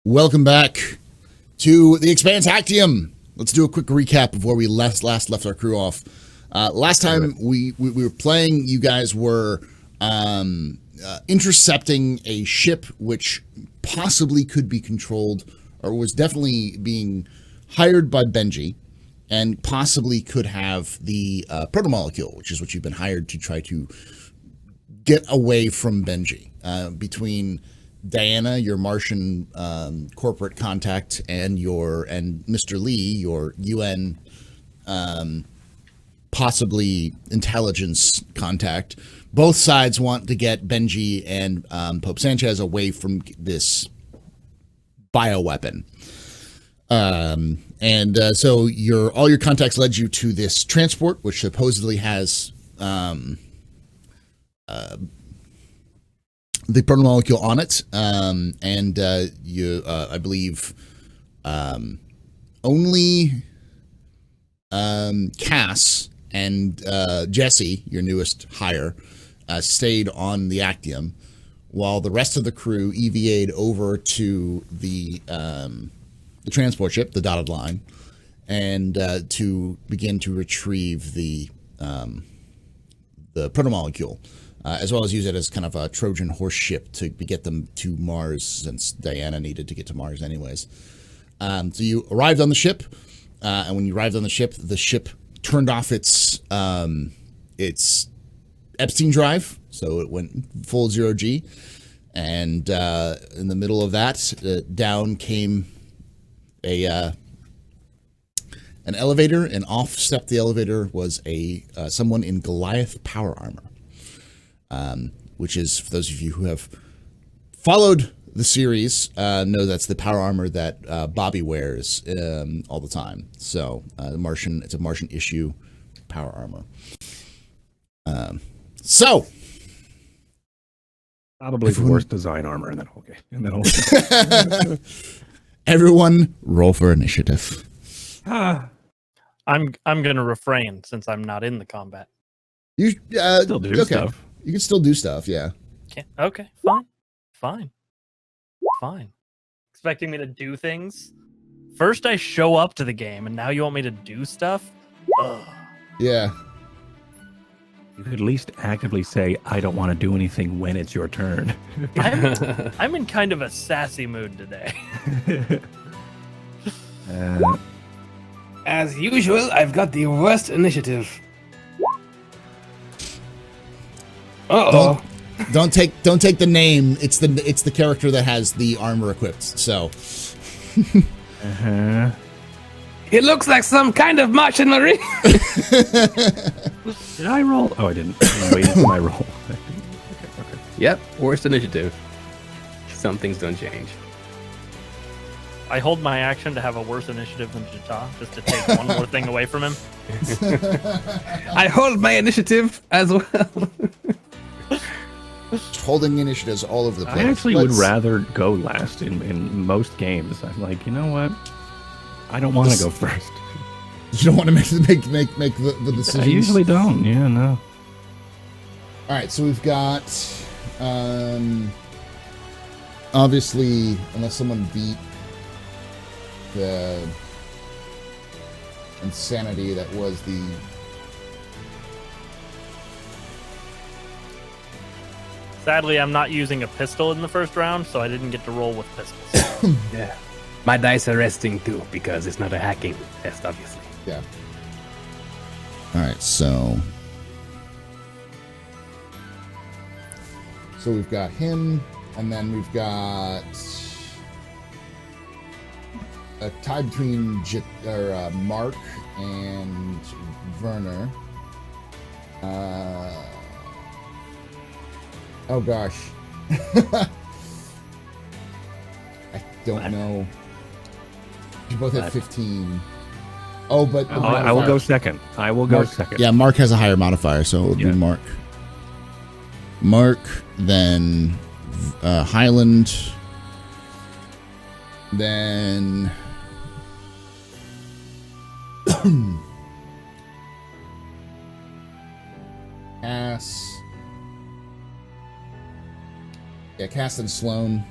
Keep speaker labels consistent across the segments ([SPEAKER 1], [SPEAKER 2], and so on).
[SPEAKER 1] Welcome back to the Expanse Actium. Let's do a quick recap of where we last left our crew off. Last time we were playing, you guys were intercepting a ship which possibly could be controlled, or was definitely being hired by Benji, and possibly could have the protomolecule, which is what you've been hired to try to get away from Benji. Between Diana, your Martian corporate contact, and Mr. Lee, your UN possibly intelligence contact, both sides want to get Benji and Pope Sanchez away from this bioweapon. So all your contacts led you to this transport, which supposedly has the protomolecule on it, I believe, only Cass and Jesse, your newest hire, stayed on the Actium, while the rest of the crew EVA'd over to the transport ship, the dotted line, and to begin to retrieve the protomolecule. As well as use it as kind of a Trojan horse ship to get them to Mars, since Diana needed to get to Mars anyways. So you arrived on the ship, and when you arrived on the ship turned off its Epstein drive, so it went full 0G. And in the middle of that, down came an elevator, and off stepped the elevator was someone in Goliath Power Armor. Which is, for those of you who have followed the series, know that's the power armor that Bobby wears all the time. So, it's a Martian issue power armor.
[SPEAKER 2] Probably the worst design armor in that whole game.
[SPEAKER 1] Everyone, roll for initiative.
[SPEAKER 3] I'm gonna refrain since I'm not in the combat.
[SPEAKER 1] You
[SPEAKER 2] still do stuff.
[SPEAKER 1] You can still do stuff, yeah.
[SPEAKER 3] Okay, fine. Expecting me to do things? First I show up to the game, and now you want me to do stuff? Ugh.
[SPEAKER 1] Yeah.
[SPEAKER 2] You could at least actively say, I don't want to do anything when it's your turn.
[SPEAKER 3] I'm in kind of a sassy mood today.
[SPEAKER 4] As usual, I've got the worst initiative. Uh-oh.
[SPEAKER 1] Don't take the name. It's the character that has the armor equipped. So.
[SPEAKER 4] It looks like some kind of Martian marine.
[SPEAKER 2] Did I roll? Oh, I didn't. I'm waiting for my roll. Okay.
[SPEAKER 4] Yep, worst initiative. Some things don't change.
[SPEAKER 3] I hold my action to have a worse initiative than Jata, just to take one more thing away from him.
[SPEAKER 4] I hold my initiative as well.
[SPEAKER 1] Holding initiatives all over the place.
[SPEAKER 2] I actually would rather go last in most games. I'm like, you know what? I don't want to go first.
[SPEAKER 1] You don't want to make the decisions?
[SPEAKER 2] I usually don't. Yeah, no.
[SPEAKER 1] All right, so we've got obviously, unless someone beat the insanity that was the
[SPEAKER 3] Sadly, I'm not using a pistol in the first round, so I didn't get to roll with pistols.
[SPEAKER 4] Yeah. My dice are resting too, because it's not a hacking test, obviously.
[SPEAKER 1] Yeah. All right, so we've got him, and then we've got a tie between Mark and Werner. Oh gosh. I don't know. You both have 15. Oh, but
[SPEAKER 2] I will go second. Second.
[SPEAKER 1] Yeah, Mark has a higher modifier, so it would be Mark. Mark, then Highland, then Cass. Yeah, Cass and Sloan.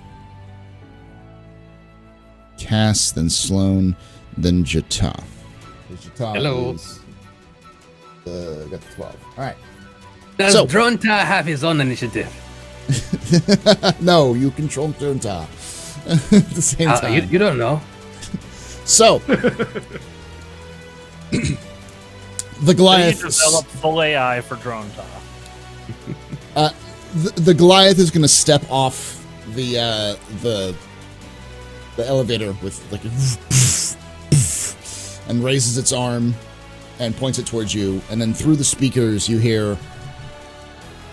[SPEAKER 1] Cass, then Sloan, then Jata. Jata
[SPEAKER 4] Hello.
[SPEAKER 1] is got the 12. All right.
[SPEAKER 4] Does
[SPEAKER 1] So-
[SPEAKER 4] Dronta have his own initiative?
[SPEAKER 1] No, you control Junta at the same time.
[SPEAKER 4] You don't know.
[SPEAKER 1] So, the
[SPEAKER 3] So
[SPEAKER 1] Goliath.
[SPEAKER 3] you develop full AI for drone talk.
[SPEAKER 1] The Goliath is going to step off the elevator with like a and raises its arm and points it towards you, and then through the speakers you hear,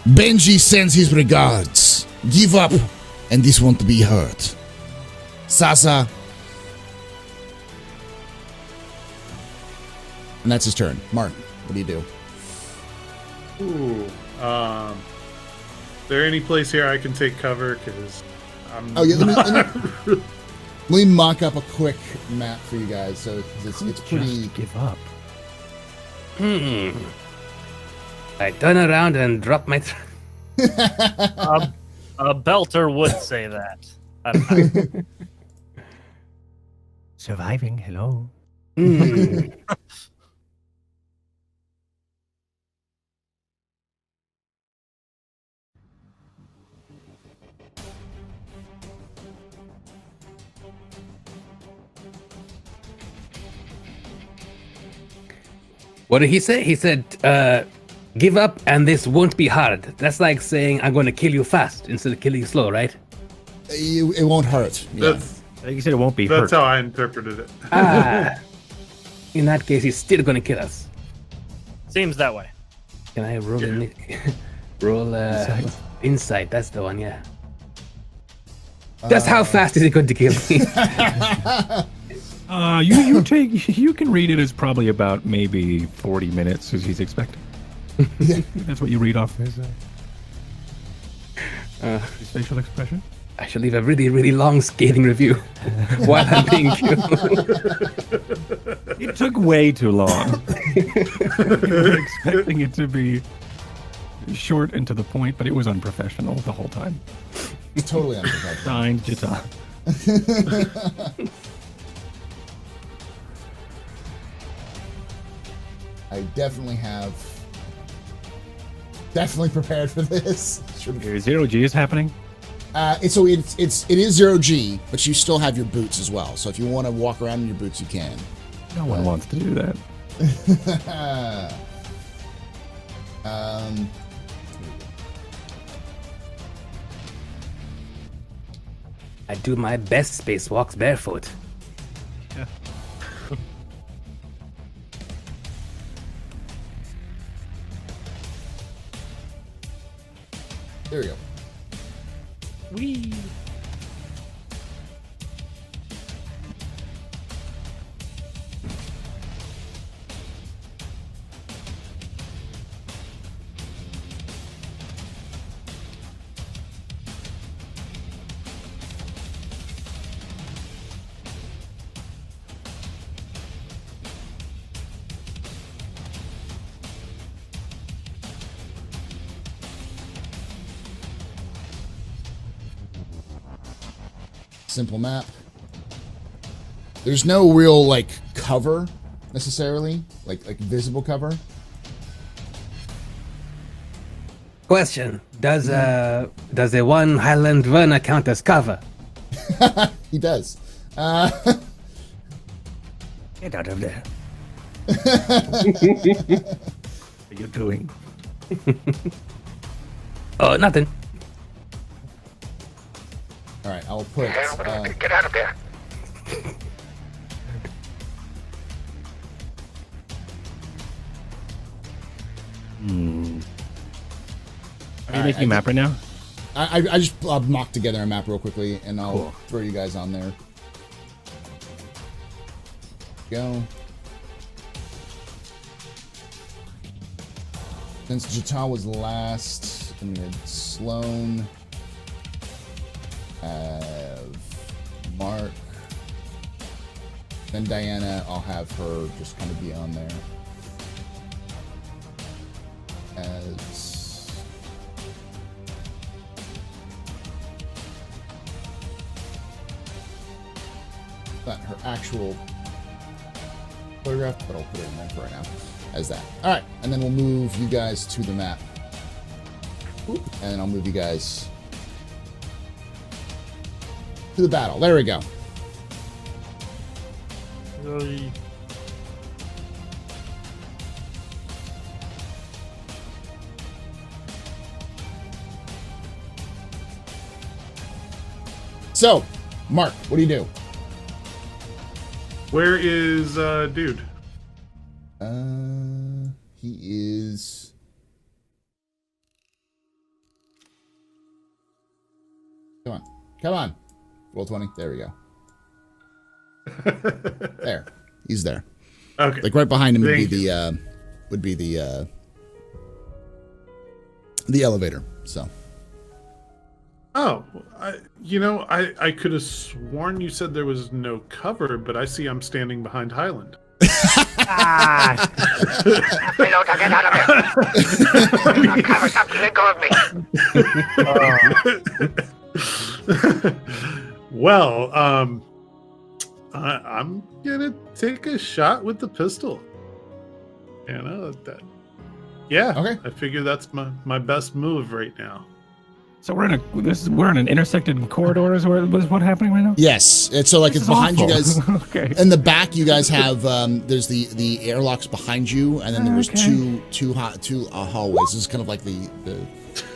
[SPEAKER 1] Benji sends his regards. Give up, and this won't be hurt. Sasa. And that's his turn. Mark, what do you do?
[SPEAKER 5] Ooh. There any place here I can take cover? Because I'm.
[SPEAKER 1] Oh yeah, let me mock up a quick map for you guys. So it's pretty.
[SPEAKER 2] Just give up.
[SPEAKER 4] I turn around and drop my.
[SPEAKER 3] A belter would say that. I don't know.
[SPEAKER 2] Surviving. Hello.
[SPEAKER 4] What did he say? He said, give up and this won't be hard. That's like saying I'm going to kill you fast instead of killing you slow, right?
[SPEAKER 1] It won't hurt. Yeah.
[SPEAKER 5] That's
[SPEAKER 2] I think you said it won't be hurt.
[SPEAKER 5] that's how I interpreted it.
[SPEAKER 4] In that case, he's still going to kill us.
[SPEAKER 3] Seems that way.
[SPEAKER 4] Can I roll roll insight? That's the one, yeah. That's how fast is he going to kill me?
[SPEAKER 2] You can read it as probably about maybe 40 minutes as he's expecting. That's what you read off his facial expression.
[SPEAKER 4] I should leave a really, really long scathing review while I'm being killed.
[SPEAKER 2] It took way too long. You were expecting it to be short and to the point, but it was unprofessional the whole time.
[SPEAKER 1] It's totally unprofessional.
[SPEAKER 2] Signed, Jita.
[SPEAKER 1] I definitely prepared for this.
[SPEAKER 2] Zero G is happening.
[SPEAKER 1] It is 0G, but you still have your boots as well. So if you want to walk around in your boots, you can.
[SPEAKER 2] No one wants to do that.
[SPEAKER 4] I do my best spacewalks barefoot.
[SPEAKER 2] Yeah.
[SPEAKER 1] There we go.
[SPEAKER 3] Whee!
[SPEAKER 1] Simple map. There's no real like cover necessarily, like visible cover.
[SPEAKER 4] Question: Does a one Highland Runner count as cover?
[SPEAKER 1] He does.
[SPEAKER 2] Get out of there. What are you doing?
[SPEAKER 4] Oh, nothing.
[SPEAKER 1] All right, I'll put.
[SPEAKER 4] Get out of there.
[SPEAKER 2] Are you making a map right now?
[SPEAKER 1] I just mocked together a map real quickly, and I'll
[SPEAKER 2] Cool.
[SPEAKER 1] throw you guys on there. Go. Since Jata was last, I'm gonna Sloan. Have Mark. Then Diana, I'll have her just kind of be on there. As not her actual photograph, but I'll put it in there for right now as that. All right, and then we'll move you guys to the map. Oop, and then I'll move you guys to the battle. There we go.
[SPEAKER 3] Really?
[SPEAKER 1] So, Mark, what do you do?
[SPEAKER 5] Where is dude?
[SPEAKER 1] He is. Come on. Roll 20. There we go. There, he's there.
[SPEAKER 5] Okay.
[SPEAKER 1] Like right behind him
[SPEAKER 5] Thank
[SPEAKER 1] would be the elevator. So.
[SPEAKER 5] Oh, I could have sworn you said there was no cover, but I see I'm standing behind Highland.
[SPEAKER 6] Reload, get out of here! Cover, stop, let go of me!
[SPEAKER 5] Well, I'm gonna take a shot with the pistol. That. Yeah.
[SPEAKER 1] Okay.
[SPEAKER 5] I figure that's my best move right now.
[SPEAKER 2] So we're in an intersected corridor. Is what happening right now?
[SPEAKER 1] Yes, it's so like
[SPEAKER 2] This
[SPEAKER 1] it's
[SPEAKER 2] is
[SPEAKER 1] behind you
[SPEAKER 2] awful.
[SPEAKER 1] guys.
[SPEAKER 2] Okay.
[SPEAKER 1] In the back, you guys have there's the airlocks behind you, and then there's
[SPEAKER 2] Okay.
[SPEAKER 1] two hallways. This is kind of like the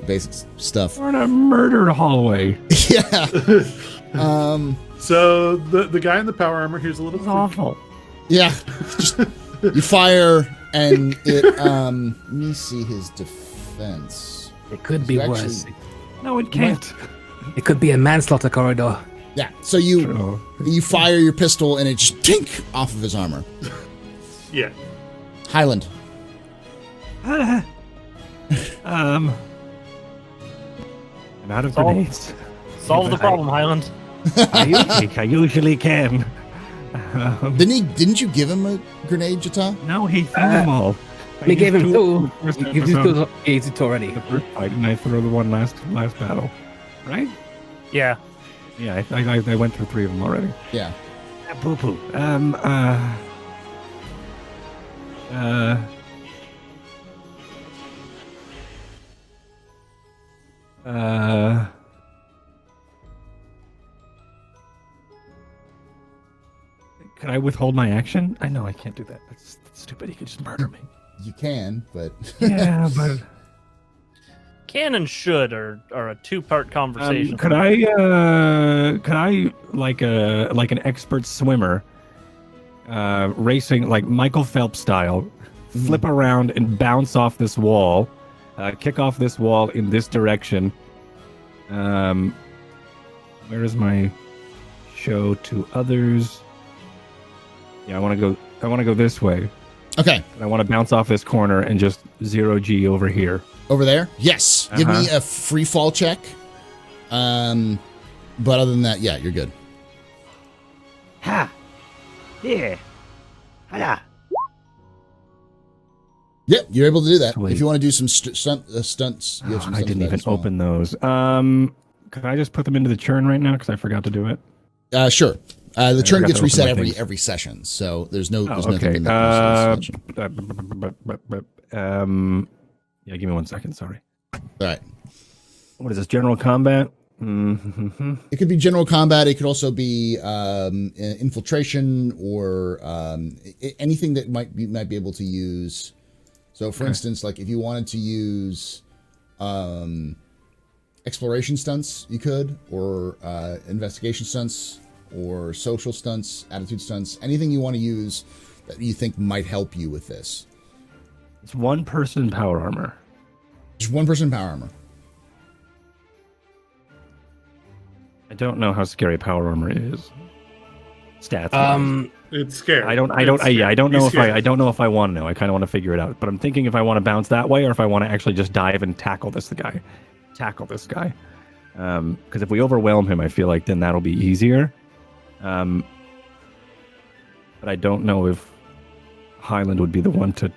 [SPEAKER 1] basic stuff.
[SPEAKER 2] We're in a murder hallway.
[SPEAKER 1] Yeah.
[SPEAKER 5] So the guy in the power armor here's a little
[SPEAKER 2] It's awful.
[SPEAKER 1] Yeah. Just, you fire, and it. Let me see his defense.
[SPEAKER 4] It could
[SPEAKER 1] You
[SPEAKER 4] be
[SPEAKER 1] actually-
[SPEAKER 4] worse.
[SPEAKER 2] No, it can't.
[SPEAKER 4] It could be a manslaughter corridor.
[SPEAKER 1] Yeah. So you
[SPEAKER 2] True.
[SPEAKER 1] you fire your pistol, and it just tink off of his armor.
[SPEAKER 5] Yeah.
[SPEAKER 1] Highland.
[SPEAKER 2] I'm out of grenades.
[SPEAKER 3] Solve the problem, Highland.
[SPEAKER 2] I usually can.
[SPEAKER 1] Didn't you give him a grenade, Jata?
[SPEAKER 2] No, he threw them all. I
[SPEAKER 4] We gave
[SPEAKER 2] used
[SPEAKER 4] him two.
[SPEAKER 2] first
[SPEAKER 4] You used
[SPEAKER 2] episode.
[SPEAKER 4] it already.
[SPEAKER 2] The first fight, and I threw the one last battle. Right?
[SPEAKER 3] Yeah.
[SPEAKER 2] Yeah, I went through 3 of them already.
[SPEAKER 1] Yeah.
[SPEAKER 2] Poo poo. Can I withhold my action? I know I can't do that. That's stupid. He could just murder me.
[SPEAKER 1] You can, but
[SPEAKER 2] Yeah, but
[SPEAKER 3] Can and should are a two-part conversation.
[SPEAKER 2] could I like an expert swimmer, racing like Michael Phelps style, flip around and bounce off this wall, kick off this wall in this direction. Where is my show to others? Yeah, I want to go this way.
[SPEAKER 1] okay.
[SPEAKER 2] And I want to bounce off this corner and just 0G over here.
[SPEAKER 1] Over there? Yes. Give me a free fall check. But other than that, yeah, you're good.
[SPEAKER 6] Ha! Yeah. Hiya!
[SPEAKER 1] Yep, you're able to do that.
[SPEAKER 2] Sweet.
[SPEAKER 1] If you want to do some stunts, you have some
[SPEAKER 2] I
[SPEAKER 1] stunts
[SPEAKER 2] didn't
[SPEAKER 1] for that
[SPEAKER 2] even
[SPEAKER 1] as well.
[SPEAKER 2] open those. Can I just put them into the churn right now because I forgot to do it?
[SPEAKER 1] Sure. The turn
[SPEAKER 2] forgot
[SPEAKER 1] gets
[SPEAKER 2] to open
[SPEAKER 1] reset
[SPEAKER 2] my things.
[SPEAKER 1] every session, so there's no
[SPEAKER 2] Oh,
[SPEAKER 1] there's nothing
[SPEAKER 2] okay.
[SPEAKER 1] in that session.
[SPEAKER 2] Yeah, give me 1 second. Sorry.
[SPEAKER 1] All right.
[SPEAKER 2] What is this? General combat? Mm-hmm.
[SPEAKER 1] It could be general combat. It could also be infiltration or anything that might be able to use. So, for instance, like if you wanted to use exploration stunts, you could, or investigation stunts, or social stunts, attitude stunts, anything you want to use that you think might help you with this.
[SPEAKER 2] It's 1-person power armor.
[SPEAKER 1] Just 1-person power armor.
[SPEAKER 2] I don't know how scary power armor is. Stats.
[SPEAKER 5] It's scary.
[SPEAKER 2] I don't know
[SPEAKER 5] He's
[SPEAKER 2] if I
[SPEAKER 5] scary.
[SPEAKER 2] don't know if I want to know. I kind of want to figure it out. But I'm thinking if I want to bounce that way or if I want to actually just dive and tackle this guy. Because if we overwhelm him, I feel like then that'll be easier. But I don't know if Highland would be the one to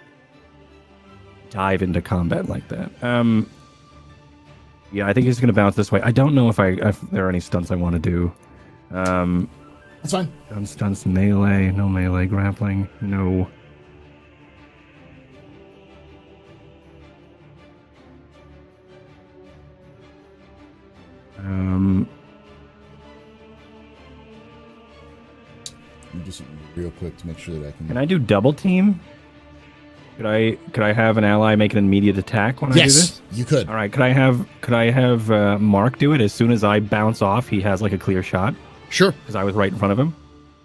[SPEAKER 2] dive into combat like that. Yeah, I think he's going to bounce this way. I don't know if there are any stunts I want to do.
[SPEAKER 1] That's fine.
[SPEAKER 2] Stunts, melee, no melee, grappling, no.
[SPEAKER 1] Let me do something real quick to make sure that I can.
[SPEAKER 2] Can I do double team? Could I have an ally make an immediate attack when I do this?
[SPEAKER 1] Yes, you could.
[SPEAKER 2] All right. Could I have Mark do it as soon as I bounce off? He has like a clear shot
[SPEAKER 1] Sure.
[SPEAKER 2] because I was right in front of him.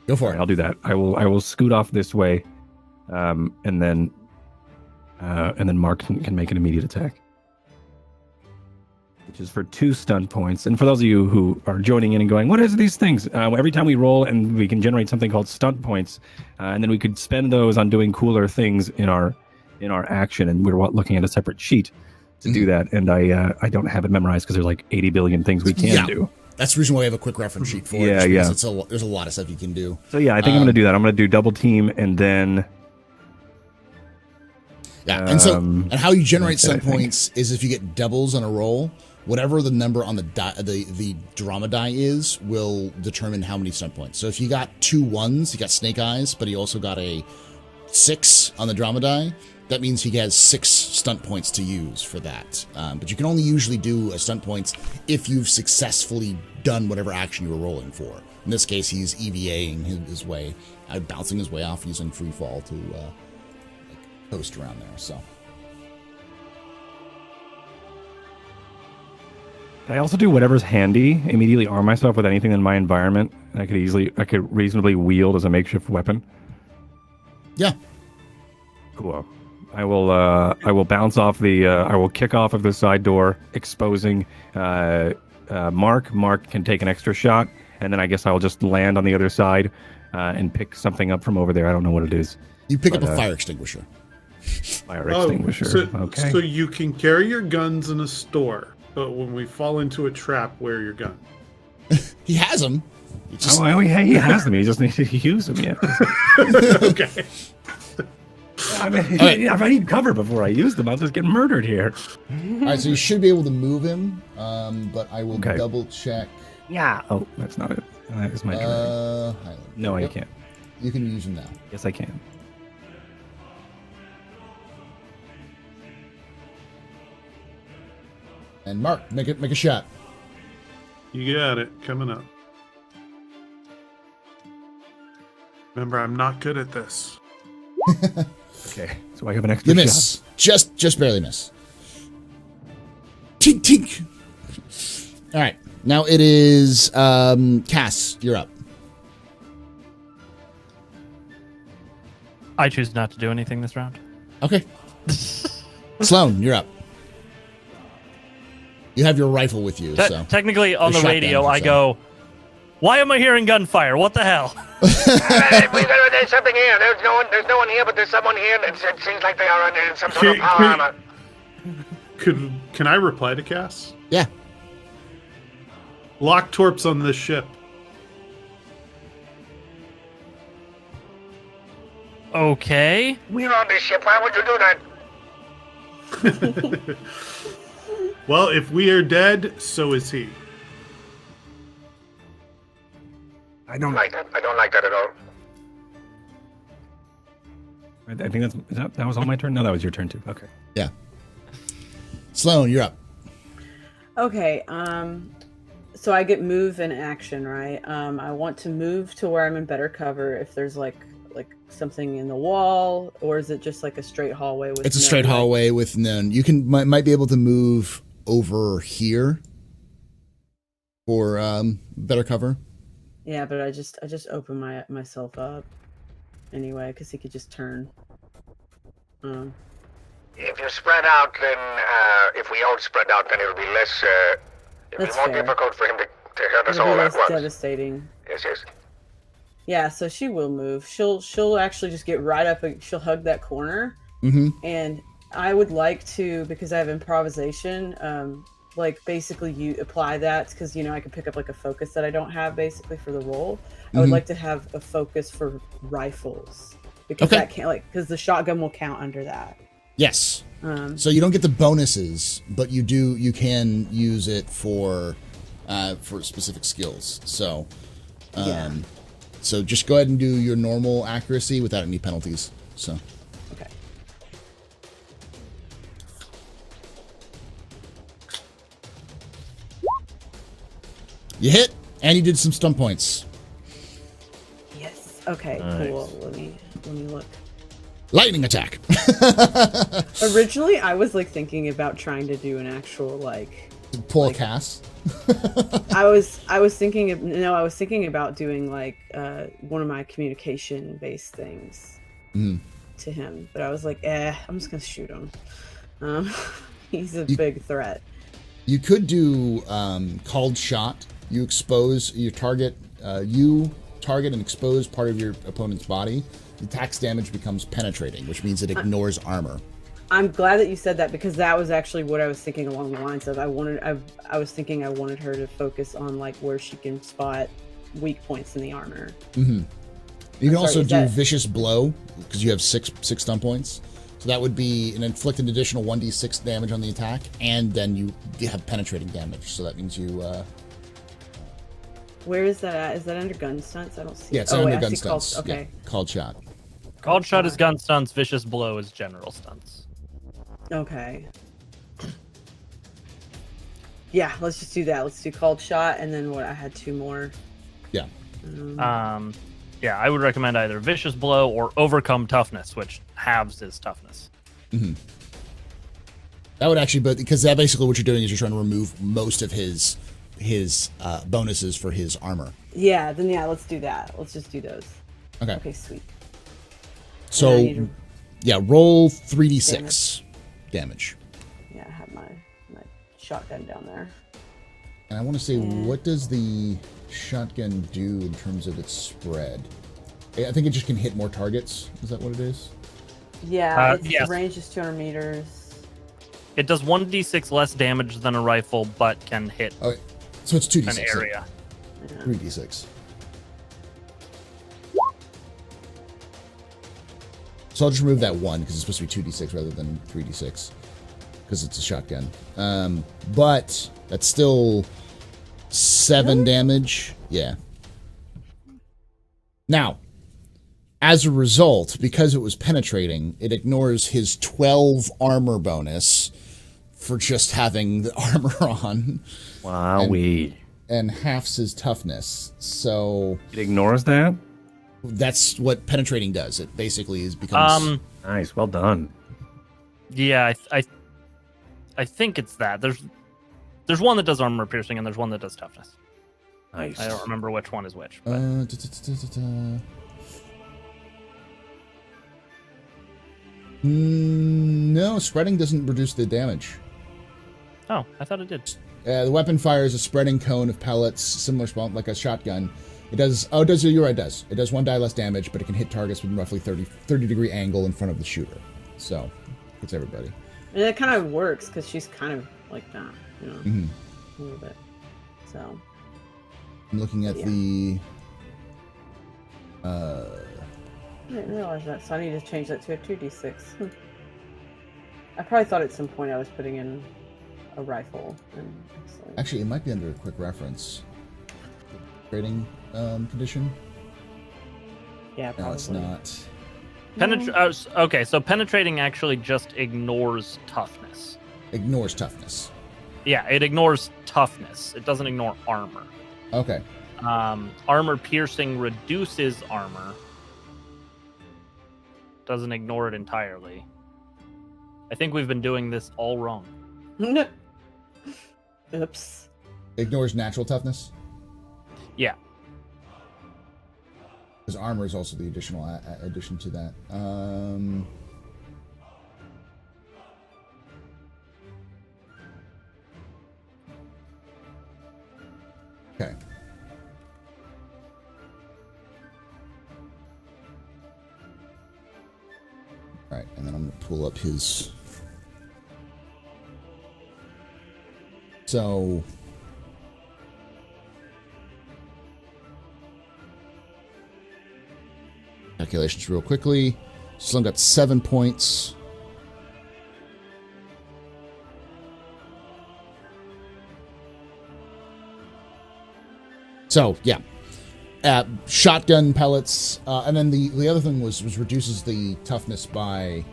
[SPEAKER 1] Go for
[SPEAKER 2] All right,
[SPEAKER 1] it.
[SPEAKER 2] I'll do that. I will scoot off this way, and then Mark can make an immediate attack, which is for 2 stunt points. And for those of you who are joining in and going, what is these things? Every time we roll, and we can generate something called stunt points, and then we could spend those on doing cooler things in our action. And we're looking at a separate sheet to do that. And I don't have it memorized because there's like 80 billion things we can do.
[SPEAKER 1] That's the reason why we have a quick reference sheet for it.
[SPEAKER 2] Yeah, yeah.
[SPEAKER 1] There's a lot of stuff you can do.
[SPEAKER 2] So yeah, I think I'm going to do that. I'm going to do double team and then.
[SPEAKER 1] Yeah, and how you generate
[SPEAKER 2] that's it,
[SPEAKER 1] stunt points is if you get doubles on a roll, whatever the number on the drama die is will determine how many stunt points. So if you got 2 1s, you got Snake Eyes, but he also got a 6 on the drama die. That means he has 6 stunt points to use for that. But you can only usually do a stunt points if you've successfully done whatever action you were rolling for. In this case, he's EVAing his way, bouncing his way off using free fall to coast around there. So
[SPEAKER 2] Can I also do whatever's handy? Immediately arm myself with anything in my environment I could reasonably wield as a makeshift weapon.
[SPEAKER 1] yeah,
[SPEAKER 2] Cool. I will bounce off I will kick off of the side door, exposing Mark. Mark can take an extra shot, and then I guess I'll just land on the other side and pick something up from over there. I don't know what it is.
[SPEAKER 1] you pick up a fire extinguisher.
[SPEAKER 2] Fire extinguisher. Okay.
[SPEAKER 5] So you can carry your guns in a store, but when we fall into a trap, where your gun?
[SPEAKER 1] He has them.
[SPEAKER 2] Yeah, he has them. He just needs to use them yet.
[SPEAKER 5] Okay.
[SPEAKER 2] I mean, if I need cover before I use them, I'll just get murdered here.
[SPEAKER 1] All right, so you should be able to move him, but I will double check.
[SPEAKER 2] Yeah. Oh, that's not it. That is my turn.
[SPEAKER 1] Highland.
[SPEAKER 2] No, I can't.
[SPEAKER 1] You can use him now.
[SPEAKER 2] Yes, I can.
[SPEAKER 1] And Mark, make a shot.
[SPEAKER 5] You got it. Coming up. Remember, I'm not good at this.
[SPEAKER 2] Okay, so I have an extra
[SPEAKER 1] You
[SPEAKER 2] shot.
[SPEAKER 1] miss. Just barely miss. Tink tink. All right. Now it is Cass, you're up.
[SPEAKER 3] I choose not to do anything this round.
[SPEAKER 1] Okay. Sloan, you're up. You have your rifle with you, so
[SPEAKER 3] Technically, on
[SPEAKER 1] The
[SPEAKER 3] the
[SPEAKER 1] shotgun,
[SPEAKER 3] radio, I
[SPEAKER 1] so.
[SPEAKER 3] go, "Why am I hearing gunfire? What the hell?"
[SPEAKER 6] There's something here. There's no one here, but there's someone here. It seems like they are under some sort of power armor.
[SPEAKER 5] Can I reply to Cass?
[SPEAKER 1] yeah.
[SPEAKER 5] Lock torps on this ship.
[SPEAKER 3] Okay.
[SPEAKER 6] We're on this ship. Why would you do that?
[SPEAKER 5] Well, if we are dead, so is he.
[SPEAKER 2] I don't.
[SPEAKER 6] Like that. I don't like that at all.
[SPEAKER 2] I think that was all my turn. No, that was your turn too. Okay.
[SPEAKER 1] Yeah. Sloan, you're up.
[SPEAKER 7] Okay, so I get move and action, right? I want to move to where I'm in better cover. If there's like something in the wall, or is it just like a straight hallway with?
[SPEAKER 1] It's a straight hallway with none. You might be able to move over here for better cover.
[SPEAKER 7] Yeah, but I just open myself up anyway, because he could just turn.
[SPEAKER 6] If you spread out, then if we all spread out, then it'll be less. It'll be
[SPEAKER 7] That's
[SPEAKER 6] more
[SPEAKER 7] fair.
[SPEAKER 6] difficult for him to hurt us
[SPEAKER 7] It'll be
[SPEAKER 6] all at
[SPEAKER 7] less
[SPEAKER 6] once.
[SPEAKER 7] devastating.
[SPEAKER 6] Yes.
[SPEAKER 7] Yeah, so she will move. She'll actually just get right up. She'll hug that corner.
[SPEAKER 1] Mm-hmm.
[SPEAKER 7] And I would like to, because I have improvisation, like basically you apply that, because I can pick up like a focus that I don't have basically for the roll. I would like to have a focus for rifles, because that can't because the shotgun will count under that.
[SPEAKER 1] Yes. So you don't get the bonuses, but you can use it for specific skills. So
[SPEAKER 7] Yeah.
[SPEAKER 1] So just go ahead and do your normal accuracy without any penalties. So.
[SPEAKER 7] Okay.
[SPEAKER 1] You hit, and you did some stunt points.
[SPEAKER 7] Yes. Okay.
[SPEAKER 2] Nice.
[SPEAKER 7] Cool. Let me look.
[SPEAKER 1] Lightning attack.
[SPEAKER 7] Originally, I was like thinking about trying to do an actual like
[SPEAKER 1] Pull a cast.
[SPEAKER 7] I was thinking about doing like one of my communication based things to him, but I was like, I'm just gonna shoot him. He's a big threat.
[SPEAKER 1] You could do called shot. You expose your target. You target and expose part of your opponent's body. The attack's damage becomes penetrating, which means it ignores armor.
[SPEAKER 7] I'm glad that you said that because that was actually what I was thinking along the lines of. I was thinking I wanted her to focus on like where she can spot weak points in the armor.
[SPEAKER 1] You can also do
[SPEAKER 7] that-
[SPEAKER 1] vicious blow because you have six stun points. So that would be an inflict an additional 1d6 damage on the attack, and then you have penetrating damage. So that means you.
[SPEAKER 7] Where is that at? Is that under gun stunts? I don't see.
[SPEAKER 1] Yeah, it's
[SPEAKER 7] it.
[SPEAKER 1] under
[SPEAKER 7] Wait, I
[SPEAKER 1] gun
[SPEAKER 7] see
[SPEAKER 1] stunts.
[SPEAKER 7] Okay.
[SPEAKER 1] Yeah, called shot.
[SPEAKER 3] Called shot is gun stunts. Vicious blow is general stunts.
[SPEAKER 7] Okay. Yeah, let's just do that. Let's do called shot, and then what? I had two more.
[SPEAKER 1] Yeah.
[SPEAKER 3] Yeah, I would recommend either vicious blow or overcome toughness, which halves his toughness.
[SPEAKER 1] That would actually, but because that basically what you're doing is you're trying to remove most of his bonuses for his armor.
[SPEAKER 7] Yeah, then yeah, let's do that. Let's just do those.
[SPEAKER 1] Okay.
[SPEAKER 7] Okay, sweet.
[SPEAKER 1] So,
[SPEAKER 7] And I need to-
[SPEAKER 1] yeah, roll 3d6 damage.
[SPEAKER 7] Yeah, I have my shotgun down there.
[SPEAKER 1] And I want to say, what does the shotgun do in terms of its spread? I think it just can hit more targets. Is that what it is?
[SPEAKER 7] Yeah,
[SPEAKER 3] yes.
[SPEAKER 7] its range is 200 meters.
[SPEAKER 3] It does 1d6 less damage than a rifle, but can hit
[SPEAKER 1] Okay, so it's 2d6.
[SPEAKER 3] an area.
[SPEAKER 1] 3d6. So I'll just remove that one because it's supposed to be 2d6 rather than 3d6 because it's a shotgun. But that's still 7 damage. Yeah. Now, as a result, because it was penetrating, it ignores his 12 armor bonus for just having the armor on.
[SPEAKER 2] Wowee.
[SPEAKER 1] And halves his toughness. So
[SPEAKER 2] It ignores that?
[SPEAKER 1] that's what penetrating does. It basically becomes.
[SPEAKER 2] Nice. Well done.
[SPEAKER 3] Yeah, I think it's that. There's one that does armor piercing and there's one that does toughness.
[SPEAKER 2] Nice.
[SPEAKER 3] I don't remember which one is which. But
[SPEAKER 1] No, spreading doesn't reduce the damage.
[SPEAKER 3] oh, I thought it did.
[SPEAKER 1] The weapon fires a spreading cone of pellets, similar spawn like a shotgun. It does. Oh, does you're right? It does. It does 1 die less damage, but it can hit targets with roughly 30 degree angle in front of the shooter. So, hits everybody.
[SPEAKER 7] And it kind of works because she's kind of like that, you know,
[SPEAKER 1] Mhm.
[SPEAKER 7] a little bit. So,
[SPEAKER 1] I'm looking at
[SPEAKER 7] Yeah.
[SPEAKER 1] the.
[SPEAKER 7] I didn't realize that, so I need to change that to a 2d6. I probably thought at some point I was putting in a rifle.
[SPEAKER 1] Actually, it might be under a quick reference. Rating condition.
[SPEAKER 7] Yeah, probably.
[SPEAKER 1] No, it's not.
[SPEAKER 3] Okay, so penetrating actually just ignores toughness.
[SPEAKER 1] Ignores toughness.
[SPEAKER 3] Yeah, it ignores toughness. It doesn't ignore armor.
[SPEAKER 1] Okay.
[SPEAKER 3] Armor piercing reduces armor. Doesn't ignore it entirely. I think we've been doing this all wrong.
[SPEAKER 7] Oops.
[SPEAKER 1] Ignores natural toughness.
[SPEAKER 3] Yeah.
[SPEAKER 1] Because armor is also the additional addition to that. Okay. All right, and then I'm going to pull up his. So. Calculations real quickly. Slim got 7 points. So, yeah. shotgun pellets, and then the other thing was reduces the toughness by.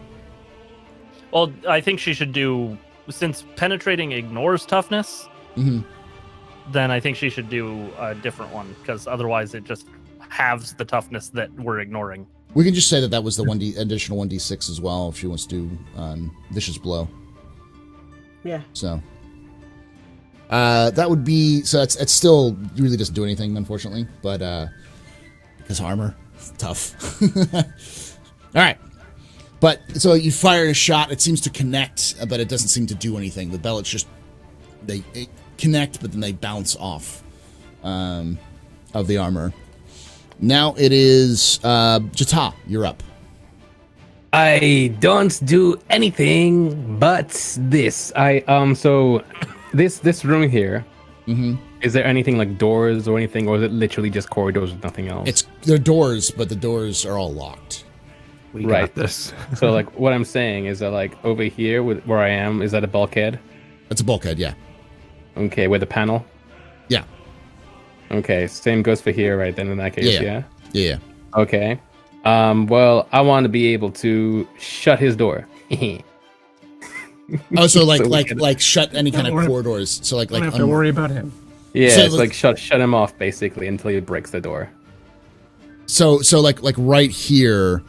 [SPEAKER 3] Well, I think she should do, since penetrating ignores toughness.
[SPEAKER 1] Mhm.
[SPEAKER 3] Then I think she should do a different one, because otherwise it just halves the toughness that we're ignoring.
[SPEAKER 1] We can just say that was the additional 1d6 as well if she wants to do vicious blow.
[SPEAKER 7] Yeah.
[SPEAKER 1] So that would be it still really doesn't do anything, unfortunately, but because armor, it's tough. All right. But so you fire a shot, it seems to connect, but it doesn't seem to do anything. The bellets just they connect, but then they bounce off of the armor. Now it is Jata, you're up.
[SPEAKER 4] I don't do anything but this. So this room here.
[SPEAKER 1] Mm-hmm.
[SPEAKER 4] Is there anything like doors or anything, or is it literally just corridors with nothing else?
[SPEAKER 1] They're doors, but the doors are all locked.
[SPEAKER 2] We got this.
[SPEAKER 4] So like what I'm saying is that like over here where I am, is that a bulkhead?
[SPEAKER 1] That's a bulkhead, yeah.
[SPEAKER 4] Okay, with a panel?
[SPEAKER 1] Yeah.
[SPEAKER 4] Okay, same goes for here, right then in that case, yeah?
[SPEAKER 1] Yeah.
[SPEAKER 4] Okay. Well, I want to be able to shut his door.
[SPEAKER 1] Oh, so like
[SPEAKER 4] So
[SPEAKER 1] shut any kind of
[SPEAKER 2] Don't
[SPEAKER 1] corridors. So like
[SPEAKER 2] Don't have to worry about him.
[SPEAKER 4] Yeah,
[SPEAKER 1] So,
[SPEAKER 4] it's like shut him off basically until he breaks the door.
[SPEAKER 1] So like right here,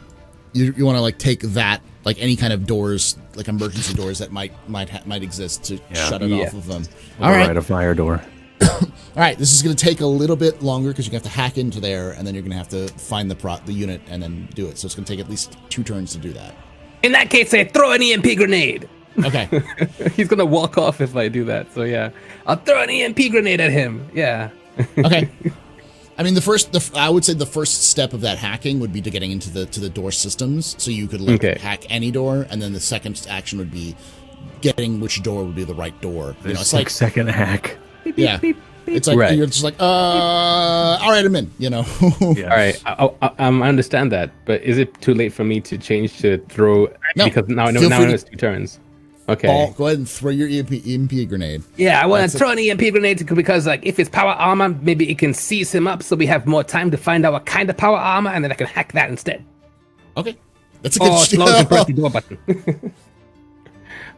[SPEAKER 1] you want to like take that, like any kind of doors, like emergency doors that might exist to shut it off of them. All right,
[SPEAKER 2] a fire door.
[SPEAKER 1] All right, this is going to take a little bit longer because you're going to have to hack into there, and then you're going to have to find the unit and then do it. So it's going to take at least 2 turns to do that.
[SPEAKER 4] In that case, I throw an EMP grenade.
[SPEAKER 1] Okay.
[SPEAKER 4] He's gonna walk off if I do that. So yeah, I'll throw an EMP grenade at him. Yeah.
[SPEAKER 1] Okay. I mean, I would say the first step of that hacking would be to getting into the door systems, so you could hack any door, and then the second action would be getting which door would be the right door.
[SPEAKER 2] The
[SPEAKER 1] It's like
[SPEAKER 2] 6-second hack.
[SPEAKER 1] yeah. It's like you're just like, all right, I'm in.
[SPEAKER 2] Yeah.
[SPEAKER 4] All right, I understand that, but is it too late for me to change to throw?
[SPEAKER 1] No.
[SPEAKER 4] Because now it's 2 turns. Okay.
[SPEAKER 1] Go ahead and throw your EMP grenade.
[SPEAKER 4] Yeah, I want to throw an EMP grenade because, like, if it's power armor, maybe it can seize him up, so we have more time to find out what kind of power armor, and then I can hack that instead.
[SPEAKER 1] Okay, that's a good.
[SPEAKER 4] As long as I press the door button.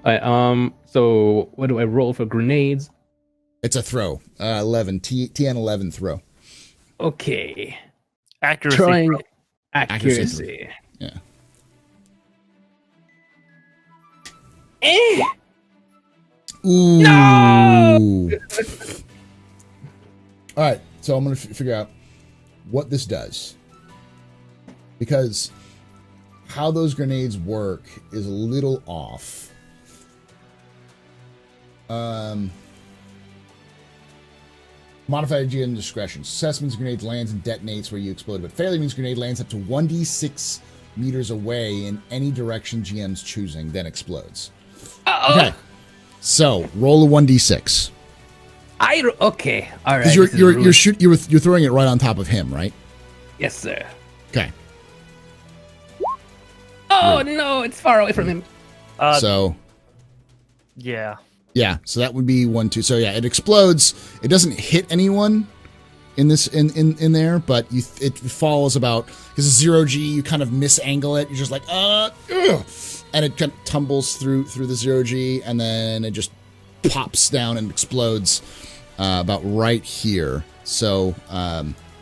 [SPEAKER 4] All right. So what do I roll for grenades?
[SPEAKER 1] It's a throw. 11. TN 11 throw.
[SPEAKER 4] Okay.
[SPEAKER 3] Accuracy.
[SPEAKER 4] Trying
[SPEAKER 1] Accuracy.
[SPEAKER 4] accuracy.
[SPEAKER 1] Yeah. Ooh.
[SPEAKER 4] No!
[SPEAKER 1] All right, so I'm going to figure out what this does. Because how those grenades work is a little off. Modified GM discretion. Success means grenade lands and detonates where you explode, but failure means grenade lands up to 1d6 meters away in any direction GM's choosing, then explodes. Okay, so roll a 1d6.
[SPEAKER 4] Okay, all right.
[SPEAKER 1] Because you're throwing it right on top of him, right?
[SPEAKER 4] Yes, sir.
[SPEAKER 1] Okay.
[SPEAKER 4] Oh no, it's far away from him.
[SPEAKER 1] So
[SPEAKER 3] Yeah.
[SPEAKER 1] yeah, so that would be 1, 2. So yeah, it explodes. It doesn't hit anyone in this in there, but it falls about because it's 0G. You kind of misangle it. You're just like ugh, and it kind of tumbles through the 0G, and then it just pops down and explodes about right here. So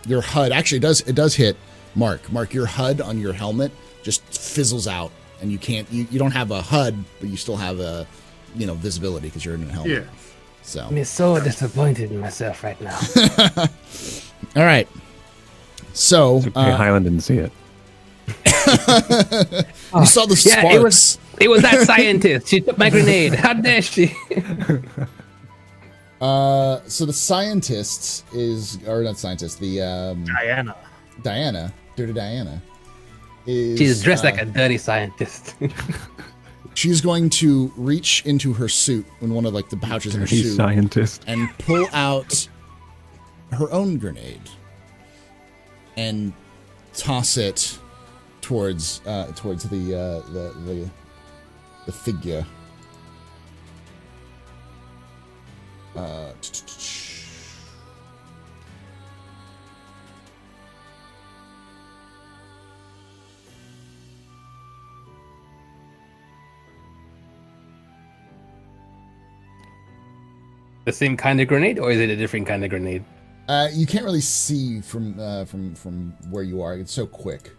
[SPEAKER 1] your HUD actually does hit Mark. Mark, your HUD on your helmet just fizzles out, and you can't. You don't have a HUD, but you still have a visibility because you're in a helmet.
[SPEAKER 5] Yeah.
[SPEAKER 1] So
[SPEAKER 4] I'm so disappointed in myself right now.
[SPEAKER 1] all right. So
[SPEAKER 2] Highland didn't see it.
[SPEAKER 1] you saw the sparks.
[SPEAKER 4] It was that scientist. She took my grenade. How dare she?
[SPEAKER 1] So the scientist or not scientist, the
[SPEAKER 3] Diana.
[SPEAKER 1] Dirty Diana, is
[SPEAKER 4] She's dressed like a dirty scientist.
[SPEAKER 1] she's going to reach into her suit in one of like the pouches in her
[SPEAKER 2] Dirty
[SPEAKER 1] suit
[SPEAKER 2] scientist.
[SPEAKER 1] and pull out her own grenade and toss it towards the figure.
[SPEAKER 4] The same kind of grenade, or is it a different kind of grenade?
[SPEAKER 1] You can't really see from where you are. It's so quick.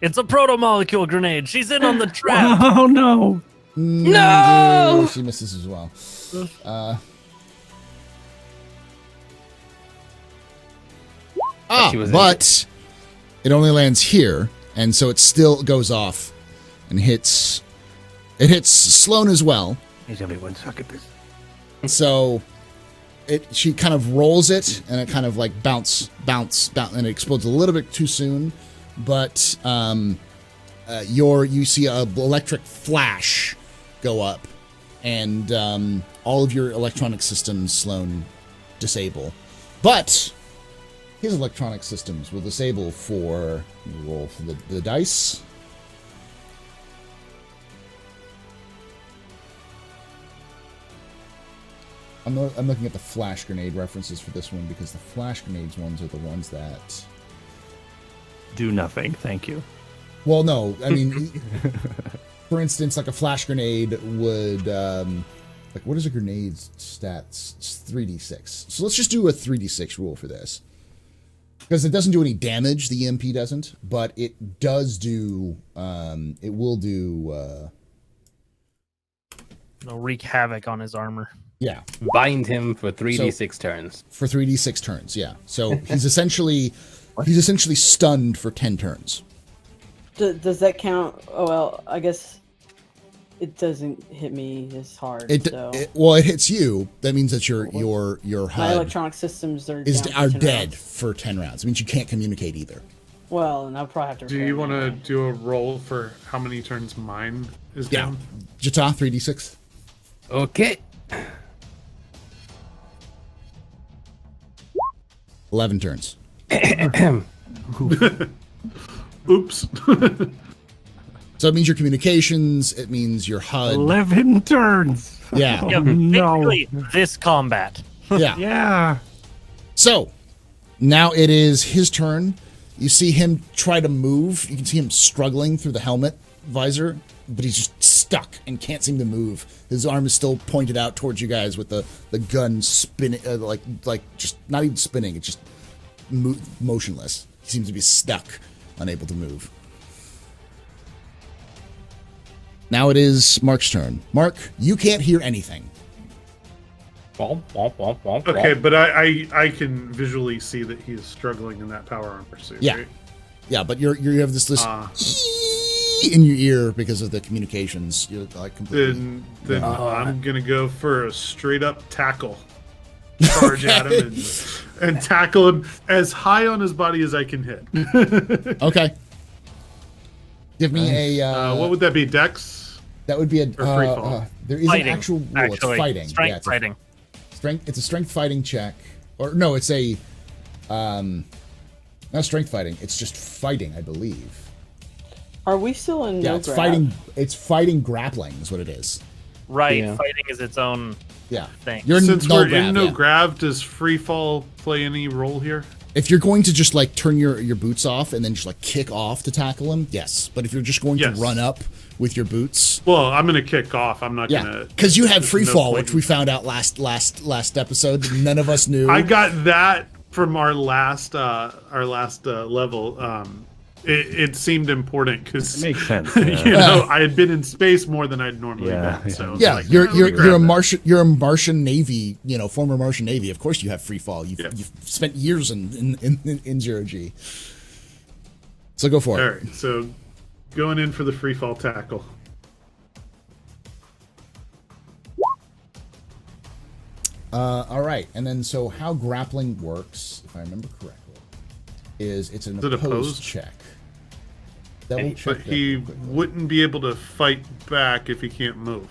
[SPEAKER 3] It's a proto-molecule grenade. She's in on the trap.
[SPEAKER 2] Oh no!
[SPEAKER 4] No!
[SPEAKER 1] She misses as well.
[SPEAKER 4] She was
[SPEAKER 1] But it only lands here, and so it still goes off and hits. It hits Sloan as well.
[SPEAKER 2] He's gonna be one suck at this.
[SPEAKER 1] So she kind of rolls it, and it kind of like bounce, and it explodes a little bit too soon. But you see a electric flash go up, and all of your electronic systems, Sloan, disable. But his electronic systems will disable for roll for the dice. I'm looking at the flash grenade references for this one because the flash grenades ones are the ones that
[SPEAKER 2] Do nothing, thank you.
[SPEAKER 1] Well, no, I mean, for instance, like a flash grenade would, like, what is a grenade's stats? It's 3d6. So let's just do a 3d6 rule for this. Because it doesn't do any damage, the EMP doesn't, but it does do, it will do,
[SPEAKER 3] It'll wreak havoc on his armor.
[SPEAKER 1] yeah.
[SPEAKER 4] Bind him for 3d6 turns.
[SPEAKER 1] For 3d6 turns, yeah. So he's essentially stunned for 10 turns.
[SPEAKER 7] Does that count? Oh well, I guess it doesn't hit me as hard.
[SPEAKER 1] Well, it hits you. That means that your
[SPEAKER 7] my
[SPEAKER 1] HUD
[SPEAKER 7] electronic systems are
[SPEAKER 1] are
[SPEAKER 7] down
[SPEAKER 1] dead
[SPEAKER 7] 10 rounds.
[SPEAKER 1] for 10 rounds. It means you can't communicate either.
[SPEAKER 7] Well, and I'll probably have to.
[SPEAKER 5] Do you want to do a roll for how many turns mine is
[SPEAKER 1] Yeah.
[SPEAKER 5] down?
[SPEAKER 1] Jata, 3d6.
[SPEAKER 4] Okay.
[SPEAKER 1] 11 turns.
[SPEAKER 5] Oops.
[SPEAKER 1] So it means your communications. It means your HUD.
[SPEAKER 2] 11 turns.
[SPEAKER 1] Yeah.
[SPEAKER 3] Yeah,
[SPEAKER 2] no.
[SPEAKER 3] basically this combat.
[SPEAKER 1] Yeah.
[SPEAKER 2] Yeah.
[SPEAKER 1] So now it is his turn. You see him try to move. You can see him struggling through the helmet visor, but he's just stuck and can't seem to move. His arm is still pointed out towards you guys with the gun spinning, like just not even spinning. It's just motionless. He seems to be stuck, unable to move. Now it is Mark's turn. Mark, you can't hear anything.
[SPEAKER 5] Okay, but I can visually see that he is struggling in that power armor suit.
[SPEAKER 1] Yeah.
[SPEAKER 5] Right?
[SPEAKER 1] Yeah, but you have this in your ear because of the communications. You're like completely.
[SPEAKER 5] Then I'm gonna go for a straight up tackle, charge at him and tackle him as high on his body as I can hit.
[SPEAKER 1] Okay. Give me a.
[SPEAKER 5] What would that be? Dex?
[SPEAKER 1] That would be a
[SPEAKER 5] free fall?
[SPEAKER 1] there is
[SPEAKER 3] Fighting,
[SPEAKER 1] an actual rule.
[SPEAKER 3] actually.
[SPEAKER 1] It's fighting.
[SPEAKER 3] Strength
[SPEAKER 1] It's a
[SPEAKER 3] fighting.
[SPEAKER 1] strength. It's a strength fighting check, or no? It's a not strength fighting. It's just fighting, I believe.
[SPEAKER 7] Are we still in?
[SPEAKER 1] Yeah,
[SPEAKER 7] no
[SPEAKER 1] it's
[SPEAKER 7] grab?
[SPEAKER 1] fighting. It's fighting grappling is what it is.
[SPEAKER 3] Right,
[SPEAKER 4] Yeah.
[SPEAKER 3] fighting is its own
[SPEAKER 1] Yeah.
[SPEAKER 3] thing.
[SPEAKER 1] You're in
[SPEAKER 5] Since
[SPEAKER 1] no
[SPEAKER 5] we're
[SPEAKER 1] grab,
[SPEAKER 5] in no
[SPEAKER 1] yeah.
[SPEAKER 5] grab, does free fall play any role here?
[SPEAKER 1] If you're going to just like turn your boots off and then just like kick off to tackle him, yes. But if you're just going
[SPEAKER 5] Yes.
[SPEAKER 1] to run up with your boots,
[SPEAKER 5] Well, I'm gonna kick off. I'm not
[SPEAKER 1] yeah,
[SPEAKER 5] gonna.
[SPEAKER 1] because you had
[SPEAKER 5] there's
[SPEAKER 1] free
[SPEAKER 5] no
[SPEAKER 1] fall,
[SPEAKER 5] point
[SPEAKER 1] which we found out last episode. None of us knew.
[SPEAKER 5] I got that from our last level. It seemed important because
[SPEAKER 2] It makes sense.
[SPEAKER 5] you know I had been in space more than I'd normally
[SPEAKER 2] Yeah,
[SPEAKER 5] been. So
[SPEAKER 1] Yeah,
[SPEAKER 5] like,
[SPEAKER 1] you're
[SPEAKER 5] let me grab
[SPEAKER 1] a
[SPEAKER 5] that.
[SPEAKER 1] Martian Navy, former Martian Navy. Of course, you have free fall. You've spent years in zero G. So go for
[SPEAKER 5] All
[SPEAKER 1] it.
[SPEAKER 5] right, so going in for the free fall tackle.
[SPEAKER 1] All right, and then so how grappling works, if I remember correctly, is it's an
[SPEAKER 5] Is it
[SPEAKER 1] opposed
[SPEAKER 5] opposed?
[SPEAKER 1] check. Double check
[SPEAKER 5] But
[SPEAKER 1] that
[SPEAKER 5] he
[SPEAKER 1] real quickly.
[SPEAKER 5] wouldn't be able to fight back if he can't move.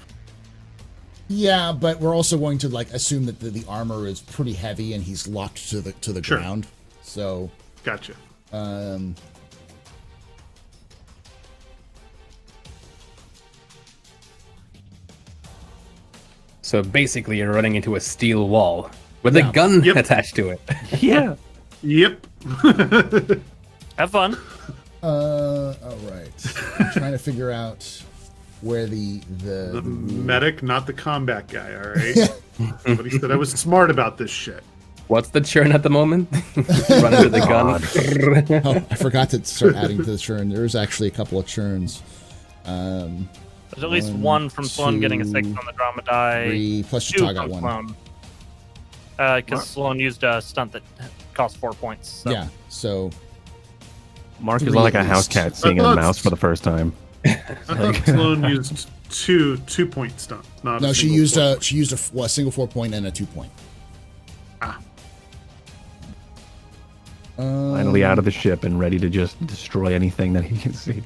[SPEAKER 1] Yeah, but we're also going to like assume that the armor is pretty heavy and he's locked to the
[SPEAKER 5] Sure.
[SPEAKER 1] ground. So
[SPEAKER 5] Gotcha.
[SPEAKER 4] So basically, you're running into a steel wall with
[SPEAKER 1] Yeah.
[SPEAKER 4] a gun
[SPEAKER 5] Yep.
[SPEAKER 4] attached to it.
[SPEAKER 2] Yeah.
[SPEAKER 5] Yep.
[SPEAKER 3] Have fun.
[SPEAKER 1] all right. I'm trying to figure out where the
[SPEAKER 5] The medic, not the combat guy. All right. Somebody said I was smart about this shit.
[SPEAKER 4] What's the churn at the moment? Run with the gun.
[SPEAKER 1] Oh, I forgot to start adding to the churn. There's actually a couple of churns.
[SPEAKER 3] There's at least one from Sloan getting a 6 on the drama die.
[SPEAKER 1] 3 plus
[SPEAKER 3] 2
[SPEAKER 1] Chita got
[SPEAKER 3] from
[SPEAKER 1] 1.
[SPEAKER 3] Sloan. Because Sloan used a stunt that cost 4 points. So.
[SPEAKER 1] Yeah, so
[SPEAKER 2] Mark is
[SPEAKER 1] 3
[SPEAKER 2] like a
[SPEAKER 1] at
[SPEAKER 2] house
[SPEAKER 1] least.
[SPEAKER 2] cat seeing a mouse for the first time.
[SPEAKER 5] I thought Sloan used two 2-point stunts. Not
[SPEAKER 1] no,
[SPEAKER 5] a
[SPEAKER 1] she
[SPEAKER 5] single
[SPEAKER 1] used
[SPEAKER 5] 4-point.
[SPEAKER 1] a single 4-point and a 2-point.
[SPEAKER 5] Ah.
[SPEAKER 2] Finally out of the ship and ready to just destroy anything that he can see.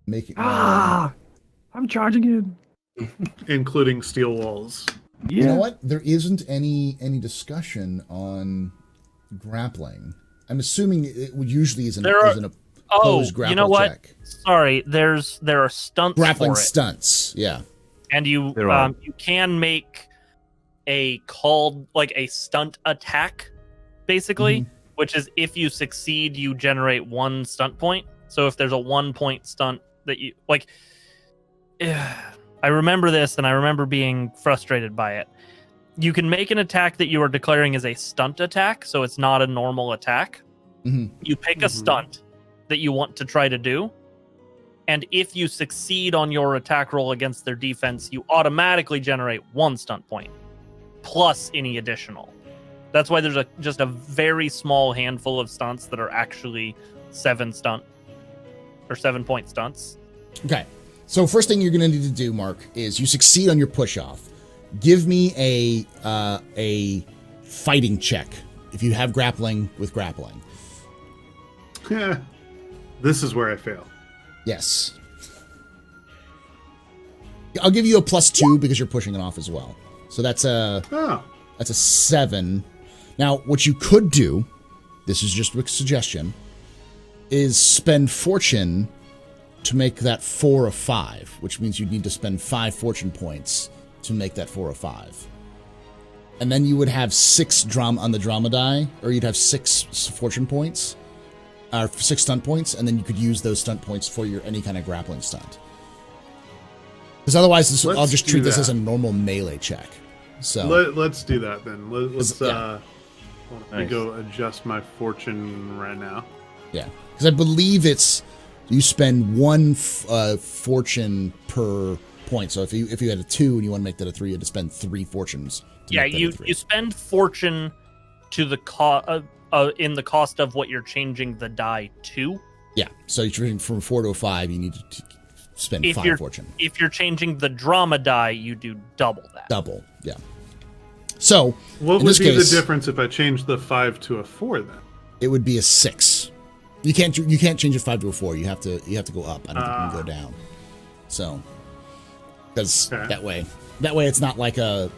[SPEAKER 1] Make it.
[SPEAKER 2] I'm charging in.
[SPEAKER 5] Including steel walls.
[SPEAKER 2] Yeah.
[SPEAKER 1] You know what? There isn't any discussion on grappling. I'm assuming it would usually is an opposed grapple
[SPEAKER 3] you know what?
[SPEAKER 1] check.
[SPEAKER 3] Sorry, there are stunts
[SPEAKER 1] Grappling
[SPEAKER 3] for it.
[SPEAKER 1] stunts, yeah.
[SPEAKER 3] And you can make a stunt attack, basically, which is if you succeed, you generate 1 stunt point. So if there's a 1-point stunt that you like, I remember this and I remember being frustrated by it. You can make an attack that you are declaring as a stunt attack, so it's not a normal attack. You pick a stunt that you want to try to do, and if you succeed on your attack roll against their defense, you automatically generate 1 stunt point plus any additional. That's why there's just a very small handful of stunts that are actually 7-point stunts.
[SPEAKER 1] Okay. So first thing you're going to need to do, Mark, is you succeed on your push-off. Give me a fighting check if you have grappling with grappling.
[SPEAKER 5] Yeah. This is where I fail.
[SPEAKER 1] Yes. I'll give you a +2 because you're pushing it off as well. So that's a 7. Now, what you could do, this is just a suggestion, is spend fortune to make that 4 of 5, which means you'd need to spend 5 fortune points to make that 4 of 5. And then you would have 6 on the drama die, or you'd have 6 fortune points, 6 stunt points, and then you could use those stunt points for your any kind of grappling stunt. Because otherwise, I'll just treat this as a normal melee check. So
[SPEAKER 5] let's do that then. Let's let me go adjust my fortune right now.
[SPEAKER 1] Yeah, because I believe you spend 1 fortune per point. So if you had a 2 and you want to make that a 3, you had to spend 3 fortunes.
[SPEAKER 3] You spend fortune to the in the cost of what you're changing the die to.
[SPEAKER 1] Yeah, so you're changing from 4 to a 5. You need to spend 5 fortune.
[SPEAKER 3] If you're changing the drama die, you do double that.
[SPEAKER 1] Double, yeah. So
[SPEAKER 5] what
[SPEAKER 1] in
[SPEAKER 5] would
[SPEAKER 1] this
[SPEAKER 5] be
[SPEAKER 1] case,
[SPEAKER 5] the difference if I changed the 5 to a 4 then?
[SPEAKER 1] It would be a 6. You can't change a 5 to a 4. You have to go up. I don't think you can go down. So because that way it's not like a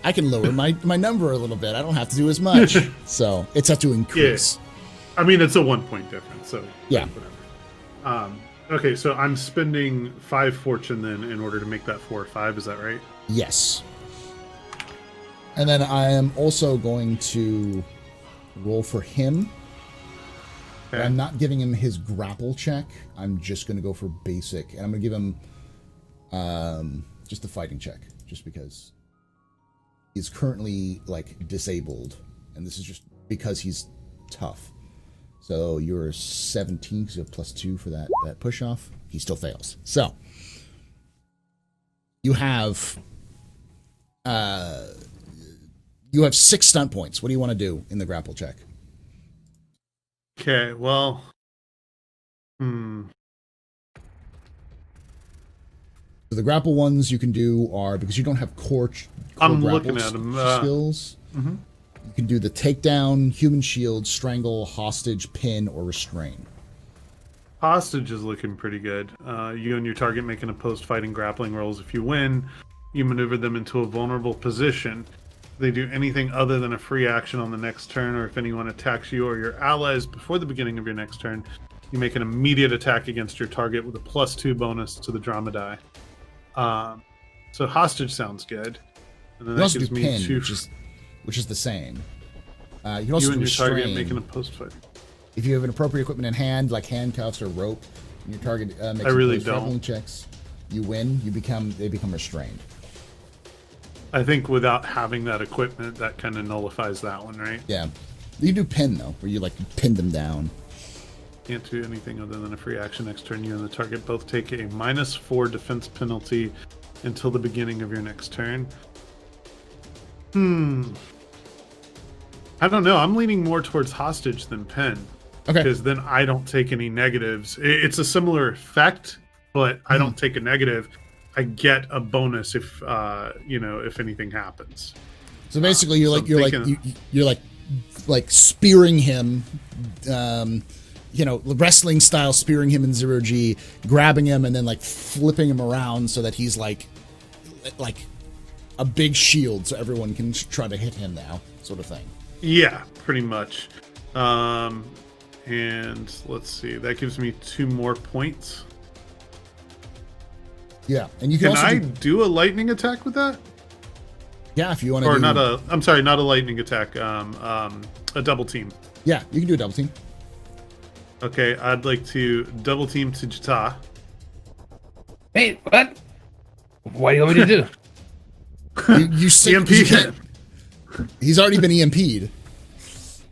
[SPEAKER 1] I can lower my number a little bit. I don't have to do as much. So it's have to increase.
[SPEAKER 5] Yeah. I mean, it's a 1-point difference. So
[SPEAKER 1] yeah.
[SPEAKER 5] Whatever. Okay, so I'm spending 5 fortune then in order to make that 4 or 5. Is that right?
[SPEAKER 1] Yes. And then I am also going to roll for him. Okay. I'm not giving him his grapple check. I'm just going to go for basic. And I'm going to give him just the fighting check, just because he's currently disabled. And this is just because he's tough. So you're 17 because you have +2 for that push off. He still fails. So you have 6 stunt points. What do you want to do in the grapple check?
[SPEAKER 5] Okay, well,
[SPEAKER 1] So the grapple ones you can do are, because you don't have core
[SPEAKER 5] I'm
[SPEAKER 1] grapple
[SPEAKER 5] looking at them.
[SPEAKER 1] skills. You can do the takedown, human shield, strangle, hostage, pin, or restrain.
[SPEAKER 5] hostage is looking pretty good. You and your target make an opposed fighting grappling rolls. If you win, you maneuver them into a vulnerable position. If they do anything other than a free action on the next turn, or if anyone attacks you or your allies before the beginning of your next turn, you make an immediate attack against your target with a +2 bonus to the drama die. So hostage sounds good. And then
[SPEAKER 1] You can also do pin, which is the same. You can also
[SPEAKER 5] you and
[SPEAKER 1] do
[SPEAKER 5] your target
[SPEAKER 1] restrain.
[SPEAKER 5] make an opposed fighting.
[SPEAKER 1] If you have an appropriate equipment in hand, like handcuffs or rope, and your target makes
[SPEAKER 5] I really
[SPEAKER 1] opposed grappling
[SPEAKER 5] don't.
[SPEAKER 1] checks. you win. They become restrained.
[SPEAKER 5] I think without having that equipment, that kind of nullifies that one, right?
[SPEAKER 1] Yeah. You do pin though, where you like pin them down.
[SPEAKER 5] Can't do anything other than a free action next turn. You and the target both take a -4 defense penalty until the beginning of your next turn. I don't know. I'm leaning more towards hostage than pen.
[SPEAKER 1] Okay.
[SPEAKER 5] Because then I don't take any negatives. It's a similar effect, but I don't take a negative. I get a bonus if if anything happens.
[SPEAKER 1] So basically, you're like spearing him, wrestling style, spearing him in 0G, grabbing him, and then like flipping him around so that he's like a big shield, so everyone can try to hit him now, sort of thing.
[SPEAKER 5] Yeah, pretty much. And let's see, that gives me 2 more points.
[SPEAKER 1] Yeah, and you can also
[SPEAKER 5] I do a lightning attack with that?
[SPEAKER 1] Yeah, if you want to.
[SPEAKER 5] Or not a. I'm sorry, not a lightning attack. A double team.
[SPEAKER 1] Yeah, you can do a double team.
[SPEAKER 5] Okay, I'd like to double team to Jita.
[SPEAKER 4] Hey, what? What do you want me to do?
[SPEAKER 1] You
[SPEAKER 5] EMP.
[SPEAKER 1] He's already been EMP'd.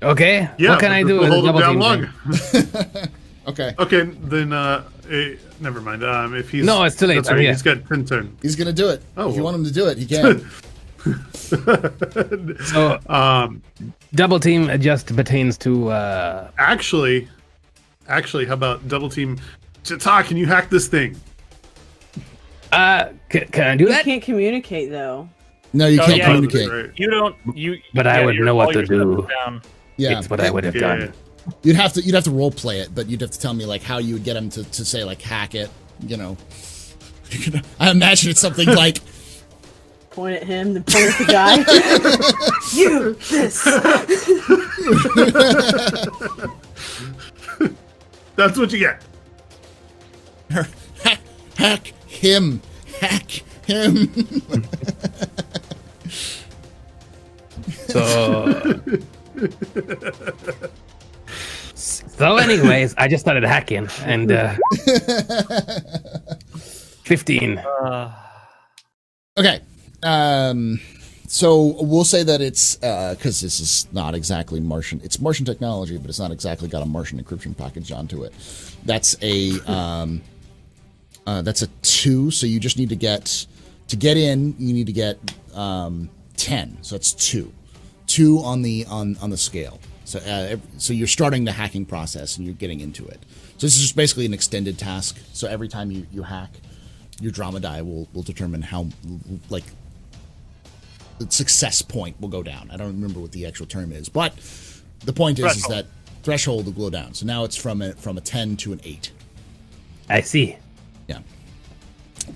[SPEAKER 4] Okay.
[SPEAKER 5] Yeah,
[SPEAKER 4] what can I do with a
[SPEAKER 5] hold him
[SPEAKER 4] double
[SPEAKER 5] down
[SPEAKER 4] team?
[SPEAKER 5] longer.
[SPEAKER 1] Okay.
[SPEAKER 5] Okay, then never mind. If he's
[SPEAKER 4] No, it's too late.
[SPEAKER 5] That's right,
[SPEAKER 4] Yeah.
[SPEAKER 5] he's got 10 turn.
[SPEAKER 1] He's gonna do it.
[SPEAKER 5] Oh,
[SPEAKER 1] if you
[SPEAKER 5] well.
[SPEAKER 1] want him to do it, he can.
[SPEAKER 4] So, double team just pertains to.
[SPEAKER 5] Actually, how about double team? Jita, can you hack this thing?
[SPEAKER 4] Can I do
[SPEAKER 7] You
[SPEAKER 4] that?
[SPEAKER 7] can't communicate though.
[SPEAKER 1] No, you can't
[SPEAKER 3] yeah,
[SPEAKER 1] communicate.
[SPEAKER 5] Right.
[SPEAKER 3] You don't. You.
[SPEAKER 4] But I would
[SPEAKER 3] your-
[SPEAKER 4] know what
[SPEAKER 3] all
[SPEAKER 4] to
[SPEAKER 3] your stuff
[SPEAKER 4] do.
[SPEAKER 3] is down.
[SPEAKER 1] Yeah,
[SPEAKER 4] It's what I would have
[SPEAKER 5] Yeah.
[SPEAKER 4] done.
[SPEAKER 1] You'd have to role play it, but you'd have to tell me like how you would get him to say like hack it. I imagine it's something like
[SPEAKER 7] Point at him, then point at the guy. You this.
[SPEAKER 5] That's what you get.
[SPEAKER 1] hack him, hack him.
[SPEAKER 4] So anyways, I just started hacking and 15.
[SPEAKER 1] Okay. So we'll say that it's because this is not exactly Martian. It's Martian technology, but it's not exactly got a Martian encryption package onto it. That's a 2. So you just need to get in. You need to get 10. So that's 2 on the scale. So you're starting the hacking process and you're getting into it. So this is just basically an extended task. So every time you hack, your drama die will determine how like the success point will go down. I don't remember what the actual term is, but the point is that threshold will go down. So now it's from a 10 to an 8.
[SPEAKER 4] I see.
[SPEAKER 1] Yeah.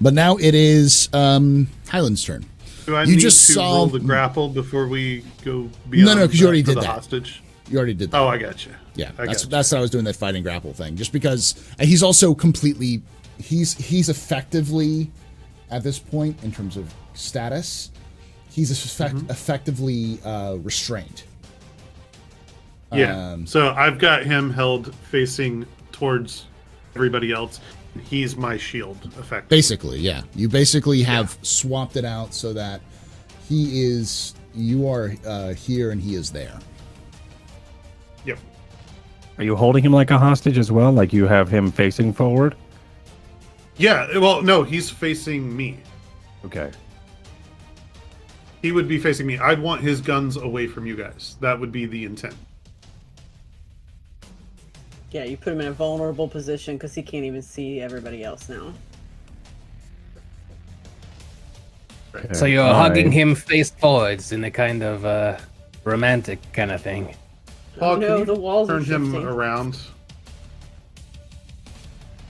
[SPEAKER 1] But now it is Highland's turn.
[SPEAKER 5] Do I
[SPEAKER 1] You
[SPEAKER 5] need
[SPEAKER 1] just
[SPEAKER 5] to
[SPEAKER 1] saw-
[SPEAKER 5] roll the grapple before we go beyond?
[SPEAKER 1] No, 'cause you already
[SPEAKER 5] for
[SPEAKER 1] did
[SPEAKER 5] the
[SPEAKER 1] that.
[SPEAKER 5] hostage.
[SPEAKER 1] You already did that.
[SPEAKER 5] Oh, I got you.
[SPEAKER 1] Yeah,
[SPEAKER 5] I
[SPEAKER 1] that's
[SPEAKER 5] gotcha.
[SPEAKER 1] how I was doing that fighting grapple thing. Just because he's also completely, he's effectively at this point in terms of status, he's effectively restrained.
[SPEAKER 5] Yeah. So I've got him held facing towards everybody else. He's my shield, effectively.
[SPEAKER 1] Basically, yeah. You basically have swapped it out so that you are here and he is there.
[SPEAKER 5] Yep.
[SPEAKER 2] Are you holding him like a hostage as well? Like you have him facing forward?
[SPEAKER 5] Yeah. Well, no, he's facing me.
[SPEAKER 2] Okay.
[SPEAKER 5] He would be facing me. I'd want his guns away from you guys. That would be the intent.
[SPEAKER 7] Yeah, you put him in a vulnerable position because he can't even see everybody else now.
[SPEAKER 4] So you're hugging him face forwards in a kind of romantic kind of thing.
[SPEAKER 5] Paul,
[SPEAKER 7] no,
[SPEAKER 5] can you
[SPEAKER 7] the walls
[SPEAKER 5] turn
[SPEAKER 7] are
[SPEAKER 5] him
[SPEAKER 7] shifting.
[SPEAKER 5] around?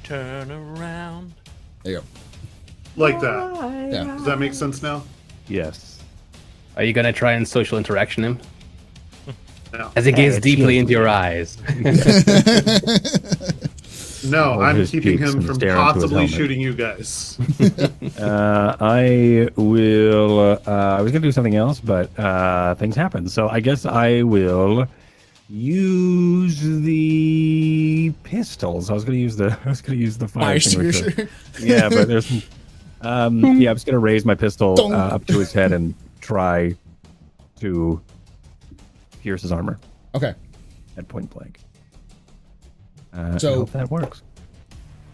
[SPEAKER 3] Turn around.
[SPEAKER 1] There you go.
[SPEAKER 5] Like that.
[SPEAKER 1] Yeah.
[SPEAKER 5] Does that make sense now?
[SPEAKER 2] Yes.
[SPEAKER 4] Are you gonna try and social interaction him?
[SPEAKER 5] No.
[SPEAKER 4] As he gazes
[SPEAKER 2] it's
[SPEAKER 4] deeply
[SPEAKER 2] you.
[SPEAKER 4] into your eyes.
[SPEAKER 5] No,
[SPEAKER 2] Hold
[SPEAKER 5] I'm
[SPEAKER 2] his
[SPEAKER 5] keeping
[SPEAKER 2] cheeks
[SPEAKER 5] him
[SPEAKER 2] and
[SPEAKER 5] from
[SPEAKER 2] stare into his
[SPEAKER 5] possibly
[SPEAKER 2] helmet.
[SPEAKER 5] shooting you guys.
[SPEAKER 2] I will. I was gonna do something else, but things happen. So I guess I will use the pistols. I was gonna use the fire
[SPEAKER 1] Fire
[SPEAKER 2] extinguisher.
[SPEAKER 1] extinguisher.
[SPEAKER 2] Yeah, but there's some Yeah, I'm just gonna raise my pistol up to his head and try to pierce his armor
[SPEAKER 1] Okay.
[SPEAKER 2] at point blank.
[SPEAKER 1] So-
[SPEAKER 2] I hope that works.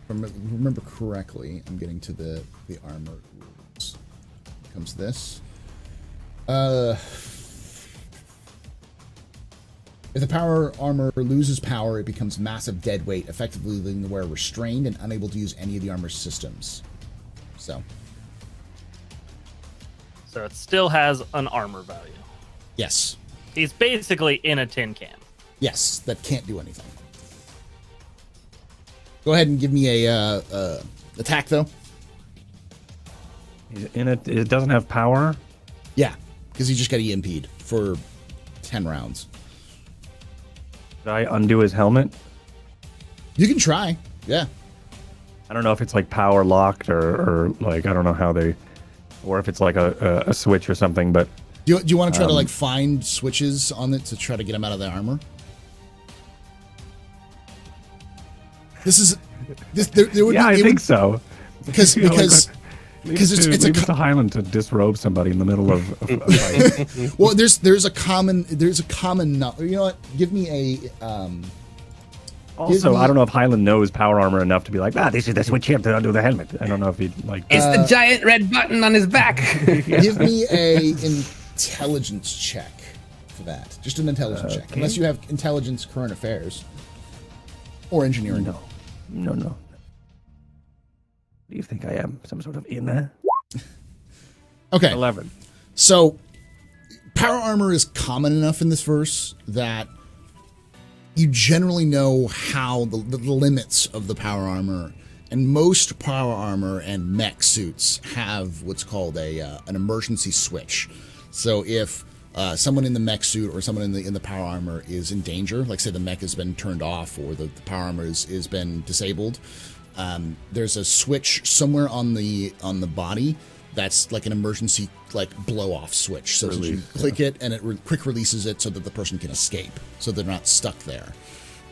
[SPEAKER 1] Remember correctly, I'm getting to the armor rules. Here comes this. If the power armor loses power, it becomes massive dead weight, effectively leaving the wearer restrained and unable to use any of the armor's systems. So
[SPEAKER 3] it still has an armor value.
[SPEAKER 1] yes.
[SPEAKER 3] He's basically in a tin can.
[SPEAKER 1] Yes, that can't do anything. Go ahead and give me a attack, though.
[SPEAKER 2] He's in it. It doesn't have power.
[SPEAKER 1] Yeah, because he just got EMP'd for 10 rounds.
[SPEAKER 2] Did I undo his helmet?
[SPEAKER 1] You can try. Yeah.
[SPEAKER 2] I don't know if it's like power locked or like I don't know how they, or if it's like a switch or something. But
[SPEAKER 1] Do you want to try to like find switches on it to try to get him out of the armor? There would
[SPEAKER 2] yeah,
[SPEAKER 1] be,
[SPEAKER 2] I think so.
[SPEAKER 1] because
[SPEAKER 2] You know,
[SPEAKER 1] because
[SPEAKER 2] Leave
[SPEAKER 1] it's
[SPEAKER 2] it to Highland to disrobe somebody in the middle of a fight.
[SPEAKER 1] well, there's a common you know what? Give me a
[SPEAKER 2] Also, I don't know if Highland knows power armor enough to be like, this is the switch here to undo the helmet. I don't know if he'd like.
[SPEAKER 4] It's the giant red button on his back.
[SPEAKER 1] give me a intelligence check for that. Just an intelligence check, unless you have intelligence, current affairs, or engineering.
[SPEAKER 2] No. Do you think I am? Some sort of inner?
[SPEAKER 1] Okay.
[SPEAKER 2] 11.
[SPEAKER 1] So, power armor is common enough in this verse that you generally know how the limits of the power armor, and most power armor and mech suits have what's called an emergency switch. So if someone in the mech suit or someone in the power armor is in danger, like say the mech has been turned off or the power armor is been disabled, there's a switch somewhere on the body that's like an emergency like blow off switch. So you click it and it quick releases it so that the person can escape, so they're not stuck there.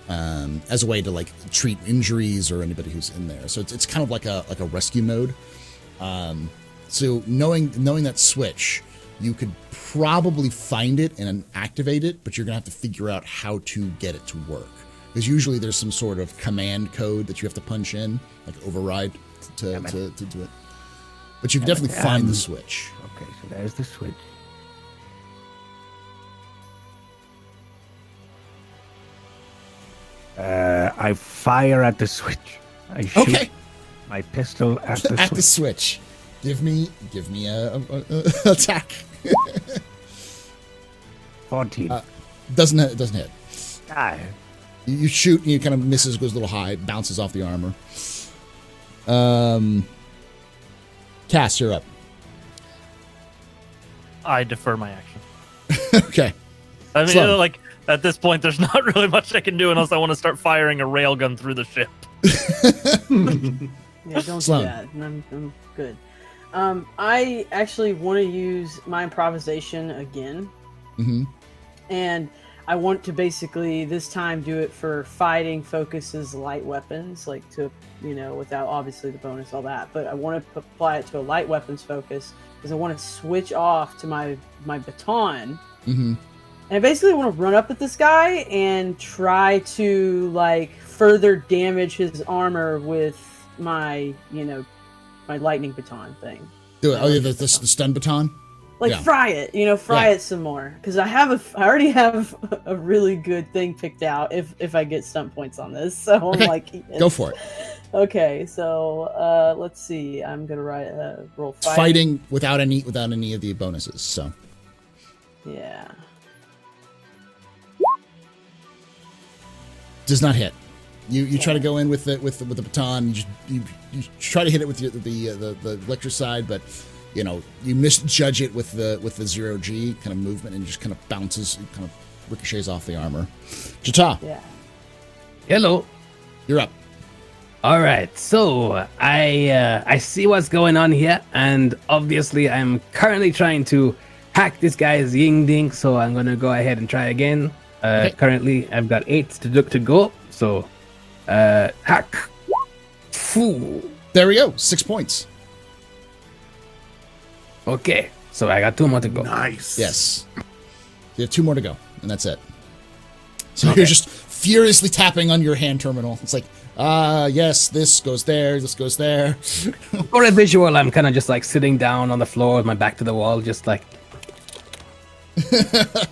[SPEAKER 1] As a way to like treat injuries or anybody who's in there. So it's kind of like a rescue mode. So knowing that switch, you could probably find it and activate it, but you're gonna have to figure out how to get it to work. Because usually there's some sort of command code that you have to punch in, like override to do it. But you can definitely find the switch.
[SPEAKER 2] Okay, so there's the switch. I fire at the switch. I shoot my pistol at the
[SPEAKER 1] At
[SPEAKER 2] switch.
[SPEAKER 1] the switch. Give me a attack.
[SPEAKER 2] 14.
[SPEAKER 1] Doesn't hit.
[SPEAKER 2] Ah,
[SPEAKER 1] You shoot and you kind of misses, goes a little high, bounces off the armor. Cass, you're up.
[SPEAKER 3] I defer my action.
[SPEAKER 1] Okay.
[SPEAKER 3] I mean,
[SPEAKER 1] Slow.
[SPEAKER 3] like at this point, there's not really much I can do unless I want to start firing a railgun through the ship.
[SPEAKER 7] Yeah, don't
[SPEAKER 1] Sloan.
[SPEAKER 7] do that. I'm good. I actually want to use my improvisation again.
[SPEAKER 1] Mm-hmm.
[SPEAKER 7] And I want to basically this time do it for fighting focuses light weapons, like to, without obviously the bonus, all that. But I want to apply it to a light weapons focus because I want to switch off to my baton.
[SPEAKER 1] Mm-hmm.
[SPEAKER 7] And I basically want to run up at this guy and try to like further damage his armor with my, my lightning baton thing.
[SPEAKER 1] Do it. Oh, yeah, the stun baton?
[SPEAKER 7] Like
[SPEAKER 1] Yeah.
[SPEAKER 7] fry it, it some more. Because I already have a really good thing picked out if I get stunt points on this. So I'm
[SPEAKER 1] Okay.
[SPEAKER 7] like,
[SPEAKER 1] Go for it.
[SPEAKER 7] Okay, so let's see. I'm gonna roll
[SPEAKER 1] It's fighting without any of the bonuses. So
[SPEAKER 7] Yeah.
[SPEAKER 1] does not hit. You try to go in with the baton. You try to hit it with the electric side, but you misjudge it with the 0G kind of movement and just kind of bounces, kind of ricochets off the armor. Jata,
[SPEAKER 7] Yeah.
[SPEAKER 4] Hello.
[SPEAKER 1] you're up.
[SPEAKER 4] All right, so I see what's going on here, and obviously I'm currently trying to hack this guy's ying ding, so I'm gonna go ahead and try again. Currently I've got 8 to go, so hack. Foo.
[SPEAKER 1] There we go. 6 points.
[SPEAKER 4] Okay, so I got 2 more to go.
[SPEAKER 5] Nice.
[SPEAKER 1] Yes. You have 2 more to go, and that's it. So you're just furiously tapping on your hand terminal. It's like, yes, this goes there, this goes there.
[SPEAKER 4] For a visual, I'm kind of just like sitting down on the floor with my back to the wall, just like...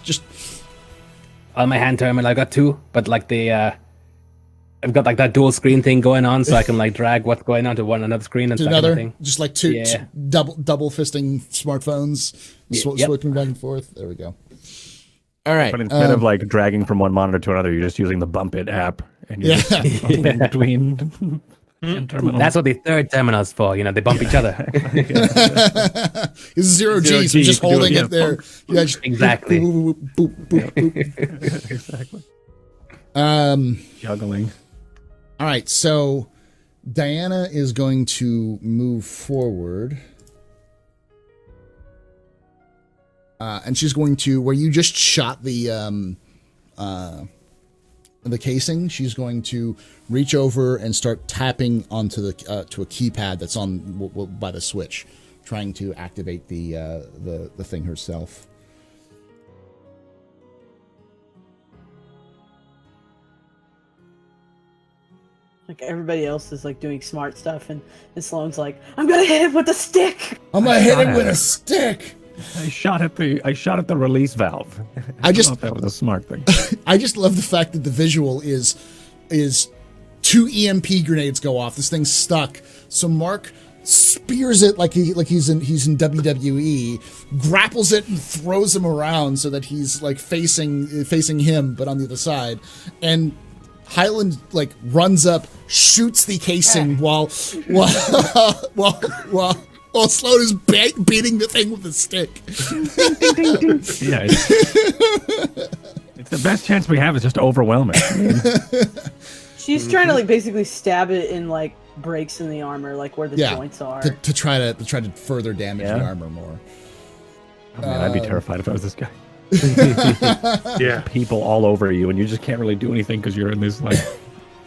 [SPEAKER 1] Just...
[SPEAKER 4] On my hand terminal, I got 2, but like I've got like that dual screen thing going on, so I can like drag what's going on to another screen and
[SPEAKER 1] to
[SPEAKER 4] stuff.
[SPEAKER 1] another, just like two double fisting smartphones, switching back and forth. There we go. All right.
[SPEAKER 2] But instead of like dragging from one monitor to another, you're just using the Bump It app, and you're just in between terminals.
[SPEAKER 4] That's what the third terminal's for. You know, they bump each other.
[SPEAKER 1] It's 0G, so just holding it there. Yeah, just
[SPEAKER 4] exactly.
[SPEAKER 1] Boop, boop, boop, boop.
[SPEAKER 2] Exactly. Juggling.
[SPEAKER 1] All right, so Diana is going to move forward. And she's going to, where you just shot the casing, she's going to reach over and start tapping onto the to a keypad that's on by the switch, trying to activate the thing herself.
[SPEAKER 7] Like everybody else is like doing smart stuff, and Sloane's like, "I'm gonna hit him with a stick.
[SPEAKER 1] I'm gonna hit him with a stick."
[SPEAKER 2] I shot at the release valve.
[SPEAKER 1] I just
[SPEAKER 2] thought that was a smart thing.
[SPEAKER 1] I just love the fact that the visual is 2 EMP grenades go off. This thing's stuck. So Mark spears it like he's in WWE, grapples it and throws him around so that he's like facing him, but on the other side. And Highland like runs up, shoots the casing while Sloan is beating the thing with a stick.
[SPEAKER 2] Yeah, it's the best chance we have is just to overwhelm it.
[SPEAKER 7] She's trying to like basically stab it in like breaks in the armor, like where the joints are,
[SPEAKER 1] to try to further damage the armor more.
[SPEAKER 2] Oh, man, I'd be terrified if I was this guy.
[SPEAKER 5] Yeah,
[SPEAKER 2] people all over you, and you just can't really do anything because you're in this like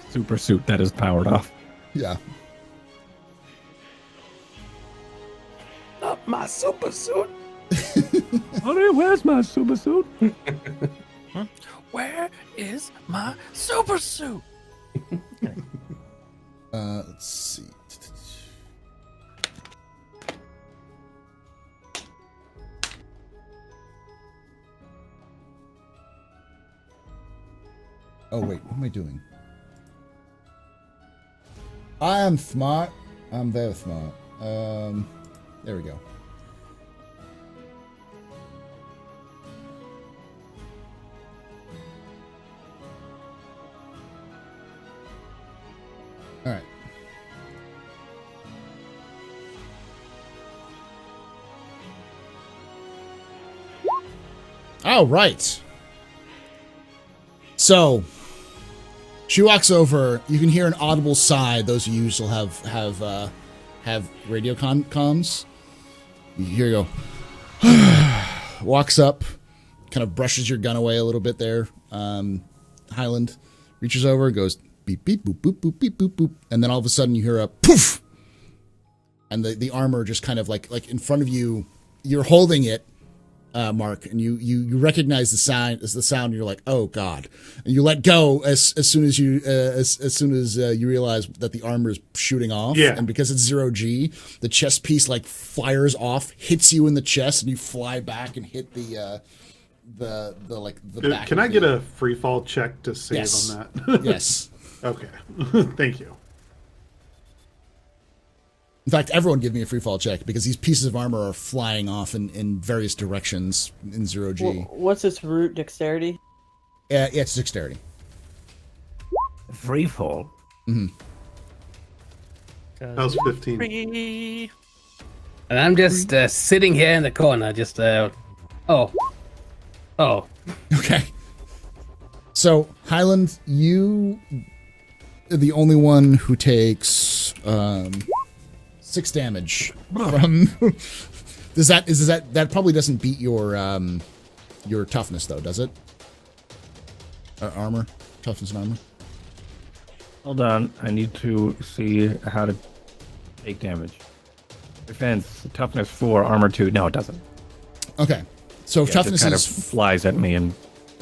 [SPEAKER 2] super suit that is powered off.
[SPEAKER 1] Yeah.
[SPEAKER 4] Not my super suit.
[SPEAKER 2] Where's my super suit?
[SPEAKER 3] Where is my super suit?
[SPEAKER 1] Let's see. Oh wait, what am I doing? I am smart. I'm very smart. There we go. All right. All right. So she walks over. You can hear an audible sigh. Those of you still have radio comms. You hear you go. Walks up, kind of brushes your gun away a little bit there. Highland reaches over, goes beep beep boop boop boop beep boop boop, and then all of a sudden you hear a poof, and the armor just kind of like in front of you. You're holding it, Mark, and you recognize the sound. And you're like, oh god, and you let go as soon as you you realize that the armor is shooting off.
[SPEAKER 5] Yeah.
[SPEAKER 1] And because it's 0G, the chest piece like fires off, hits you in the chest, and you fly back and hit the back.
[SPEAKER 5] Can I get a free fall check to save on that?
[SPEAKER 1] Yes.
[SPEAKER 5] Okay. Thank you.
[SPEAKER 1] In fact, everyone give me a free fall check because these pieces of armor are flying off in various directions in 0G.
[SPEAKER 7] What's its root? Dexterity?
[SPEAKER 1] Yeah, it's dexterity.
[SPEAKER 2] Free fall.
[SPEAKER 1] Mm-hmm.
[SPEAKER 5] That was 15.
[SPEAKER 3] Free.
[SPEAKER 4] And I'm just sitting here in the corner, just oh.
[SPEAKER 1] Okay. So, Highland, you are the only one who takes 6 damage from. That probably doesn't beat your toughness though, does it? Armor, toughness and armor.
[SPEAKER 2] Hold on, I need to see how to take damage. Defense, toughness 4, armor 2. No, it doesn't.
[SPEAKER 1] Okay. So
[SPEAKER 2] Yeah, it
[SPEAKER 1] toughness
[SPEAKER 2] just kind
[SPEAKER 1] is
[SPEAKER 2] of flies at me and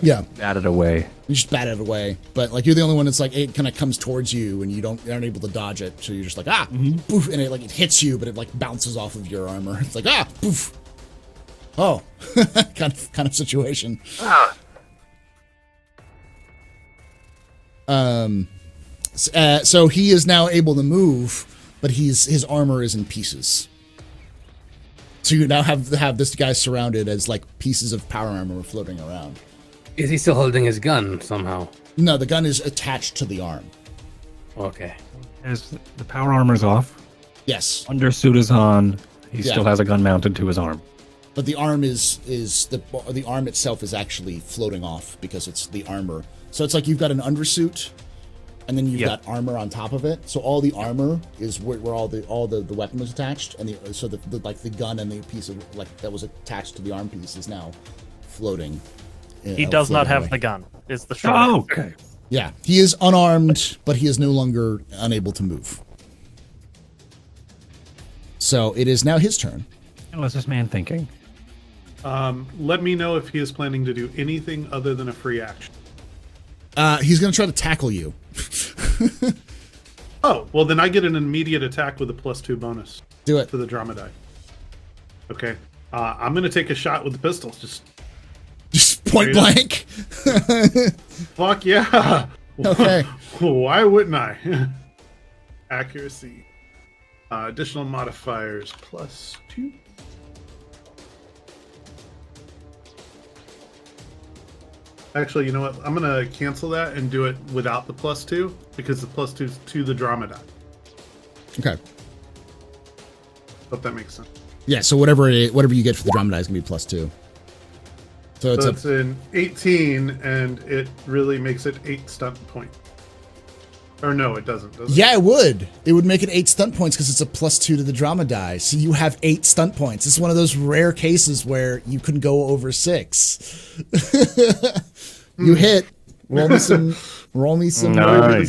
[SPEAKER 1] yeah.
[SPEAKER 2] bat it away.
[SPEAKER 1] You just bat it away, but like you're the only one that's like it kind of comes towards you and you aren't able to dodge it, so you're just like poof, and it hits you, but it like bounces off of your armor. It's like poof. Oh, kind of situation. So he is now able to move, but his armor is in pieces. So you now have this guy surrounded as like pieces of power armor floating around.
[SPEAKER 4] Is he still holding his gun somehow?
[SPEAKER 1] No, the gun is attached to the arm.
[SPEAKER 4] Okay.
[SPEAKER 2] As the power armor's off,
[SPEAKER 1] Yes,
[SPEAKER 2] undersuit is on. He still has a gun mounted to his arm.
[SPEAKER 1] but the arm is the arm itself is actually floating off because it's the armor. So it's like you've got an undersuit, and then you've got armor on top of it. So all the armor is where all the weapon was attached, and the gun and the piece of that was attached to the arm piece is now floating.
[SPEAKER 3] He does not have the gun. Is the short answer.
[SPEAKER 2] Okay.
[SPEAKER 1] Yeah, he is unarmed, but he is no longer unable to move. So it is now his turn.
[SPEAKER 2] What's this man thinking?
[SPEAKER 5] Let me know if he is planning to do anything other than a free action.
[SPEAKER 1] He's going to try to tackle you.
[SPEAKER 5] Oh, well then I get an immediate attack with a +2 bonus
[SPEAKER 1] Do it.
[SPEAKER 5] to the drama die. Okay. I'm going to take a shot with the pistol. Just
[SPEAKER 1] Point blank.
[SPEAKER 5] fuck yeah.
[SPEAKER 1] Okay.
[SPEAKER 5] Why wouldn't I? Accuracy. Additional modifiers +2. Actually, you know what? I'm going to cancel that and do it without the +2 because the +2 is to the drama die.
[SPEAKER 1] Okay.
[SPEAKER 5] Hope that makes sense.
[SPEAKER 1] Yeah. So whatever you get for the drama die is going to be +2. So
[SPEAKER 5] It's an 18, and it really makes it 8 stunt points. Or no, it doesn't, does it?
[SPEAKER 1] Yeah, it would. It would make it 8 stunt points because it's a +2 to the drama die. So you have 8 stunt points. It's one of those rare cases where you can go over 6. You hit. Roll me some.
[SPEAKER 2] Nice.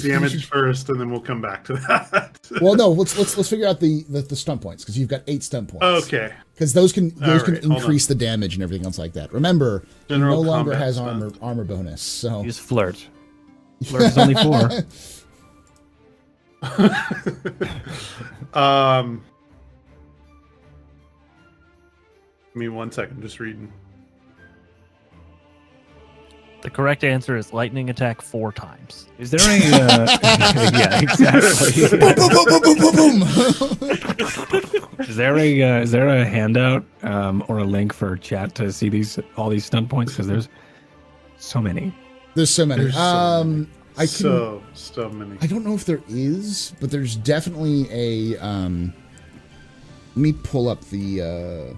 [SPEAKER 5] The damage first, and then we'll come back to that.
[SPEAKER 1] Well, no. Let's figure out the stunt points because you've got 8 stunt points.
[SPEAKER 5] Okay.
[SPEAKER 1] Because those can
[SPEAKER 5] right,
[SPEAKER 1] increase the damage and everything else like that. Remember,
[SPEAKER 5] General
[SPEAKER 1] he no longer
[SPEAKER 5] combat
[SPEAKER 1] has
[SPEAKER 5] stunt.
[SPEAKER 1] armor bonus. So
[SPEAKER 2] Use flirt. Flirt is only 4.
[SPEAKER 5] Give me 1 second, just reading.
[SPEAKER 3] The correct answer is lightning attack 4 times.
[SPEAKER 2] Is there a? Yeah, exactly.
[SPEAKER 1] boom, boom, boom, boom, boom.
[SPEAKER 2] Is there a handout or a link for chat to see all these stunt points? Because there's so many.
[SPEAKER 1] There's so many.
[SPEAKER 5] There's so many.
[SPEAKER 1] I can.
[SPEAKER 5] So many.
[SPEAKER 1] I don't know if there is, but there's definitely a. Let me pull up the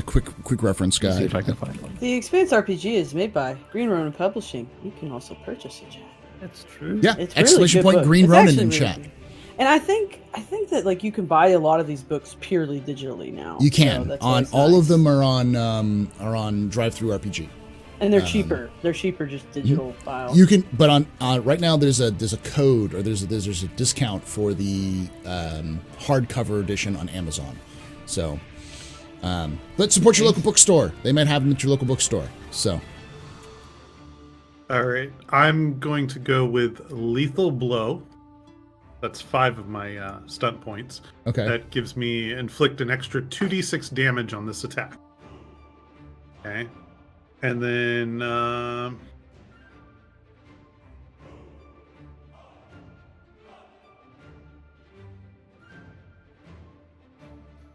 [SPEAKER 1] quick reference
[SPEAKER 2] See
[SPEAKER 1] guide.
[SPEAKER 2] if I can find one.
[SPEAKER 7] The Expanse RPG is made by Green Ronin Publishing. You can also purchase it, chat.
[SPEAKER 2] That's true.
[SPEAKER 1] Yeah,
[SPEAKER 7] It's
[SPEAKER 1] exclamation
[SPEAKER 7] really good
[SPEAKER 1] point
[SPEAKER 7] book.
[SPEAKER 1] Green
[SPEAKER 7] It's
[SPEAKER 1] Ronin
[SPEAKER 7] actually
[SPEAKER 1] in
[SPEAKER 7] really
[SPEAKER 1] chat.
[SPEAKER 7] good. And I think that like you can buy a lot of these books purely digitally now.
[SPEAKER 1] You
[SPEAKER 7] so
[SPEAKER 1] can.
[SPEAKER 7] that's why
[SPEAKER 1] On
[SPEAKER 7] it's
[SPEAKER 1] all
[SPEAKER 7] nice.
[SPEAKER 1] of them are on Drive-Thru RPG.
[SPEAKER 7] and they're cheaper. They're cheaper just digital files.
[SPEAKER 1] You can, but on right now there's a code or there's a discount for the hardcover edition on Amazon. So, let's support your local bookstore. They might have them at your local bookstore. So,
[SPEAKER 5] All right. I'm going to go with Lethal Blow. That's 5 of my stunt points.
[SPEAKER 1] okay.
[SPEAKER 5] That gives me inflict an extra 2d6 damage on this attack. Okay. And then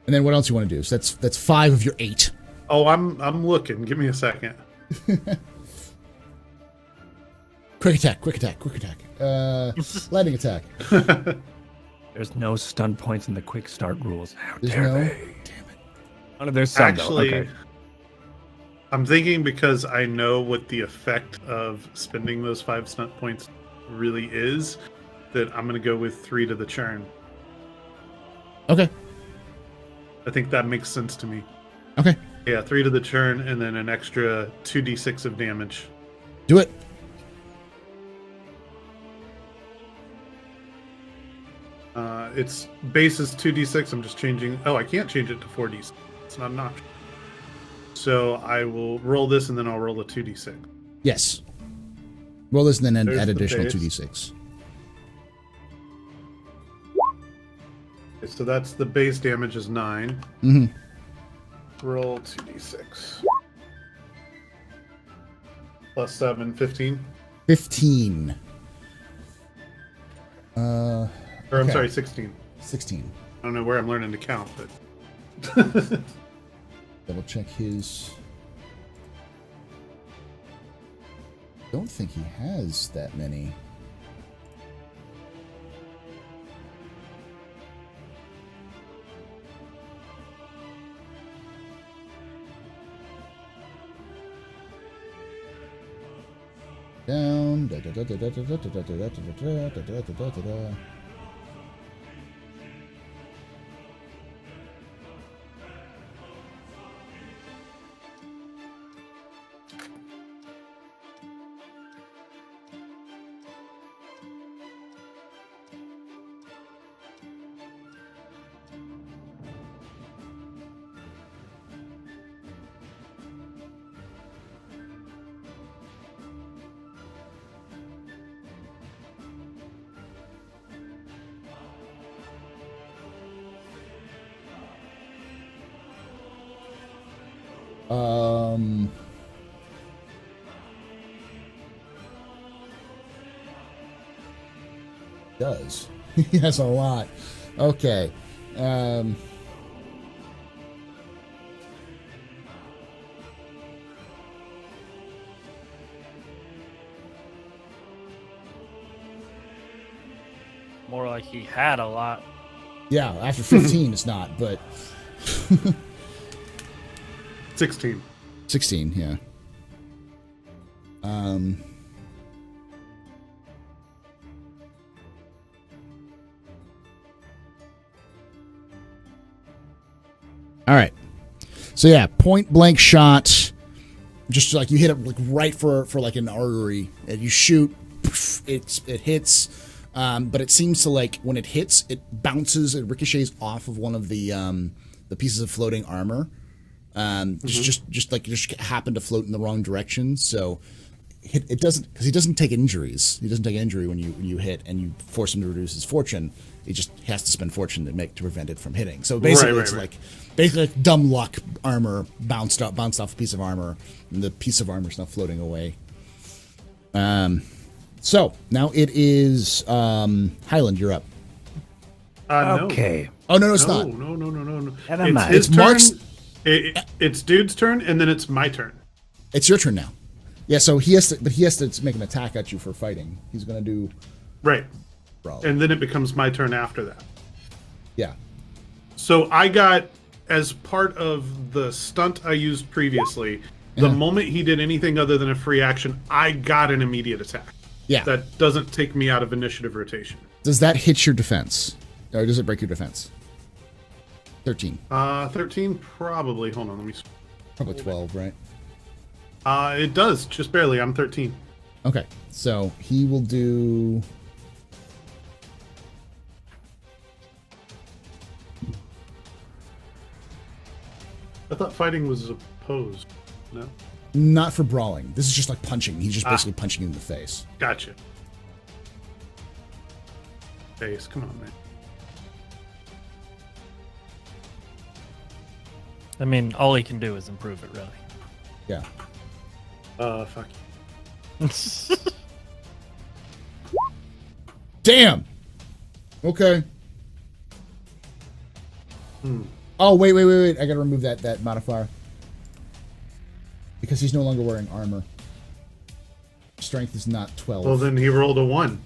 [SPEAKER 1] And then what else you want to do? So that's 5 of your 8.
[SPEAKER 5] oh, I'm looking. Give me a second.
[SPEAKER 1] Quick attack. Lightning attack.
[SPEAKER 2] There's no stunt points in the quick start rules. How
[SPEAKER 1] There's
[SPEAKER 2] dare
[SPEAKER 1] no.
[SPEAKER 2] they?
[SPEAKER 1] Damn it.
[SPEAKER 2] Oh, there's some, though.
[SPEAKER 5] Actually,
[SPEAKER 2] Okay.
[SPEAKER 5] I'm thinking because I know what the effect of spending those 5 stunt points really is, that I'm going to go with 3 to the churn.
[SPEAKER 1] Okay.
[SPEAKER 5] I think that makes sense to me.
[SPEAKER 1] Okay.
[SPEAKER 5] Yeah, 3 to the churn and then an extra 2d6 of damage.
[SPEAKER 1] Do it.
[SPEAKER 5] Its base is 2d6. I'm just changing. Oh, I can't change it to 4d6. It's not an option. So I will roll this, and then I'll roll a 2d6.
[SPEAKER 1] Yes. Roll this and then
[SPEAKER 5] There's
[SPEAKER 1] add
[SPEAKER 5] the
[SPEAKER 1] additional
[SPEAKER 5] base.
[SPEAKER 1] 2d6.
[SPEAKER 5] Okay, so that's the base damage is 9.
[SPEAKER 1] Mm-hmm.
[SPEAKER 5] Roll 2d6. Plus 7, 15.
[SPEAKER 1] 15.
[SPEAKER 5] Or I'm
[SPEAKER 1] Okay.
[SPEAKER 5] sorry, 16.
[SPEAKER 1] 16.
[SPEAKER 5] I don't know where I'm learning to count, but
[SPEAKER 1] Double check his. Don't think he has that many. Down. Does. He has a lot. Okay.
[SPEAKER 3] More like he had a lot.
[SPEAKER 1] Yeah, after 15 it's not, but
[SPEAKER 5] 16.
[SPEAKER 1] 16, yeah. All right. So yeah, point blank shot. Just like you hit it like right for like an artery, and you shoot. Poof, it hits, but it seems to like when it hits, it bounces, it ricochets off of one of the pieces of floating armor. Just happened to float in the wrong direction, so it doesn't, because he doesn't take injuries. He doesn't take an injury when you hit and you force him to reduce his fortune. He just has to spend fortune to prevent it from hitting. So basically, it's like dumb luck. Armor bounced off a piece of armor, and the piece of armor is now floating away. So now it is Highland. You're up.
[SPEAKER 5] No.
[SPEAKER 2] Okay.
[SPEAKER 1] Oh no, it's not.
[SPEAKER 5] No.
[SPEAKER 2] Never mind.
[SPEAKER 5] It's his
[SPEAKER 1] Mark's-
[SPEAKER 5] turn. It's dude's turn, and then it's my turn.
[SPEAKER 1] It's your turn now. Yeah, so he has to make an attack at you for fighting. He's gonna do
[SPEAKER 5] Right.
[SPEAKER 1] brawl.
[SPEAKER 5] And then it becomes my turn after that.
[SPEAKER 1] Yeah.
[SPEAKER 5] So I got, as part of the stunt I used previously, the moment he did anything other than a free action, I got an immediate attack.
[SPEAKER 1] Yeah.
[SPEAKER 5] That doesn't take me out of initiative rotation.
[SPEAKER 1] Does that hit your defense? Or does it break your defense? 13.
[SPEAKER 5] 13 probably. Hold on, let me.
[SPEAKER 1] Probably 12, right?
[SPEAKER 5] It does, just barely. I'm 13.
[SPEAKER 1] Okay. So he will do.
[SPEAKER 5] I thought fighting was opposed. No,
[SPEAKER 1] Not for brawling. This is just like punching. He's just basically punching you in the face.
[SPEAKER 5] gotcha. Face, come on, man.
[SPEAKER 3] I mean, all he can do is improve it, really.
[SPEAKER 1] Yeah.
[SPEAKER 5] Fuck.
[SPEAKER 1] Damn. Okay. Oh wait! I gotta remove that modifier because he's no longer wearing armor. Strength is not 12.
[SPEAKER 5] Well, then he rolled a 1.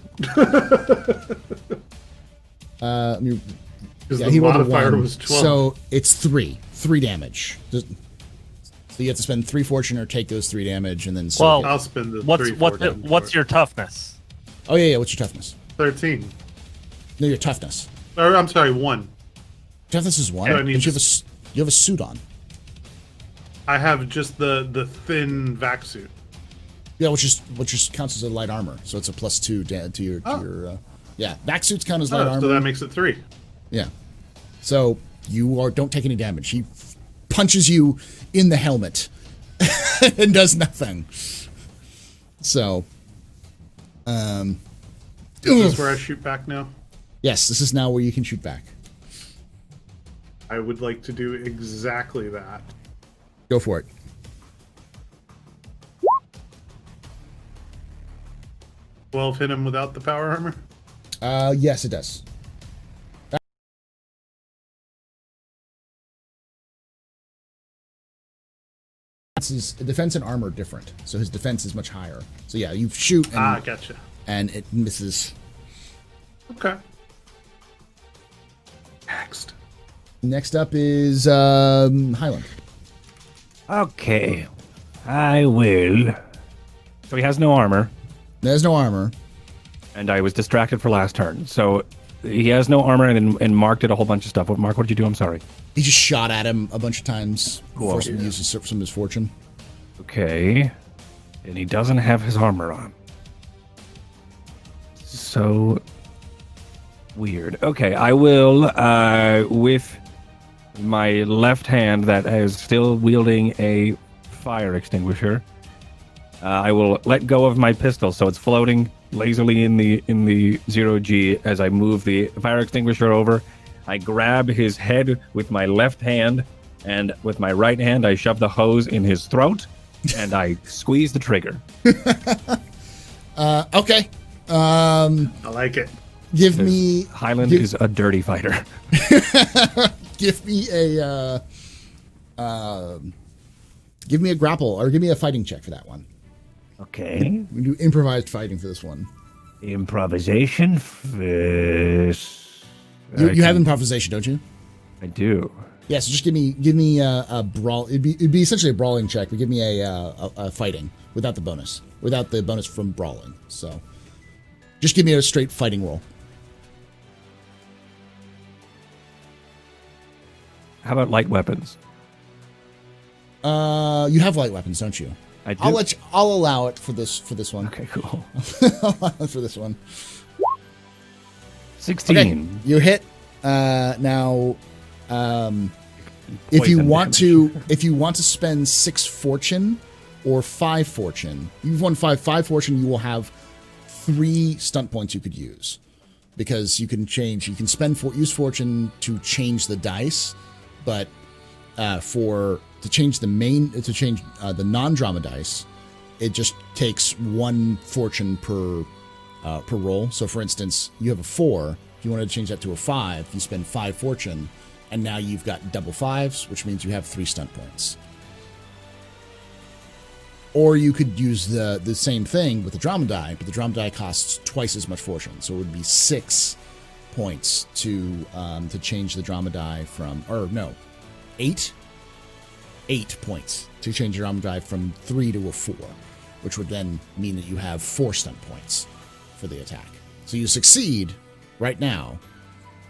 [SPEAKER 1] Let me-
[SPEAKER 5] Because
[SPEAKER 1] yeah,
[SPEAKER 5] the
[SPEAKER 1] he rolled a
[SPEAKER 5] modifier
[SPEAKER 1] 1.
[SPEAKER 5] was 12.
[SPEAKER 1] So it's 3 damage. So you have to spend 3 fortune or take those 3 damage, and then.
[SPEAKER 3] Well,
[SPEAKER 5] I'll spend the
[SPEAKER 3] What's
[SPEAKER 5] 3
[SPEAKER 3] what's
[SPEAKER 5] fortune
[SPEAKER 3] what's
[SPEAKER 5] for
[SPEAKER 3] your toughness?
[SPEAKER 1] Oh yeah. What's your toughness?
[SPEAKER 5] 13.
[SPEAKER 1] No, your toughness.
[SPEAKER 5] Or I'm sorry, 1.
[SPEAKER 1] Toughness is 1.
[SPEAKER 5] Yeah, I
[SPEAKER 1] But
[SPEAKER 5] need
[SPEAKER 1] you have a suit on.
[SPEAKER 5] I have just the thin vac suit.
[SPEAKER 1] Yeah, which counts as a light armor, so it's a +2 to your. Yeah, back suits count as light armor.
[SPEAKER 5] So that makes it 3.
[SPEAKER 1] Yeah. So don't take any damage. He punches you in the helmet and does nothing. So,
[SPEAKER 5] Is this where I shoot back now?
[SPEAKER 1] yes, this is now where you can shoot back.
[SPEAKER 5] I would like to do exactly that.
[SPEAKER 1] Go for it.
[SPEAKER 5] Hit him without the power armor?
[SPEAKER 1] Yes, it does. Defense and armor are different, so his defense is much higher. So yeah, you shoot and,
[SPEAKER 5] Gotcha.
[SPEAKER 1] and it misses.
[SPEAKER 5] Okay.
[SPEAKER 1] Next up is Highland.
[SPEAKER 2] Okay, I will. So he has no armor,
[SPEAKER 1] There's no armor.
[SPEAKER 2] and I was distracted for last turn. So he has no armor, and Mark did a whole bunch of stuff. Mark, what did you do? I'm sorry.
[SPEAKER 1] He just shot at him a bunch of times,
[SPEAKER 2] Cool.
[SPEAKER 1] forced him to use some of his fortune.
[SPEAKER 2] Okay, and he doesn't have his armor on. So weird. Okay, I will, with my left hand that is still wielding a fire extinguisher, I will let go of my pistol, so it's floating lazily in the 0G as I move the fire extinguisher over. I grab his head with my left hand, and with my right hand, I shove the hose in his throat, and I squeeze the trigger.
[SPEAKER 1] Okay.
[SPEAKER 5] I like it.
[SPEAKER 1] Give me
[SPEAKER 2] Highland is a dirty fighter.
[SPEAKER 1] give me a grapple or give me a fighting check for that one.
[SPEAKER 2] Okay.
[SPEAKER 1] We do improvised fighting for this one.
[SPEAKER 2] Improvisation.
[SPEAKER 1] You have improvisation, don't you?
[SPEAKER 2] I do.
[SPEAKER 1] Yeah, so just give me a brawl. It'd be essentially a brawling check, but give me a fighting without the bonus from brawling. So just give me a straight fighting roll.
[SPEAKER 2] How about light weapons?
[SPEAKER 1] You have light weapons, don't you?
[SPEAKER 2] I do.
[SPEAKER 1] I'll allow it for this one.
[SPEAKER 2] Okay, cool.
[SPEAKER 1] I'll allow it for this one.
[SPEAKER 2] 16.
[SPEAKER 1] Okay, you hit. Now, if you want to spend 6 fortune or 5 fortune, you've won 5 fortune. You will have 3 stunt points you could use because you can change. You can use fortune to change the dice, but to change the non-drama dice, it just takes 1 fortune per roll. So, for instance, you have a 4. If you wanted to change that to a 5, you spend 5 fortune, and now you've got double 5s, which means you have 3 stunt points. Or you could use the same thing with the drama die, but the drama die costs twice as much fortune, so it would be 6 points to change the drama die from, or no, 8 points to change your drama die from 3 to a 4, which would then mean that you have 4 stunt points for the attack. So you succeed right now,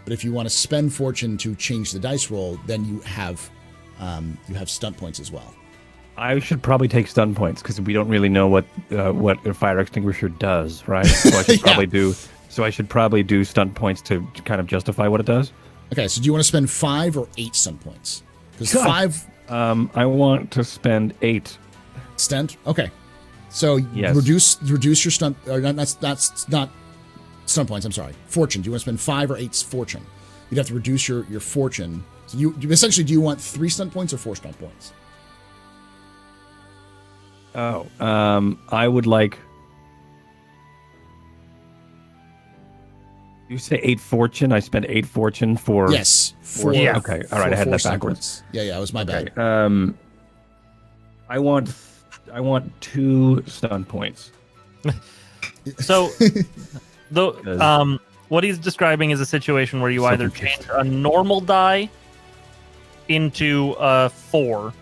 [SPEAKER 1] but if you want to spend fortune to change the dice roll, then you have stunt points as well.
[SPEAKER 2] I should probably take stun points because we don't really know what a fire extinguisher does, right? So I should I should probably do stun points to kind of justify what it does.
[SPEAKER 1] Okay, so do you want to spend 5 or 8 stun points? Because 5.
[SPEAKER 2] I want to spend 8.
[SPEAKER 1] Stunt. Okay, so
[SPEAKER 2] yes.
[SPEAKER 1] reduce your stunt. Or that's not stunt points. I'm sorry. Fortune. Do you want to spend 5 or 8 fortune? You'd have to reduce your fortune. So you essentially, do you want 3 stunt points or 4 stunt points?
[SPEAKER 2] Oh, I would like. You say 8 fortune. I spent 8 fortune for.
[SPEAKER 1] Yes.
[SPEAKER 3] Yeah.
[SPEAKER 2] Okay. All right. I had that backwards.
[SPEAKER 1] Yeah. It was my bad.
[SPEAKER 2] I want 2 stun points.
[SPEAKER 3] So, what he's describing is a situation where you either change a normal die into a 4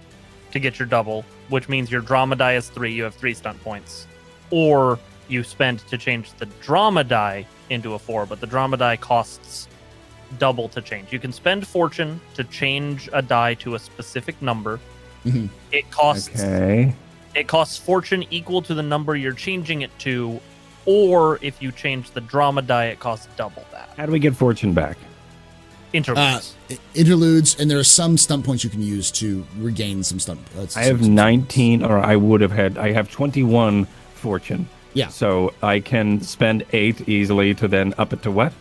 [SPEAKER 3] to get your double, which means your drama die is 3, you have 3 stunt points. Or you spend to change the drama die into a 4, but the drama die costs double to change. You can spend fortune to change a die to a specific number.
[SPEAKER 1] Mm-hmm.
[SPEAKER 3] It costs fortune equal to the number you're changing it to, or if you change the drama die, it costs double that.
[SPEAKER 2] How do we get fortune back?
[SPEAKER 3] Interludes.
[SPEAKER 1] Interludes, and there are some stunt points you can use to regain some stunt.
[SPEAKER 2] I have 19, or I would have had. I have 21 fortune.
[SPEAKER 1] Yeah.
[SPEAKER 2] So I can spend 8 easily to then up it to what?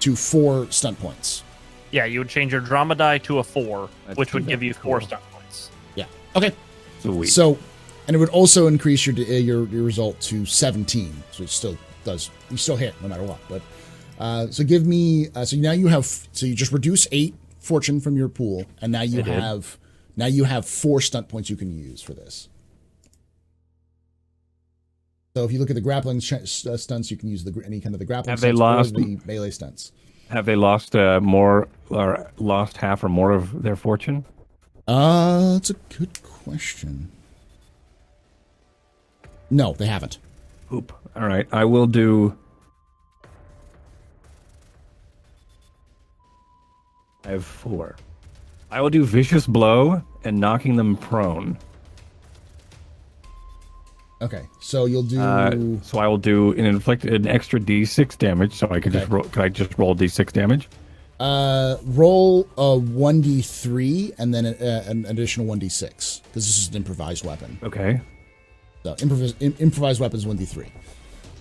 [SPEAKER 1] To 4 stunt points.
[SPEAKER 3] Yeah, you would change your drama die to a 4,
[SPEAKER 2] That's
[SPEAKER 3] which would give you 4
[SPEAKER 2] cool.
[SPEAKER 3] stunt points.
[SPEAKER 1] Yeah. Okay.
[SPEAKER 2] Sweet.
[SPEAKER 1] So, and it would also increase your result to 17. So it still does. You still hit no matter what. But so give me. So now you have. So you just reduce 8 fortune from your pool, and now you have. Now you have 4 stunt points you can use for this. So if you look at the grappling stunts, you can use any kind of the grappling.
[SPEAKER 2] Have they
[SPEAKER 1] stunts
[SPEAKER 2] lost
[SPEAKER 1] or the melee stunts?
[SPEAKER 2] Have they lost more or lost half or more of their fortune?
[SPEAKER 1] That's a good question. No, they haven't.
[SPEAKER 2] Oop. All right, I will do. I have 4. I will do vicious blow and knocking them prone.
[SPEAKER 1] Okay, so you'll do.
[SPEAKER 2] So I will do an extra D6 damage. So I could just roll. Could I just roll D6 damage?
[SPEAKER 1] Roll a 1d3 and then an additional 1d6 because this is an improvised weapon.
[SPEAKER 2] Okay.
[SPEAKER 1] So improvised weapon is 1d3.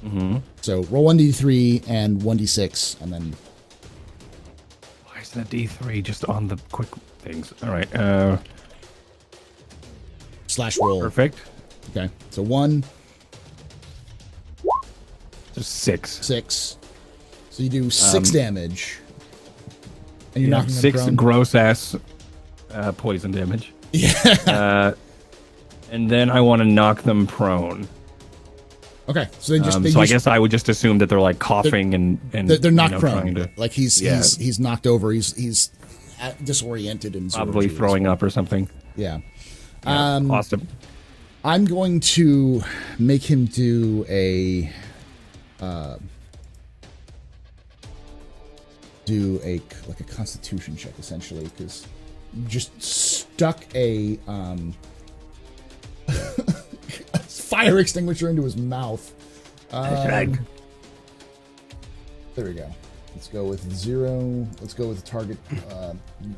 [SPEAKER 2] Mm-hmm.
[SPEAKER 1] So roll 1d3 and 1d6 and then.
[SPEAKER 2] Why is that D3 just on the quick things? All right.
[SPEAKER 1] Slash roll.
[SPEAKER 2] Perfect.
[SPEAKER 1] Okay, so 1.
[SPEAKER 2] So 6.
[SPEAKER 1] 6. So you do 6 damage. And you're knocking them
[SPEAKER 2] 6
[SPEAKER 1] prone.
[SPEAKER 2] gross ass poison damage.
[SPEAKER 1] Yeah.
[SPEAKER 2] And then I want to knock them prone.
[SPEAKER 1] Okay, so they just.
[SPEAKER 2] I guess I would just assume that they're like coughing and
[SPEAKER 1] they're knocked prone.
[SPEAKER 2] trying to,
[SPEAKER 1] like he's knocked over. He's disoriented and
[SPEAKER 2] probably throwing up or something.
[SPEAKER 1] Yeah.
[SPEAKER 2] Awesome.
[SPEAKER 1] I'm going to make him do a constitution check essentially because you just stuck a fire extinguisher into his mouth. There we go. Let's go with 0. Let's go with the target.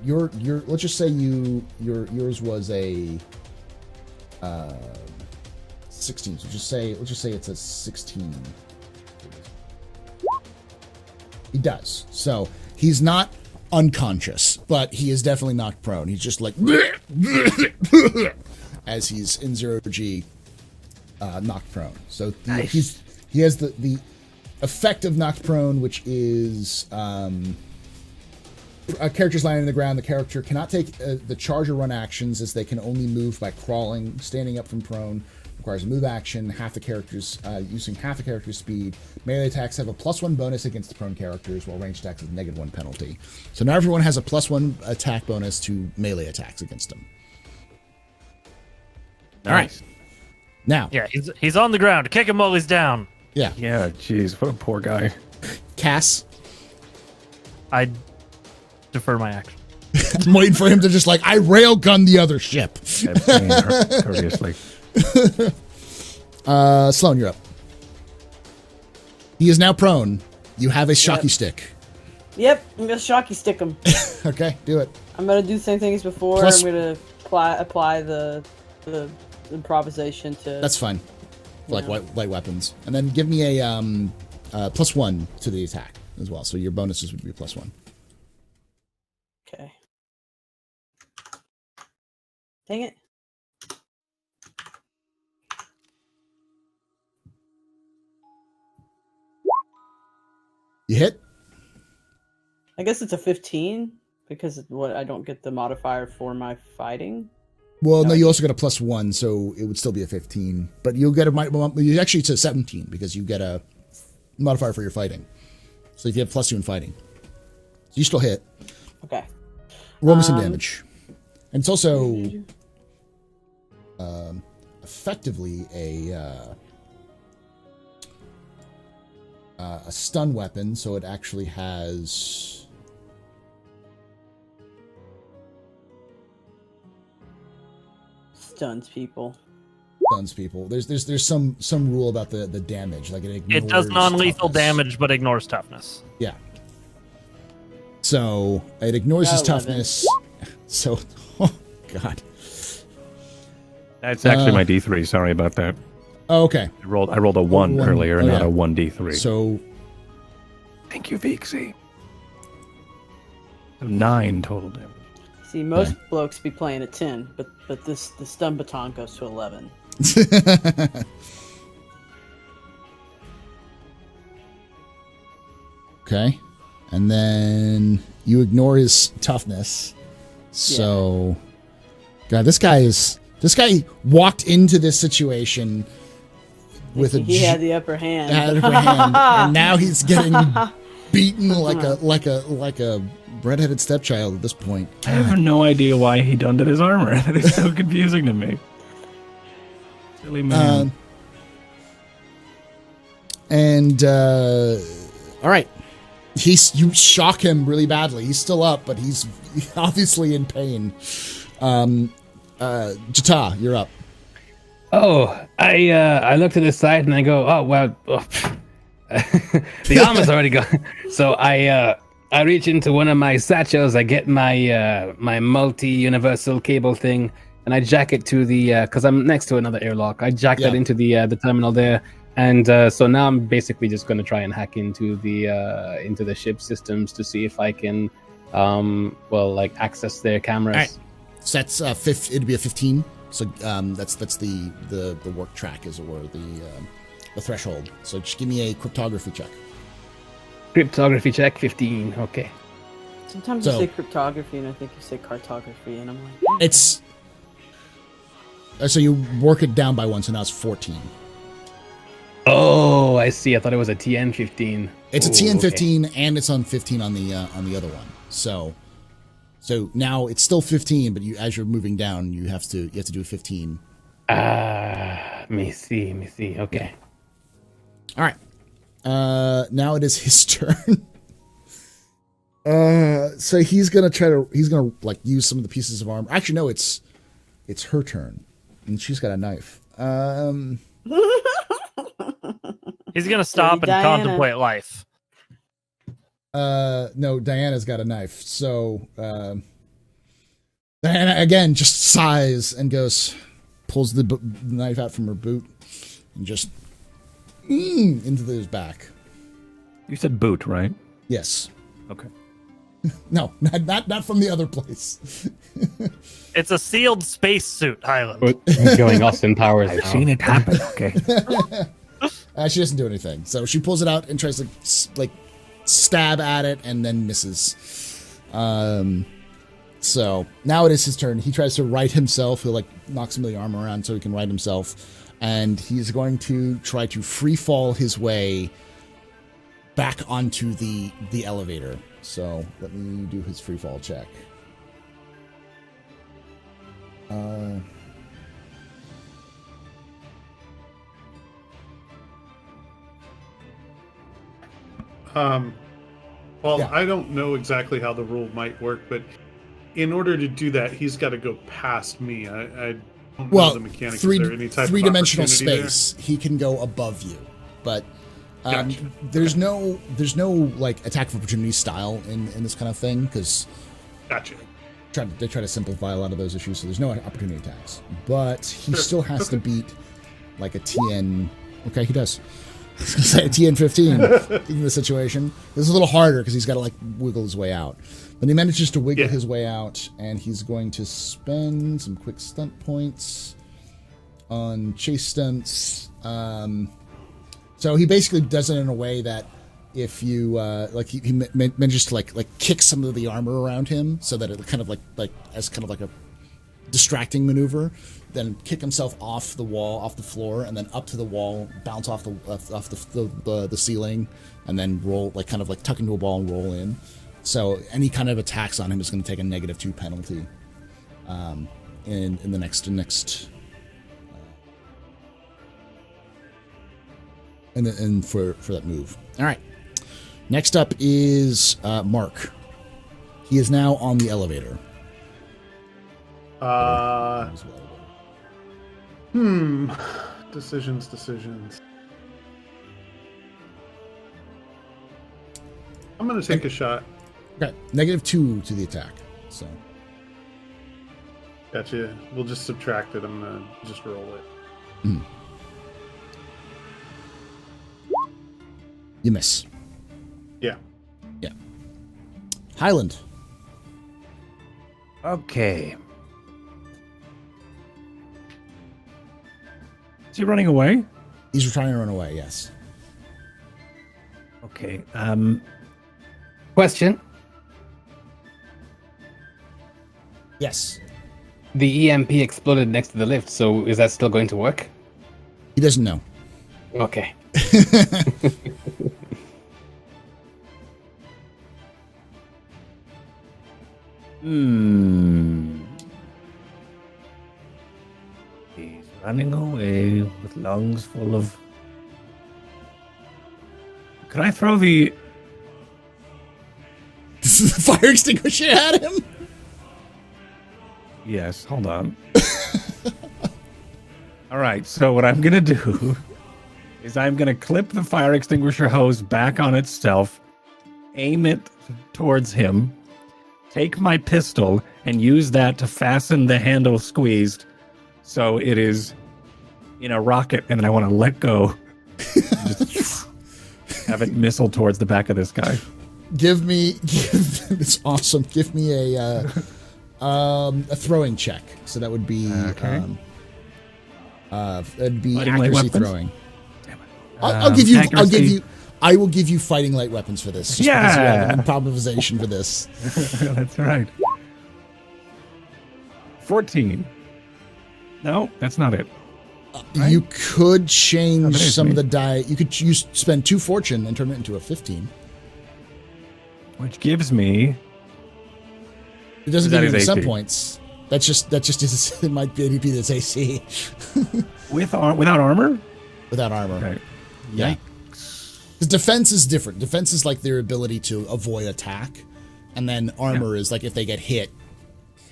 [SPEAKER 1] Your let's just say yours was a 16. So let's just say it's a 16. He does. So he's not unconscious, but he is definitely knocked prone. He's just like as he's in 0G knocked prone. So
[SPEAKER 4] Nice.
[SPEAKER 1] he has the effect of knocked prone, which is a character's lying on the ground. The character cannot take the charge or run actions as they can only move by crawling. Standing up from prone requires a move action. Using half the character's speed. Melee attacks have a +1 bonus against the prone characters, while ranged attacks have a -1 penalty. So now everyone has a +1 attack bonus to melee attacks against them.
[SPEAKER 2] Nice.
[SPEAKER 1] All right. Now.
[SPEAKER 3] Yeah, he's on the ground. Kick him while he's down.
[SPEAKER 1] Yeah.
[SPEAKER 2] Yeah, jeez, what a poor guy.
[SPEAKER 1] Cass.
[SPEAKER 3] I defer my action.
[SPEAKER 1] I'm waiting for him to just like, I railgun the other ship.
[SPEAKER 2] Courteously.
[SPEAKER 1] Sloan, you're up. He is now prone. You have a shocky stick.
[SPEAKER 7] Yep, I'm gonna shocky stick him.
[SPEAKER 1] Okay, do it.
[SPEAKER 7] I'm gonna do the same thing as before.
[SPEAKER 1] Plus-
[SPEAKER 7] I'm gonna apply the improvisation to.
[SPEAKER 1] That's fine. For like light weapons. And then give me a +1 to the attack as well. So your bonuses would be +1.
[SPEAKER 7] Okay. Dang it.
[SPEAKER 1] You hit?
[SPEAKER 7] I guess it's a 15 because I don't get the modifier for my fighting.
[SPEAKER 1] Well, no, you also get a +1, so it would still be a 15. But you'll get actually it's a 17 because you get a modifier for your fighting. So if you have +2 in fighting, so you still hit.
[SPEAKER 7] Okay.
[SPEAKER 1] Roll me some damage. And it's also effectively a stun weapon, so it actually has
[SPEAKER 7] Stuns people.
[SPEAKER 1] stuns people. There's some rule about the damage, like
[SPEAKER 3] it does non-lethal damage but ignores toughness.
[SPEAKER 1] Yeah. So it ignores his
[SPEAKER 7] 11.
[SPEAKER 1] toughness. So, oh god.
[SPEAKER 2] That's actually my D3. Sorry about that.
[SPEAKER 1] Oh, okay.
[SPEAKER 2] I rolled a 1 earlier, not a 1d3.
[SPEAKER 1] So,
[SPEAKER 2] thank you, Vixie. 9 total damage.
[SPEAKER 7] See, most blokes be playing a 10, but the stun baton goes to 11.
[SPEAKER 1] okay. And then you ignore his toughness. So, God, this guy walked into this situation with
[SPEAKER 7] he had the upper hand.
[SPEAKER 1] And now he's getting beaten like a redheaded stepchild at this point.
[SPEAKER 2] I have no idea why he done to his armor. That is so confusing to me. Silly man.
[SPEAKER 1] All right. You shock him really badly. He's still up, but he's obviously in pain. Jata, you're up.
[SPEAKER 4] Oh, I look to the side and I go, oh well, the armor's already gone. So I reach into one of my satchels. I get my multi-universal cable thing, and I jack it to the because I'm next to another airlock. I jack that into the terminal there. And so now I'm basically just going to try and hack into the ship systems to see if I can, access their cameras.
[SPEAKER 1] All right. So that's it'd be a 15. So that's the work track, as it were, the threshold. So just give me a cryptography check.
[SPEAKER 4] Cryptography check 15. Okay.
[SPEAKER 7] Sometimes you say cryptography, and I think you say cartography, and I'm like,
[SPEAKER 1] it's. So you work it down by 1, so now it's 14.
[SPEAKER 4] Oh, I see. I thought it was a TN 15.
[SPEAKER 1] It's a TN 15, and it's on 15 on the other one. So now it's still 15, but as you're moving down, you have to do a 15.
[SPEAKER 4] Let me see. Okay.
[SPEAKER 1] All right. Now it is his turn. So he's gonna use some of the pieces of armor. Actually, no, it's her turn, and she's got a knife.
[SPEAKER 3] He's gonna stop and contemplate life.
[SPEAKER 1] No, Diana's got a knife. So Diana again just sighs and pulls the knife out from her boot and just into his back.
[SPEAKER 2] You said boot, right?
[SPEAKER 1] Yes.
[SPEAKER 2] Okay.
[SPEAKER 1] No, not from the other place.
[SPEAKER 3] It's a sealed spacesuit, Highland.
[SPEAKER 4] Going Austin Powers.
[SPEAKER 2] I've seen it happen. Okay.
[SPEAKER 1] She doesn't do anything. So she pulls it out and tries to stab at it and then misses. So now it is his turn. He tries to right himself. He'll knock some of the armor around so he can right himself. And he's going to try to free fall his way back onto the elevator. So let me do his free fall check.
[SPEAKER 5] I don't know exactly how the rule might work, but in order to do that, he's got to go past me. I don't know the mechanics. Is there any type
[SPEAKER 1] three-dimensional
[SPEAKER 5] of
[SPEAKER 1] space. There? He can go above you, but
[SPEAKER 5] gotcha.
[SPEAKER 1] there's no attack of opportunity style in this kind of thing because
[SPEAKER 5] gotcha.
[SPEAKER 1] They try to simplify a lot of those issues, so there's no opportunity attacks. But he still has to beat a TN. Okay, he does. I was going to say a TN 15 in the situation. This is a little harder because he's got to wiggle his way out. But he manages to wiggle his way out, and he's going to spend some quick stunt points on chase stunts. So he basically does it in a way that if you he manages to kick some of the armor around him so that it kind of as kind of like a distracting maneuver, then kick himself off the wall, off the floor, and then up to the wall, bounce off the ceiling, and then roll tuck into a ball and roll in. So any kind of attacks on him is going to take a -2 penalty in the next and for that move. All right. Next up is Mark. He is now on the elevator.
[SPEAKER 5] Decisions. I'm gonna take a shot.
[SPEAKER 1] Okay, -2 to the attack. So
[SPEAKER 5] Gotcha. We'll just subtract it. I'm gonna just roll it.
[SPEAKER 1] You miss.
[SPEAKER 5] Yeah.
[SPEAKER 1] Yeah. Highland.
[SPEAKER 2] Okay. Is he running away?
[SPEAKER 1] He's trying to run away, yes.
[SPEAKER 2] Okay.
[SPEAKER 4] Question.
[SPEAKER 1] Yes.
[SPEAKER 4] The EMP exploded next to the lift, so is that still going to work?
[SPEAKER 1] He doesn't know.
[SPEAKER 4] Okay.
[SPEAKER 2] He's running away with lungs full of... Can I throw the...
[SPEAKER 1] This is the fire extinguisher at him?
[SPEAKER 2] Yes, hold on. All right, so what I'm going to do is I'm going to clip the fire extinguisher hose back on itself, aim it towards him, take my pistol, and use that to fasten the handle squeezed so it is in a rocket, and then I want to let go. Just have it missile towards the back of this guy.
[SPEAKER 1] It's awesome. Give me a throwing check. So that would be
[SPEAKER 2] okay.
[SPEAKER 1] It'd be
[SPEAKER 2] Fighting light
[SPEAKER 1] accuracy
[SPEAKER 2] weapons?
[SPEAKER 1] throwing. I'll give you.
[SPEAKER 2] Accuracy.
[SPEAKER 1] I will give you fighting light weapons for this. Just because you have an improvisation for this.
[SPEAKER 2] That's right. 14. No, that's not it. Right?
[SPEAKER 1] You could change some
[SPEAKER 2] me.
[SPEAKER 1] of the die. You could spend 2 fortune and turn it into a 15.
[SPEAKER 2] Which gives me...
[SPEAKER 1] It doesn't
[SPEAKER 2] That
[SPEAKER 1] give you
[SPEAKER 2] is
[SPEAKER 1] some
[SPEAKER 2] AC.
[SPEAKER 1] points. That just is, it might be ADP that's AC.
[SPEAKER 2] Without armor?
[SPEAKER 1] Without armor.
[SPEAKER 2] Okay.
[SPEAKER 1] Yeah. Because defense is different. Defense is like their ability to avoid attack, and then armor is like if they get hit,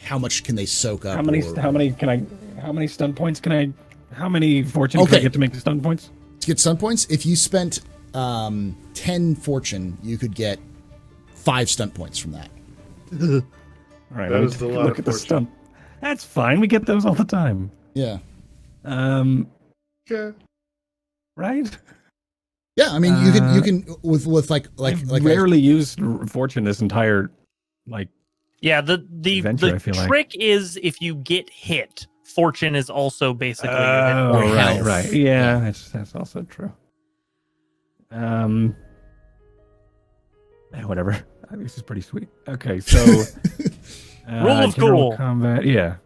[SPEAKER 1] how much can they soak up?
[SPEAKER 2] How many stun points can I... How many fortune can I get to make the stun points?
[SPEAKER 1] To get stun points, if you spent 10 fortune, you could get 5 stunt points from that.
[SPEAKER 2] All right,
[SPEAKER 5] That
[SPEAKER 2] let me
[SPEAKER 5] was
[SPEAKER 2] take
[SPEAKER 5] a
[SPEAKER 2] a
[SPEAKER 5] lot
[SPEAKER 2] look
[SPEAKER 5] of
[SPEAKER 2] at the stun. That's fine. We get those all the time.
[SPEAKER 1] Yeah.
[SPEAKER 5] Yeah.
[SPEAKER 2] Right?
[SPEAKER 1] Yeah, I mean, you can with
[SPEAKER 2] I've rarely used fortune this entire
[SPEAKER 3] Yeah,
[SPEAKER 2] Adventure, I
[SPEAKER 3] the
[SPEAKER 2] feel like.
[SPEAKER 3] trick is if you get hit, fortune is also basically your hit
[SPEAKER 2] Oh,
[SPEAKER 3] point.
[SPEAKER 2] right. Yeah, that's also true. Whatever. This is pretty sweet. Okay, so
[SPEAKER 3] Rule of
[SPEAKER 2] general
[SPEAKER 3] cool.
[SPEAKER 2] combat. Yeah.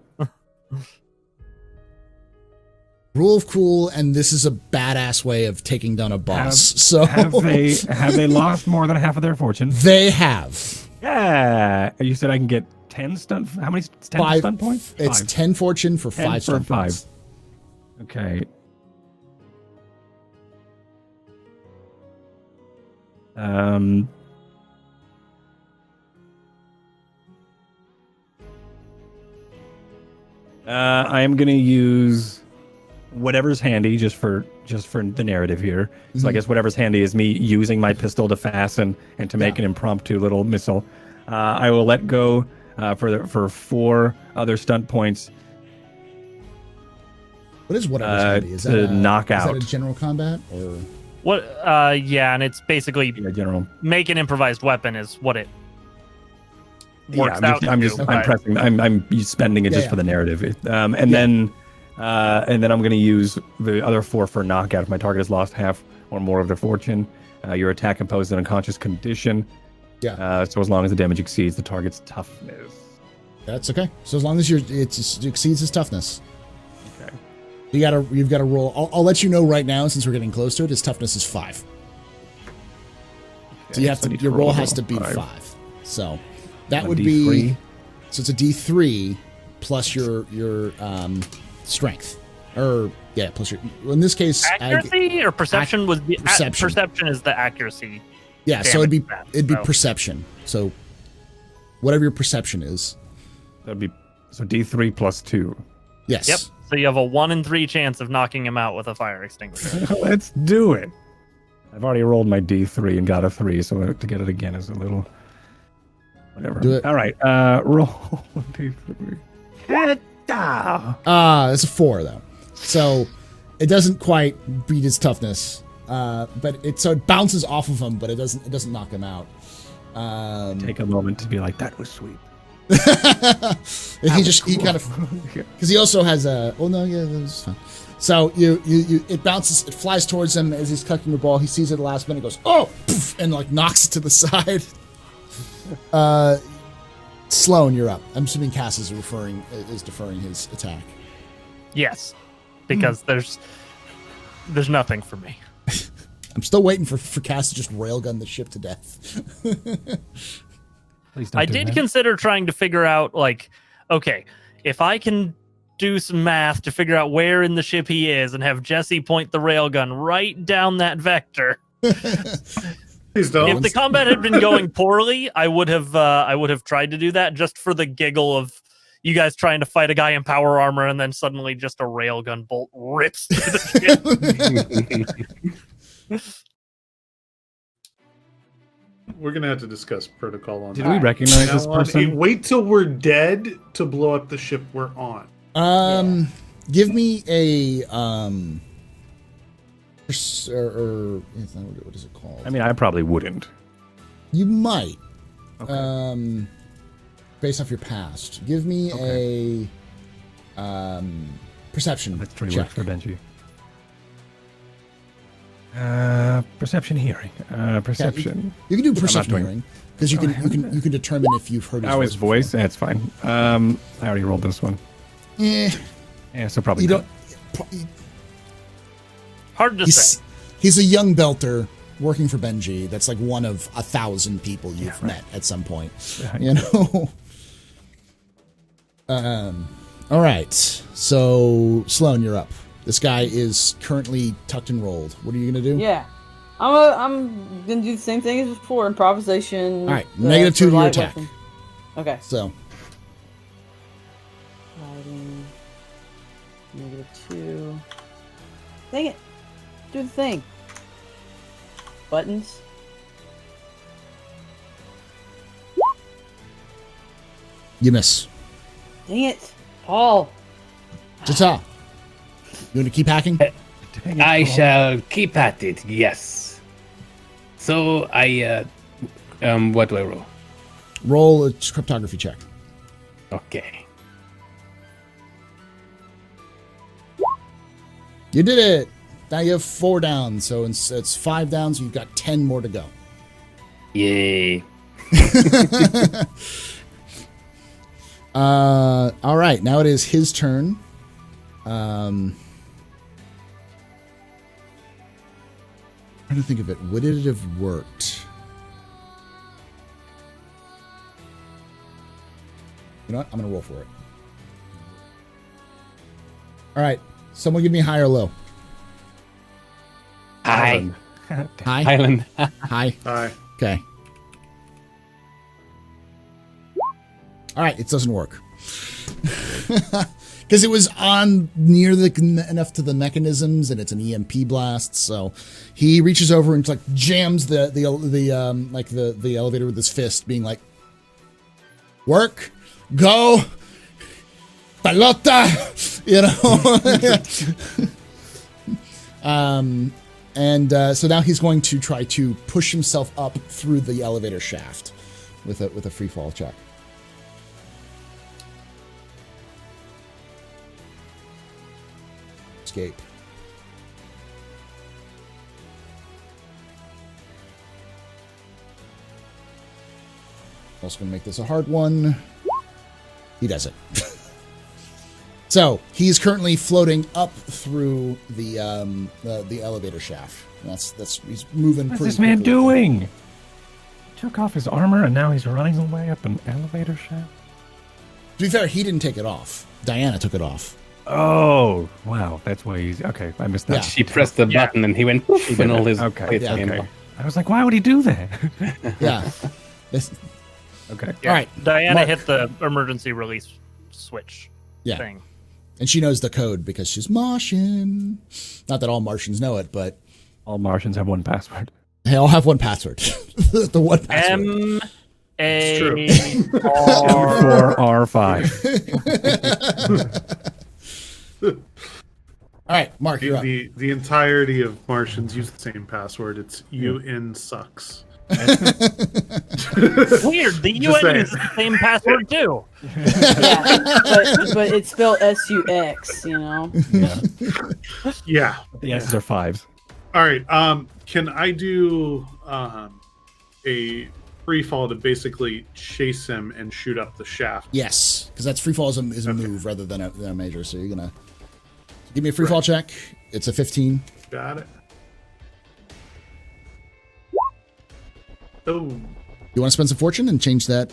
[SPEAKER 1] Rule of cool, and this is a badass way of taking down a boss.
[SPEAKER 2] Have they lost more than half of their fortune?
[SPEAKER 1] They have.
[SPEAKER 2] Yeah. You said I can get 10 stunt. How many 10
[SPEAKER 1] 5
[SPEAKER 2] stunt points?
[SPEAKER 1] It's
[SPEAKER 2] 5.
[SPEAKER 1] 10 fortune for
[SPEAKER 2] 10
[SPEAKER 1] 5 stunt
[SPEAKER 2] for 5.
[SPEAKER 1] points.
[SPEAKER 2] Okay. I am gonna use whatever's handy just for the narrative here. So I guess whatever's handy is me using my pistol to fasten and to make an impromptu little missile. I will let go for 4 other stunt points.
[SPEAKER 1] What is whatever's handy? Is
[SPEAKER 2] to
[SPEAKER 1] that
[SPEAKER 2] knock
[SPEAKER 1] Is
[SPEAKER 2] out.
[SPEAKER 1] that a general combat or?
[SPEAKER 3] What? Yeah, and it's basically
[SPEAKER 2] General.
[SPEAKER 3] make an improvised weapon is what it works out.
[SPEAKER 2] I'm
[SPEAKER 3] to do, but-
[SPEAKER 2] pressing. I'm spending it just for the narrative. And then I'm going to use the other 4 for knockout. If my target has lost half or more of their fortune, your attack imposes an unconscious condition.
[SPEAKER 1] Yeah.
[SPEAKER 2] So as long as the damage exceeds the target's toughness.
[SPEAKER 1] That's okay. So as long as it exceeds his toughness.
[SPEAKER 2] Okay.
[SPEAKER 1] You've got to roll. I'll let you know right now since we're getting close to it. His toughness is 5. So you have to. Your roll has to be 5. So that would be. So it's a D3 plus your strength, or plus your. In this case,
[SPEAKER 3] accuracy or perception was the
[SPEAKER 1] perception.
[SPEAKER 3] Perception is the accuracy.
[SPEAKER 1] Yeah, so it'd be
[SPEAKER 3] so.
[SPEAKER 1] perception. So whatever your perception is.
[SPEAKER 2] That'd be D3 plus 2.
[SPEAKER 1] Yes.
[SPEAKER 3] Yep. So you have a 1 in 3 chance of knocking him out with a fire extinguisher.
[SPEAKER 2] Let's do it. I've already rolled my D3 and got a 3, so to get it again is a little... Whatever.
[SPEAKER 1] Do it.
[SPEAKER 2] All right, roll D3.
[SPEAKER 1] It's a 4 though, so it doesn't quite beat his toughness. But it bounces off of him, but it doesn't knock him out.
[SPEAKER 2] Take a moment to be like, that was sweet.
[SPEAKER 1] he kind of, because he also has a. Oh no, yeah, that was fine. So it bounces, it flies towards him as he's cocking the ball. He sees it at the last minute, goes oh, poof, and like knocks it to the side. Sloan, you're up. I'm assuming Cass is deferring his attack.
[SPEAKER 3] Yes, because there's nothing for me.
[SPEAKER 1] I'm still waiting for Cass to just railgun the ship to death.
[SPEAKER 2] Please don't
[SPEAKER 3] I
[SPEAKER 2] do
[SPEAKER 3] did
[SPEAKER 2] that.
[SPEAKER 3] consider trying to figure out, like, okay, if I can do some math to figure out where in the ship he is and have Jesse point the railgun right down that vector.
[SPEAKER 5] Please don't.
[SPEAKER 3] If the combat had been going poorly, I would have tried to do that just for the giggle of you guys trying to fight a guy in power armor and then suddenly just a railgun bolt rips through the ship.
[SPEAKER 5] We're gonna have to discuss protocol on
[SPEAKER 2] Did
[SPEAKER 5] that.
[SPEAKER 2] we recognize
[SPEAKER 5] Now
[SPEAKER 2] this
[SPEAKER 5] on,
[SPEAKER 2] person?
[SPEAKER 5] wait till we're dead to blow up the ship we're on.
[SPEAKER 1] Give me a what is it called?
[SPEAKER 2] I mean, I probably wouldn't.
[SPEAKER 1] You might.
[SPEAKER 2] Okay.
[SPEAKER 1] Based off your past. Give me a perception
[SPEAKER 2] That's pretty
[SPEAKER 1] check.
[SPEAKER 2] work for Benji. Perception hearing. Perception.
[SPEAKER 1] You can do
[SPEAKER 2] not
[SPEAKER 1] perception
[SPEAKER 2] doing-
[SPEAKER 1] hearing because you can determine if you've heard his
[SPEAKER 2] Oh, his
[SPEAKER 1] voice.
[SPEAKER 2] voice? That's fine. I already rolled this one.
[SPEAKER 1] Before.
[SPEAKER 2] Yeah, so probably
[SPEAKER 1] You
[SPEAKER 2] not.
[SPEAKER 1] don't.
[SPEAKER 3] Hard to say.
[SPEAKER 1] He's a young belter working for Benji. That's like one of 1,000 people you've met at some point.
[SPEAKER 2] Yeah.
[SPEAKER 1] You know. All right. So Sloan, you're up. This guy is currently tucked and rolled. What are you gonna do?
[SPEAKER 7] Yeah. I'm gonna do the same thing as before. Improvisation.
[SPEAKER 1] All right. -2 to your
[SPEAKER 7] light
[SPEAKER 1] attack.
[SPEAKER 7] weapon. Okay.
[SPEAKER 1] So
[SPEAKER 7] Lighting. -2. Dang it. Do the thing. Buttons.
[SPEAKER 1] you miss.
[SPEAKER 7] Dang it. Paul.
[SPEAKER 1] Jata. You want to keep hacking?
[SPEAKER 2] Dang it,
[SPEAKER 4] I
[SPEAKER 2] Paul.
[SPEAKER 4] shall keep at it, yes. So what do I roll?
[SPEAKER 1] Roll a cryptography check.
[SPEAKER 4] Okay.
[SPEAKER 1] You did it. Now you have 4 down, so it's 5 down, so you've got 10 more to go.
[SPEAKER 4] Yay.
[SPEAKER 1] All right, now it is his turn. Trying to think of it. Would it have worked? You know what? I'm gonna roll for it. All right, someone give me high or low.
[SPEAKER 4] Hi.
[SPEAKER 1] High.
[SPEAKER 4] Highland.
[SPEAKER 1] High.
[SPEAKER 5] Hi.
[SPEAKER 1] Okay. All right, it doesn't work. Because it was on near enough to the mechanisms, and it's an EMP blast. So he reaches over and like jams the elevator with his fist, being like, "Work, go, pelota," you know. So now he's going to try to push himself up through the elevator shaft with a free fall check. Escape. Also going to make this a hard one. He does it. So he's currently floating up through the elevator shaft. He's moving.
[SPEAKER 2] What's
[SPEAKER 1] pretty
[SPEAKER 2] this man
[SPEAKER 1] quickly.
[SPEAKER 2] doing? He took off his armor and now he's running away up an elevator shaft.
[SPEAKER 1] To be fair, he didn't take it off. Diana took it off.
[SPEAKER 2] Oh, wow. That's why he's... Okay, I missed that.
[SPEAKER 1] Yeah.
[SPEAKER 4] She pressed the button and he went poof and all his...
[SPEAKER 2] Okay,
[SPEAKER 1] Yeah.
[SPEAKER 2] okay. I was like, why would he do that?
[SPEAKER 1] Yeah. This-
[SPEAKER 2] Okay.
[SPEAKER 1] All right.
[SPEAKER 3] Diana
[SPEAKER 1] Mark.
[SPEAKER 3] hit the emergency release switch
[SPEAKER 1] Yeah.
[SPEAKER 3] thing.
[SPEAKER 1] And she knows the code because she's Martian. Not that all Martians know it, but
[SPEAKER 2] all Martians have one password.
[SPEAKER 1] They all have one password. The one password.
[SPEAKER 2] M4R5.
[SPEAKER 1] All right, Mark, you're up.
[SPEAKER 5] The entirety of Martians use the same password. It's UN sucks.
[SPEAKER 3] Weird. The UN uses the same password too.
[SPEAKER 7] Yeah, but it's spelled SUX.
[SPEAKER 5] Yeah.
[SPEAKER 2] The S's are 5s.
[SPEAKER 5] All right. Can I do a free fall to basically chase him and shoot up the shaft?
[SPEAKER 1] Yes, because that's free fall is a move rather than a major. So you're gonna give me a free fall check. It's a 15.
[SPEAKER 5] Got it. Oh.
[SPEAKER 1] You want to spend some fortune and change that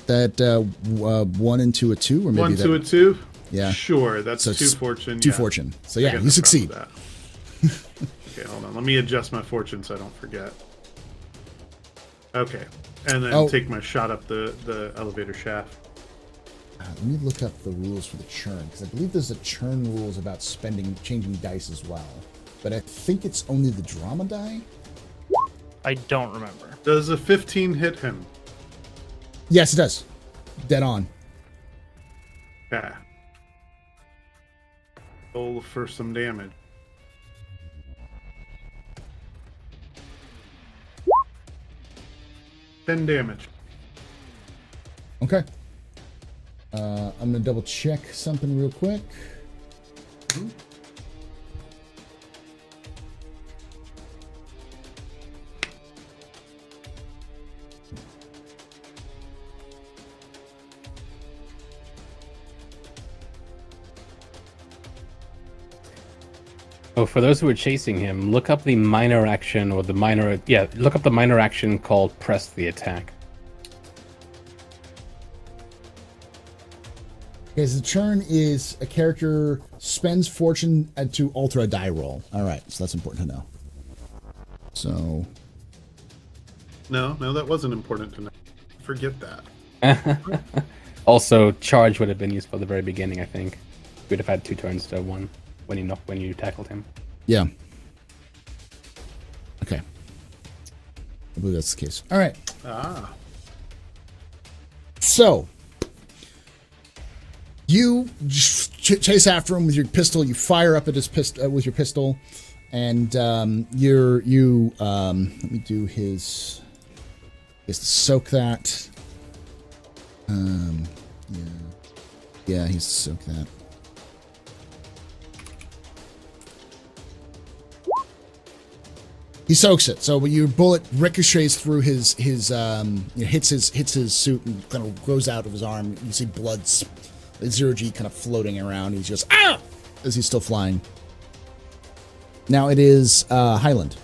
[SPEAKER 1] 1 into a 2, or maybe
[SPEAKER 5] 1 to a 2?
[SPEAKER 1] Yeah.
[SPEAKER 5] Sure, that's
[SPEAKER 1] so
[SPEAKER 5] 2 fortune.
[SPEAKER 1] 2 fortune. So yeah, you succeed.
[SPEAKER 5] Okay, hold on. Let me adjust my fortune so I don't forget. Okay, and then take my shot up the elevator shaft.
[SPEAKER 1] Let me look up the rules for the churn, because I believe there's a churn rules about changing dice as well. But I think it's only the drama die.
[SPEAKER 3] I don't remember.
[SPEAKER 5] Does a 15 hit him?
[SPEAKER 1] Yes, it does. Dead on.
[SPEAKER 5] Yeah. Roll for some damage. $10 damage.
[SPEAKER 1] Okay. I'm gonna double check something real quick.
[SPEAKER 5] Mm-hmm.
[SPEAKER 4] Oh, for those who are chasing him, look up the minor action look up the minor action called press the attack.
[SPEAKER 1] Okay, so the churn is a character spends fortune to alter a die roll. All right, so that's important to know. So.
[SPEAKER 5] No, that wasn't important to know. Forget that.
[SPEAKER 4] Also, charge would have been used for the very beginning, I think. We'd have had 2 turns to 1 when you tackled him.
[SPEAKER 1] Yeah. Okay. I believe that's the case. All right. So. You chase after him with your pistol. You fire up at his with your pistol, and let me do his. He has to soak that. Yeah, he has to soak that. He soaks it. So when your bullet ricochets through his hits his suit and kind of goes out of his arm, you see blood. Zero-G kind of floating around. He's just as he's still flying. Now it is Highland.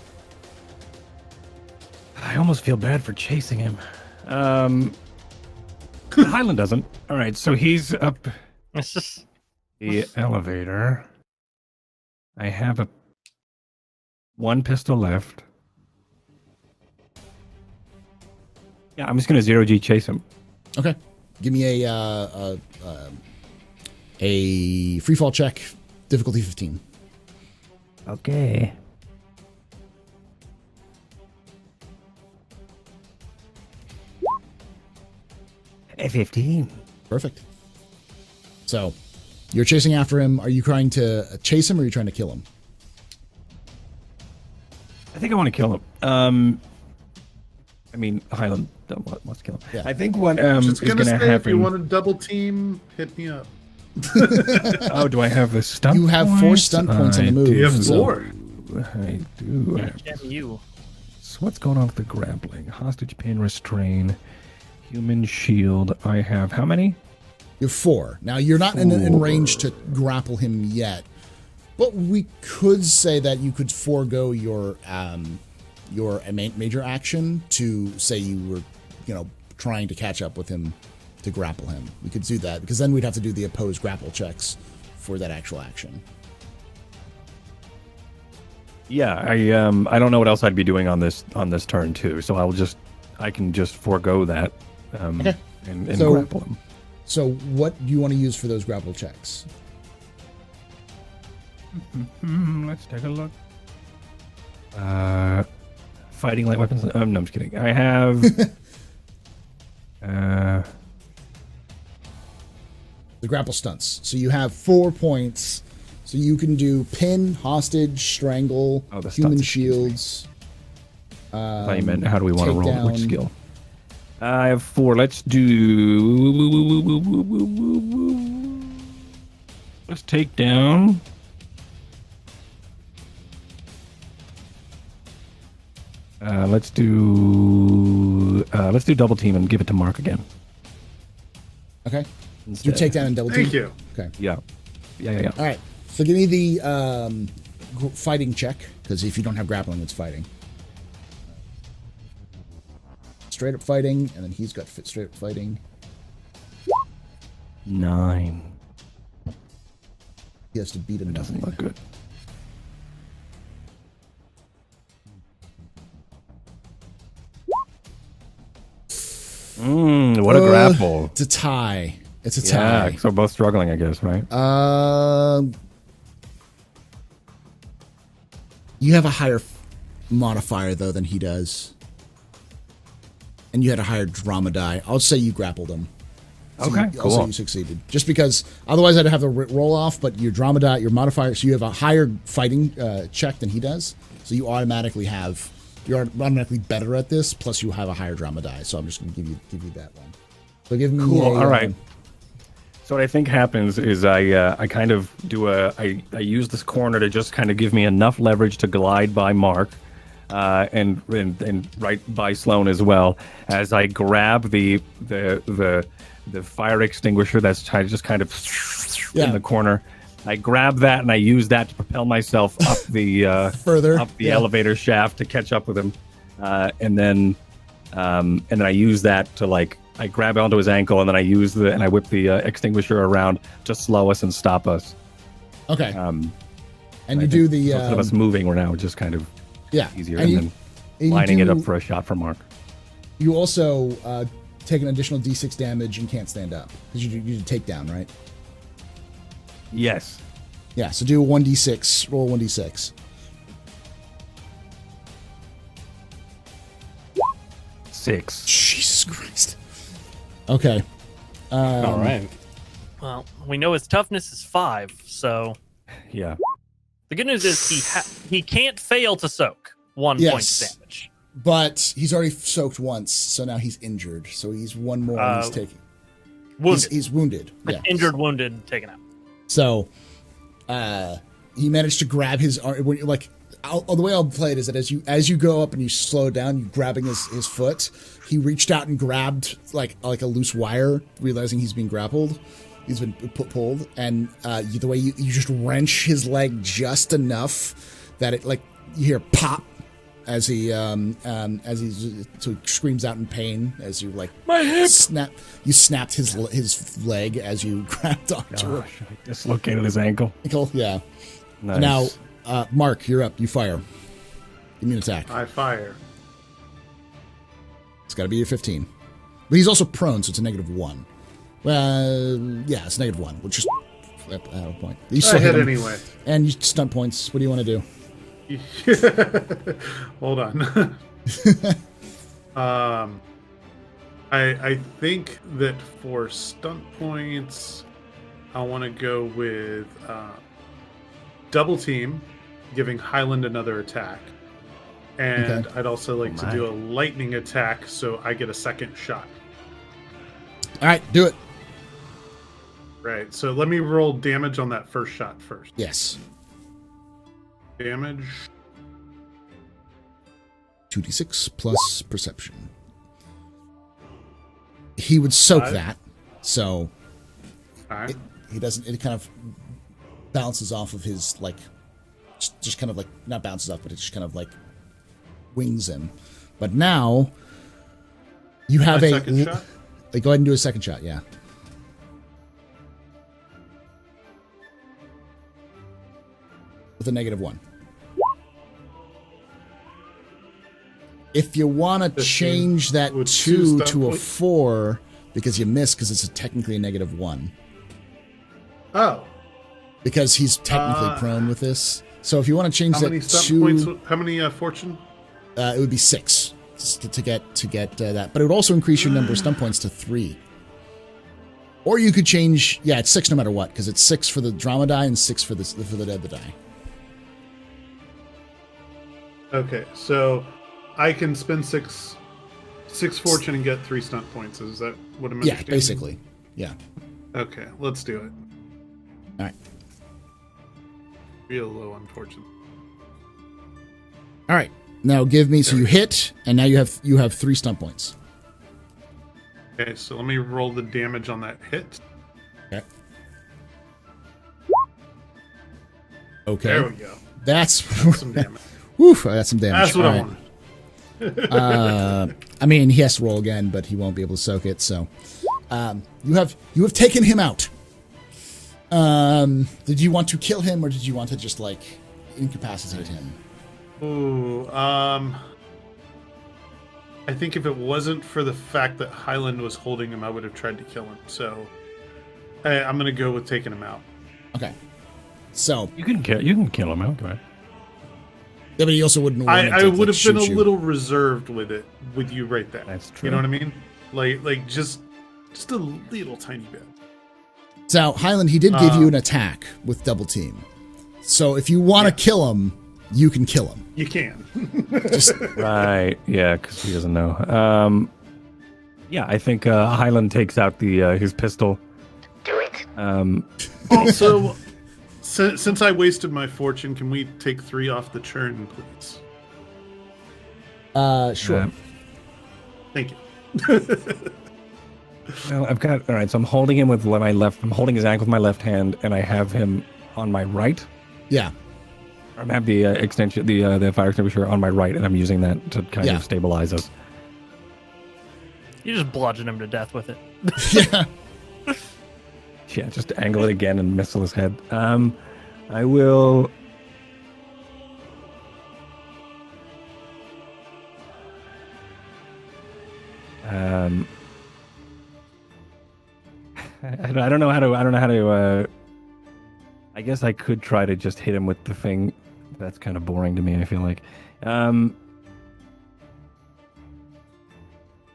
[SPEAKER 2] I almost feel bad for chasing him. Highland doesn't. All right, so he's up the elevator. I have one pistol left. Yeah, I'm just gonna 0G chase him.
[SPEAKER 1] Okay, give me a free fall check, difficulty 15.
[SPEAKER 2] Okay. A 15.
[SPEAKER 1] Perfect. So, you're chasing after him. Are you trying to chase him or are you trying to kill him?
[SPEAKER 2] I think I want to kill him. I mean, Highland wants to kill him.
[SPEAKER 1] Yeah.
[SPEAKER 2] I think what
[SPEAKER 5] Just
[SPEAKER 2] is going to happen...
[SPEAKER 5] if you want to double team, hit me up.
[SPEAKER 2] Oh, do I have the stunt
[SPEAKER 1] You have 4 stunt points on the move.
[SPEAKER 5] You have 4.
[SPEAKER 2] I do.
[SPEAKER 3] You.
[SPEAKER 2] So what's going on with the grappling? Hostage pin, restrain, human shield. I have how many?
[SPEAKER 1] You have 4. Now, you're not in range to grapple him yet, but we could say that you could forego your major action to say you were, trying to catch up with him to grapple him. We could do that because then we'd have to do the opposed grapple checks for that actual action.
[SPEAKER 2] Yeah, I don't know what else I'd be doing on this turn too, so I can just forego that
[SPEAKER 1] Okay.
[SPEAKER 2] and grapple him.
[SPEAKER 1] So what do you want to use for those grapple checks?
[SPEAKER 2] Let's take a look. Fighting light weapons. No, I'm just kidding. I have.
[SPEAKER 1] The grapple stunts. So you have 4 points. So you can do pin, hostage, strangle, human shields.
[SPEAKER 2] I thought you meant how do we want to roll
[SPEAKER 1] takedown.
[SPEAKER 2] which skill? I have 4. Let's do. Let's take down. Let's do double team and give it to Mark again.
[SPEAKER 1] Okay.
[SPEAKER 2] Instead.
[SPEAKER 1] Do takedown and double team.
[SPEAKER 5] Thank you.
[SPEAKER 1] Okay.
[SPEAKER 2] Yeah.
[SPEAKER 1] All right. So give me the fighting check, because if you don't have grappling, it's fighting. Straight up fighting, and then he's got straight up fighting.
[SPEAKER 2] 9.
[SPEAKER 1] He has to beat a
[SPEAKER 2] It doesn't
[SPEAKER 1] 9.
[SPEAKER 2] look good. What a grapple.
[SPEAKER 1] It's a tie. It's a
[SPEAKER 2] Yeah,
[SPEAKER 1] tie.
[SPEAKER 2] so we're both struggling, I guess, right?
[SPEAKER 1] You have a higher modifier, though, than he does. And you had a higher drama die. I'll say you grappled him. So
[SPEAKER 2] Okay,
[SPEAKER 1] you,
[SPEAKER 2] cool.
[SPEAKER 1] Also, you succeeded. Just because otherwise I'd have the roll off, but your drama die, your modifier, so you have a higher fighting check than he does. So you automatically have, you're automatically better at this, plus you have a higher drama die. So I'm just going to give you that one. So give me
[SPEAKER 2] Cool.
[SPEAKER 1] a,
[SPEAKER 2] All right. So what I think happens is I kind of do I use this corner to just kind of give me enough leverage to glide by Mark, and right by Sloan as well, as I grab the fire extinguisher that's just kind of in the corner. I grab that and I use that to propel myself up the
[SPEAKER 1] further
[SPEAKER 2] up the elevator shaft to catch up with him, and then I use that to I grab onto his ankle and then I whip the extinguisher around to slow us and stop us.
[SPEAKER 1] Okay.
[SPEAKER 2] And
[SPEAKER 1] you do the
[SPEAKER 2] so instead of us moving, we're now just kind of easier, and then lining it up for a shot for Mark.
[SPEAKER 1] You also take an additional d6 damage and can't stand up because you did takedown, right?
[SPEAKER 2] Yes.
[SPEAKER 1] Yeah. So do a 1d6. Roll 1d6.
[SPEAKER 2] 6.
[SPEAKER 1] Jesus Christ. Okay.
[SPEAKER 4] All right.
[SPEAKER 3] Well, we know his toughness is 5, so
[SPEAKER 2] Yeah.
[SPEAKER 3] the good news is he can't fail to soak 1 point damage.
[SPEAKER 1] But he's already soaked once, so now he's injured. So he's one more and he's taking.
[SPEAKER 3] Wounded.
[SPEAKER 1] He's wounded. Yeah.
[SPEAKER 3] Injured, wounded, taken out.
[SPEAKER 1] So he managed to grab his arm. When you're like, the way I'll play it is that as you go up and you slow down, you grabbing his foot. He reached out and grabbed like a loose wire, realizing he's being grappled. He's been pulled, and the way you just wrench his leg just enough that it you hear pop as he screams out in pain as you
[SPEAKER 3] my hip
[SPEAKER 1] snapped his leg as you grabbed onto it.
[SPEAKER 2] I dislocated his ankle.
[SPEAKER 1] Yeah.
[SPEAKER 2] Nice.
[SPEAKER 1] Now, Mark, you're up. You fire. Give me an attack.
[SPEAKER 5] I fire.
[SPEAKER 1] It's got to be a 15. But he's also prone, so it's a -1. Yeah, it's -1, which is out of point. You still
[SPEAKER 5] I hit
[SPEAKER 1] him.
[SPEAKER 5] anyway.
[SPEAKER 1] And you stunt points. What do you want to do?
[SPEAKER 5] Hold on. I think that for stunt points, I want to go with double team, giving Highland another attack. And
[SPEAKER 1] Okay.
[SPEAKER 5] I'd also like to do a lightning attack, so I get a second shot.
[SPEAKER 1] All right, do it.
[SPEAKER 5] Right, so let me roll damage on that first shot first.
[SPEAKER 1] Yes.
[SPEAKER 5] Damage.
[SPEAKER 1] 2d6 plus perception. He would soak
[SPEAKER 5] 5.
[SPEAKER 1] that, so
[SPEAKER 5] Okay.
[SPEAKER 1] he doesn't. It kind of bounces off of his just kind of not bounces off, but it just kind of wings him. But now you have
[SPEAKER 5] My
[SPEAKER 1] a
[SPEAKER 5] second shot?
[SPEAKER 1] Go ahead and do a second shot. Yeah. With a -1. If you want to
[SPEAKER 5] 15
[SPEAKER 1] change that
[SPEAKER 5] with
[SPEAKER 1] 2
[SPEAKER 5] 2
[SPEAKER 1] to a
[SPEAKER 5] stunt
[SPEAKER 1] 4, because you missed, because it's technically a -1.
[SPEAKER 5] Oh.
[SPEAKER 1] because he's technically prone with this. So if you want to change
[SPEAKER 5] How
[SPEAKER 1] that
[SPEAKER 5] many stunt
[SPEAKER 1] to,
[SPEAKER 5] points? How many fortune?
[SPEAKER 1] it would be 6 to get that. But it would also increase your number of stunt points to 3. Or you could change. Yeah, it's 6 no matter what, because it's 6 for the drama die and 6 for the dead die.
[SPEAKER 5] Okay, so I can spend 6 fortune and get 3 stunt points. Is that what I'm understanding?
[SPEAKER 1] Yeah, basically. Yeah.
[SPEAKER 5] Okay, let's do it.
[SPEAKER 1] All right.
[SPEAKER 5] Real low on fortune.
[SPEAKER 1] All right. Now give me. So you hit, and now you have 3 stunt points.
[SPEAKER 5] Okay, so let me roll the damage on that hit.
[SPEAKER 1] Okay. Okay.
[SPEAKER 5] There we go.
[SPEAKER 1] That's
[SPEAKER 5] Some damage.
[SPEAKER 1] Woo, that's some damage.
[SPEAKER 5] That's what
[SPEAKER 1] All
[SPEAKER 5] I
[SPEAKER 1] right.
[SPEAKER 5] wanted.
[SPEAKER 1] I mean, he has to roll again, but he won't be able to soak it. So, you have taken him out. Did you want to kill him, or did you want to just like incapacitate him?
[SPEAKER 5] Ooh, I think if it wasn't for the fact that Highland was holding him, I would have tried to kill him. So, I'm gonna go with taking him out.
[SPEAKER 1] Okay. So
[SPEAKER 2] You can kill him. Okay.
[SPEAKER 1] yeah, but he also wouldn't. Want
[SPEAKER 5] I
[SPEAKER 1] to,
[SPEAKER 5] would have been a
[SPEAKER 1] shoot you.
[SPEAKER 5] little reserved with you right there.
[SPEAKER 2] That's true.
[SPEAKER 5] You know what I mean? Like just a little tiny bit.
[SPEAKER 1] So Highland, he did give you an attack with double team. So if you want to kill him, you can kill him.
[SPEAKER 5] You can.
[SPEAKER 1] Just,
[SPEAKER 2] Right. Yeah, because he doesn't know. Yeah, I think Highland takes out his pistol.
[SPEAKER 6] Do it.
[SPEAKER 5] Also, since I wasted my fortune, can we take 3 off the churn, please?
[SPEAKER 1] sure.
[SPEAKER 5] Thank you.
[SPEAKER 2] Well, I've got all right. So I'm holding him with my left. I'm holding his ankle with my left hand, and I have him on my right.
[SPEAKER 1] Yeah.
[SPEAKER 2] I have the extension, the fire extinguisher on my right, and I'm using that to kind of stabilize us.
[SPEAKER 3] You just bludgeon him to death with it.
[SPEAKER 1] Yeah.
[SPEAKER 2] Yeah, just angle it again and missile his head. I will. I don't know how to. I guess I could try to just hit him with the thing. That's kind of boring to me. I feel like.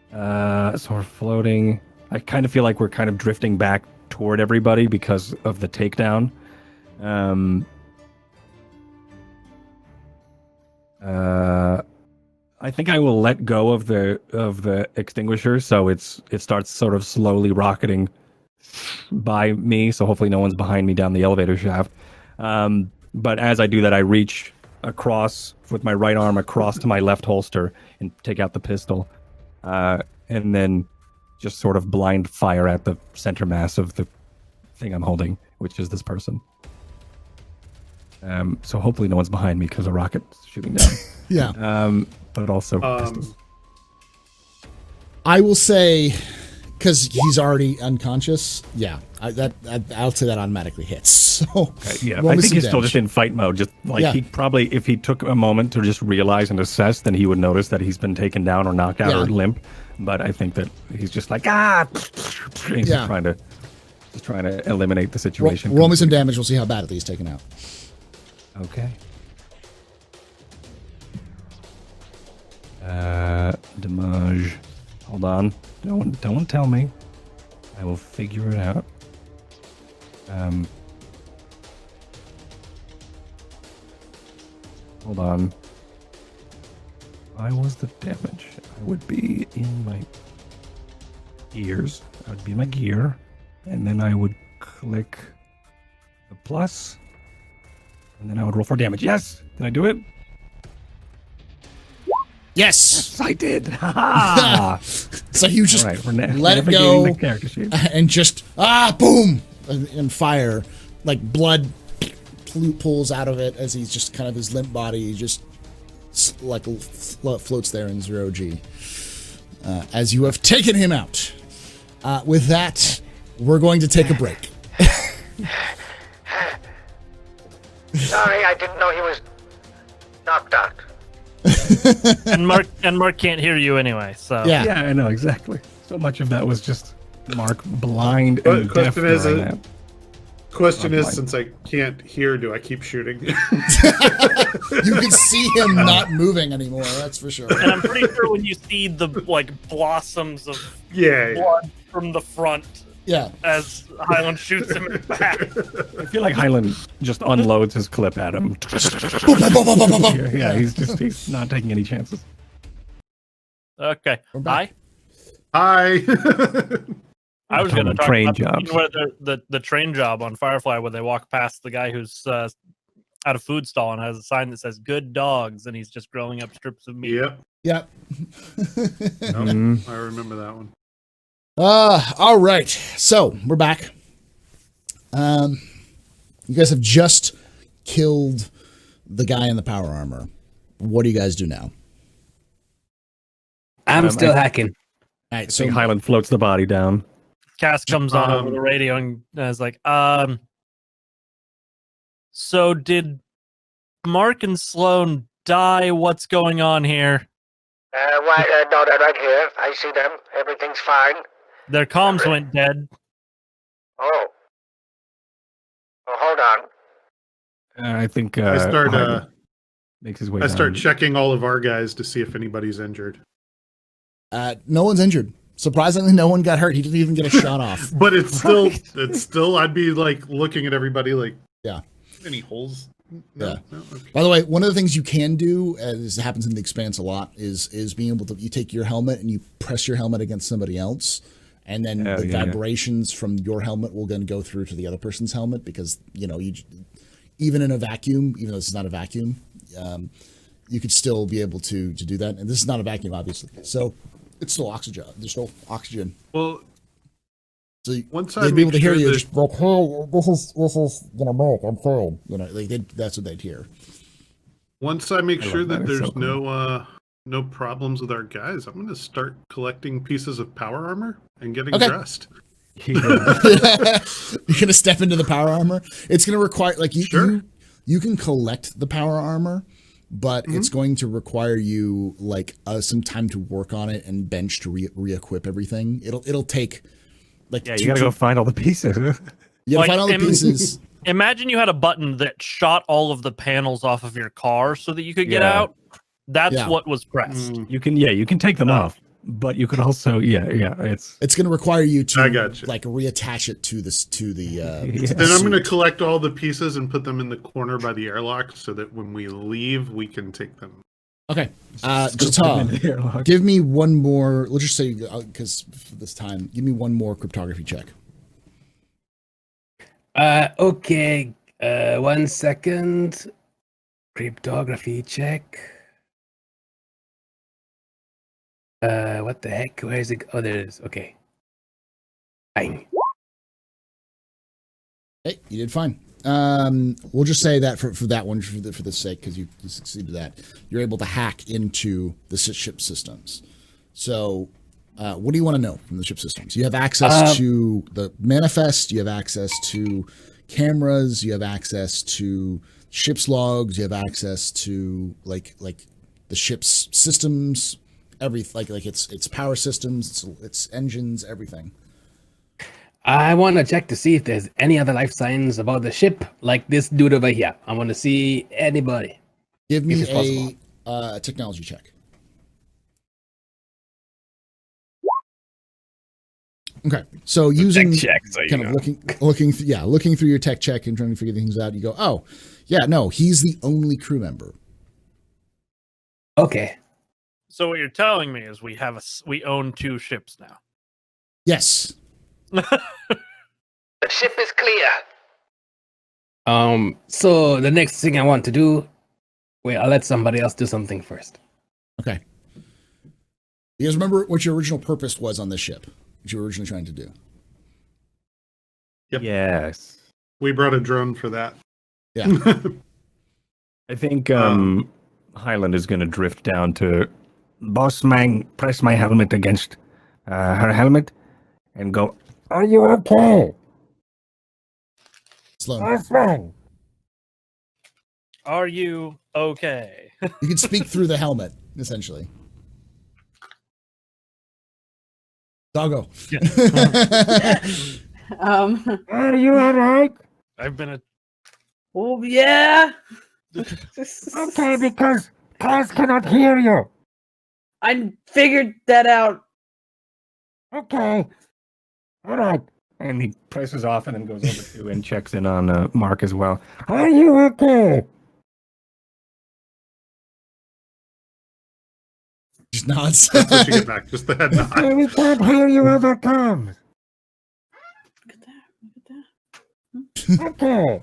[SPEAKER 2] So we're floating. I kind of feel like we're kind of drifting back toward everybody because of the takedown. I think I will let go of the extinguisher, so it starts sort of slowly rocketing by me. So hopefully no one's behind me down the elevator shaft. But as I do that, I reach across with my right arm across to my left holster and take out the pistol, and then just sort of blind fire at the center mass of the thing I'm holding, which is this person. So hopefully no one's behind me because a rocket's shooting down.
[SPEAKER 1] Yeah.
[SPEAKER 2] But also pistols.
[SPEAKER 1] I will say, because he's already unconscious. Yeah, I'll say that automatically hits. So
[SPEAKER 2] okay, yeah, I think he's still just in fight mode. Just like he probably, if he took a moment to just realize and assess, then he would notice that he's been taken down or knocked out or limp. But I think that he's just like he's just trying to eliminate the situation.
[SPEAKER 1] Roll me some damage. We'll see how badly he's taken out.
[SPEAKER 2] Okay. Damage. Hold on. Don't tell me. I will figure it out. Hold on. Why was the damage? I would be in my gears. I would be in my gear. And then I would click the plus. And then I would roll for damage. Yes! Did I do it?
[SPEAKER 1] Yes,
[SPEAKER 2] I did.
[SPEAKER 1] So you just
[SPEAKER 2] right,
[SPEAKER 1] let it go
[SPEAKER 2] the character sheet.
[SPEAKER 1] and just boom and fire, like blood pulls out of it as he's just kind of his limp body just like floats there in 0G as you have taken him out. With that, we're going to take a break.
[SPEAKER 6] Sorry, I didn't know he was knocked out.
[SPEAKER 3] and Mark can't hear you anyway. So
[SPEAKER 2] yeah, I know exactly. So much of that was just Mark blind and deaf during that.
[SPEAKER 5] Question is,
[SPEAKER 2] Online.
[SPEAKER 5] since I can't hear, do I keep shooting?
[SPEAKER 1] You can see him not moving anymore. That's for sure.
[SPEAKER 3] And I'm pretty sure when you see the blossoms of
[SPEAKER 5] yeah.
[SPEAKER 3] blood from the front
[SPEAKER 1] Yeah.
[SPEAKER 3] as Highland shoots him in the back.
[SPEAKER 2] I feel like Highland just unloads his clip at him. Yeah, he's not taking any chances.
[SPEAKER 3] Okay.
[SPEAKER 1] We're back.
[SPEAKER 5] Hi.
[SPEAKER 3] I was going to talk
[SPEAKER 2] Train
[SPEAKER 3] about
[SPEAKER 2] jobs.
[SPEAKER 3] where the train job on Firefly where they walk past the guy who's at a food stall and has a sign that says "Good dogs" and he's just grilling up strips of meat.
[SPEAKER 5] Yep.
[SPEAKER 1] Yep.
[SPEAKER 2] Mhm.
[SPEAKER 5] I remember that one.
[SPEAKER 1] All right. So we're back. You guys have just killed the guy in the power armor. What do you guys do now?
[SPEAKER 4] I'm still hacking.
[SPEAKER 1] All right.
[SPEAKER 2] So
[SPEAKER 1] So
[SPEAKER 2] Highland floats the body down.
[SPEAKER 3] Cass comes on over the radio and is like, so did Mark and Sloan die? What's going on here?
[SPEAKER 6] No, they're right here. I see them. Everything's fine.
[SPEAKER 3] Their comms went dead.
[SPEAKER 6] Oh. Oh, hold on.
[SPEAKER 2] I think
[SPEAKER 5] I start.
[SPEAKER 2] Highland makes his way.
[SPEAKER 5] I start
[SPEAKER 2] down.
[SPEAKER 5] checking all of our guys to see if anybody's injured.
[SPEAKER 1] no one's injured. Surprisingly, no one got hurt. He didn't even get a shot off.
[SPEAKER 5] But it's still. I'd be like looking at everybody like,
[SPEAKER 1] Yeah.
[SPEAKER 5] any holes? No.
[SPEAKER 1] Yeah.
[SPEAKER 5] No? Okay.
[SPEAKER 1] By the way, one of the things you can do, as happens in the Expanse a lot, is being able to, you take your helmet and you press your helmet against somebody else, and then the vibrations from your helmet will then go through to the other person's helmet, because even in a vacuum, even though this is not a vacuum, you could still be able to do that. And this is not a vacuum, obviously, so it's still oxygen. There's still oxygen.
[SPEAKER 5] Well,
[SPEAKER 1] So
[SPEAKER 5] once I
[SPEAKER 1] they'd be able
[SPEAKER 5] make
[SPEAKER 1] to hear
[SPEAKER 5] sure
[SPEAKER 1] you
[SPEAKER 5] that
[SPEAKER 1] just like, hey, this is Mark, I'm fine. Like that's what they'd hear.
[SPEAKER 5] once I make sure
[SPEAKER 2] love that.
[SPEAKER 5] that
[SPEAKER 2] It's
[SPEAKER 5] there's
[SPEAKER 2] so cool.
[SPEAKER 5] no problems with our guys, I'm going to start collecting pieces of power armor and getting
[SPEAKER 1] Okay.
[SPEAKER 5] dressed.
[SPEAKER 1] You're gonna step into the power armor. It's gonna require you can collect the power armor, but it's going to require you some time to work on it and bench to re-equip everything. It'll take
[SPEAKER 2] You gotta go find all the pieces.
[SPEAKER 1] You gotta find all the pieces.
[SPEAKER 3] Imagine you had a button that shot all of the panels off of your car so that you could get
[SPEAKER 2] Yeah.
[SPEAKER 3] out. That's
[SPEAKER 1] Yeah.
[SPEAKER 3] what was pressed.
[SPEAKER 2] You can take them off, but you could also
[SPEAKER 1] It's going to require you to
[SPEAKER 5] I got you.
[SPEAKER 1] reattach it to the
[SPEAKER 5] Then I'm going to collect all the pieces and put them in the corner by the airlock so that when we leave, we can take them.
[SPEAKER 1] Okay. Jata, give me one more. Let's just say, because for this time, give me one more cryptography check.
[SPEAKER 4] Okay. 1 second. Cryptography check. What the heck? Where is it? Oh, there it is. Okay. Fine.
[SPEAKER 1] Hey, you did fine. We'll just say that for that one, for the sake, because you succeeded that, you're able to hack into the ship systems. So, what do you want to know from the ship systems? You have access to the manifest. You have access to cameras. You have access to ship's logs. You have access to like the ship's systems. Its power systems, its engines, everything.
[SPEAKER 4] I want to check to see if there's any other life signs about the ship, like this dude over here. I want to see anybody.
[SPEAKER 1] Give me
[SPEAKER 4] If it's
[SPEAKER 1] a technology check. Okay, so using
[SPEAKER 4] check, so you
[SPEAKER 1] kind
[SPEAKER 4] know.
[SPEAKER 1] of looking through your tech check and trying to figure things out, you go, oh, yeah, no, he's the only crew member.
[SPEAKER 4] Okay.
[SPEAKER 3] So what you're telling me is we own 2 ships now.
[SPEAKER 1] Yes.
[SPEAKER 6] The ship is clear.
[SPEAKER 4] So the next thing I want to do, I'll let somebody else do something first.
[SPEAKER 1] Okay. You guys remember what your original purpose was on this ship? What you were originally trying to do?
[SPEAKER 5] Yep.
[SPEAKER 2] Yes.
[SPEAKER 5] We brought a drone for that.
[SPEAKER 1] Yeah.
[SPEAKER 2] I think Highland is going to drift down to Boss Man, press my helmet against her helmet and go, "Are you okay?
[SPEAKER 1] Sloan.
[SPEAKER 2] Boss Man."
[SPEAKER 3] Are you okay?
[SPEAKER 1] You can speak through the helmet, essentially. Doggo.
[SPEAKER 2] Are you alright?
[SPEAKER 3] I've been a.
[SPEAKER 7] Oh yeah.
[SPEAKER 8] Okay, because Kaz cannot hear you.
[SPEAKER 7] I figured that out.
[SPEAKER 8] Okay. All right.
[SPEAKER 2] And he presses off and then goes over to and checks in on Mark as well.
[SPEAKER 8] Are you okay?
[SPEAKER 1] Just nods.
[SPEAKER 5] That's what you get back. Just the head nod.
[SPEAKER 8] Okay, we can't hear you over comms.
[SPEAKER 7] Look at that.
[SPEAKER 8] Okay.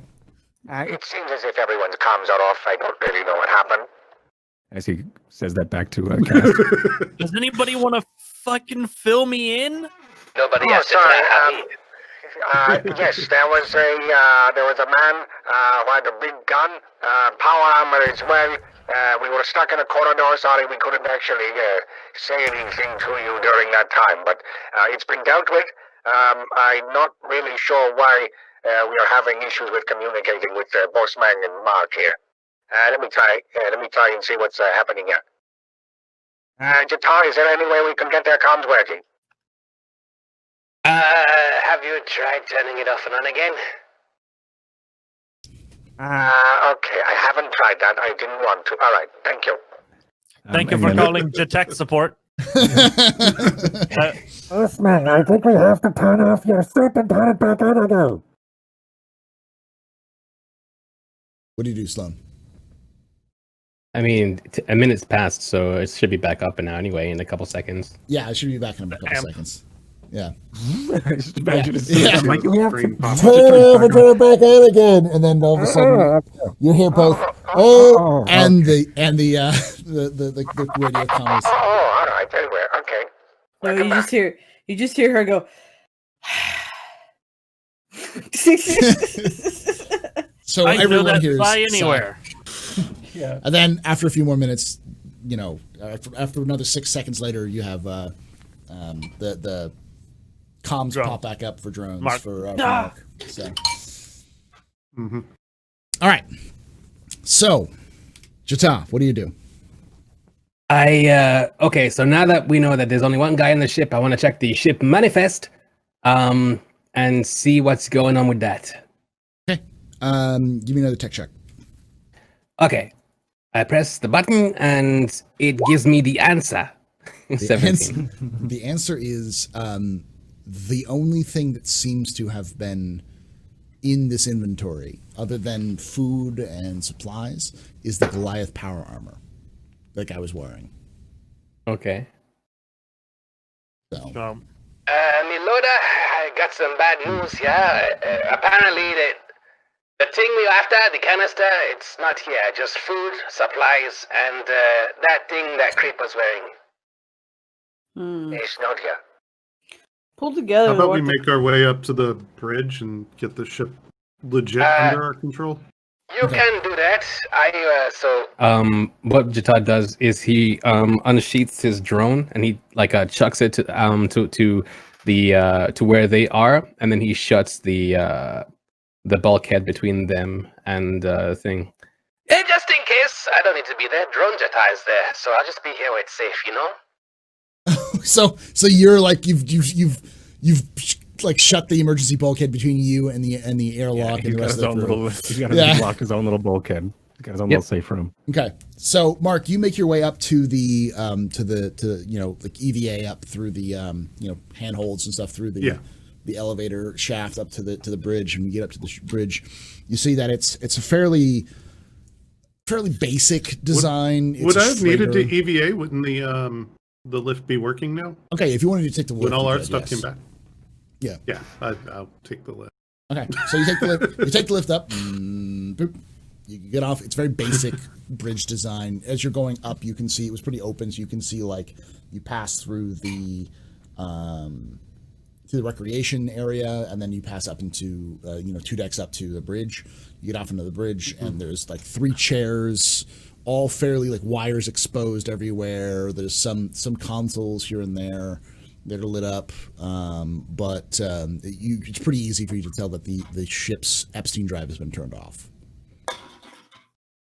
[SPEAKER 6] It seems as if everyone's comms are off. I don't really know what happened.
[SPEAKER 2] As he says that back to Kaz.
[SPEAKER 3] Does anybody want to fucking fill me in?
[SPEAKER 6] Nobody else is happy. Yes, there was a man who had a big gun, power armor as well. We were stuck in a corridor. Sorry, we couldn't actually say anything to you during that time, but it's been dealt with. I'm not really sure why we are having issues with communicating with Boss Man and Mark here. Let me try and see what's happening here. Jatar, is there any way we can get their comms working? Have you tried turning it off and on again? Okay, I haven't tried that. I didn't want to. All right, thank you.
[SPEAKER 3] Thank you for calling Detect Support.
[SPEAKER 8] Boss man, I think we have to turn off your suit and turn it back on again.
[SPEAKER 1] What do you do, Sloan?
[SPEAKER 4] I mean, a minute's passed, so it should be back up and now anyway in a couple seconds.
[SPEAKER 1] Yeah, it should be back in a couple seconds. Yeah.
[SPEAKER 2] Just imagine it's
[SPEAKER 1] Yeah.
[SPEAKER 2] like,
[SPEAKER 8] We have to
[SPEAKER 5] Screen pop.
[SPEAKER 8] turn it off and turn it back on again, and then all of a sudden you hear both and the radio comments.
[SPEAKER 6] Oh, all right, very well. Okay.
[SPEAKER 7] No,
[SPEAKER 6] Welcome back.
[SPEAKER 7] you just hear her go.
[SPEAKER 1] So
[SPEAKER 3] I know
[SPEAKER 1] everyone
[SPEAKER 3] that
[SPEAKER 1] hears
[SPEAKER 3] fly
[SPEAKER 1] sigh.
[SPEAKER 3] anywhere.
[SPEAKER 2] yeah.
[SPEAKER 1] And then after a few more minutes, you know, after another 6 seconds later, you have the comms
[SPEAKER 3] Drone.
[SPEAKER 1] pop back up for drones
[SPEAKER 3] Mark.
[SPEAKER 1] for Mark. So,
[SPEAKER 5] Mm-hmm.
[SPEAKER 1] all right. So, Jata, what do you do?
[SPEAKER 4] Okay, so now that we know that there's only one guy in the ship, I want to check the ship manifest, and see what's going on with that.
[SPEAKER 1] Okay. Give me another tech check.
[SPEAKER 4] Okay, I press the button and it gives me the answer. 17.
[SPEAKER 1] The answer is the only thing that seems to have been in this inventory, other than food and supplies, is the Goliath Power Armor that I was wearing.
[SPEAKER 4] Okay.
[SPEAKER 1] So,
[SPEAKER 6] Miloda, I got some bad news here. Apparently, the thing we after, the canister, it's not here. Just food, supplies, and that thing that Creep was wearing. It's not here.
[SPEAKER 7] Pull together.
[SPEAKER 5] How about
[SPEAKER 7] what
[SPEAKER 5] we
[SPEAKER 7] the-
[SPEAKER 5] make our way up to the bridge and get the ship legit under our control?
[SPEAKER 6] You can do that.
[SPEAKER 4] What Jatad does is he unsheaths his drone and he chucks it to where they are, and then he shuts the bulkhead between them and the thing.
[SPEAKER 6] Hey, just in case, I don't need to be there. Drone Jetta is there, so I'll just be here where it's safe, you know?
[SPEAKER 1] so you're like you've like shut the emergency bulkhead between you and the airlock and the rest of the crew.
[SPEAKER 2] He's got
[SPEAKER 1] Yeah.
[SPEAKER 2] to block his own little bulkhead. He's got his own little safe room.
[SPEAKER 1] Okay, so Mark, you make your way up to the like EVA up through the handholds and stuff through the elevator shaft up to the bridge, and you get up to the bridge. You see that it's a fairly basic design.
[SPEAKER 5] Would
[SPEAKER 1] It's
[SPEAKER 5] I
[SPEAKER 1] a
[SPEAKER 5] have needed to
[SPEAKER 1] freighter.
[SPEAKER 5] EVA? Wouldn't the lift be working now?
[SPEAKER 1] Okay, if you wanted to take the lift,
[SPEAKER 5] When all
[SPEAKER 1] you
[SPEAKER 5] our
[SPEAKER 1] could,
[SPEAKER 5] stuff
[SPEAKER 1] yes.
[SPEAKER 5] came back?
[SPEAKER 1] Yeah.
[SPEAKER 5] Yeah, I'll take the lift.
[SPEAKER 1] Okay, so you take the lift. You take the lift up. Boop. You get off. It's very basic bridge design. As you're going up, you can see it was pretty open, so you can see like you pass through the recreation area, and then you pass up into 2 decks up to the bridge. You get off into the bridge, and there's like 3 chairs, all fairly like wires exposed everywhere. There's some consoles here and there that are lit up, but it's pretty easy for you to tell that the ship's Epstein drive has been turned off.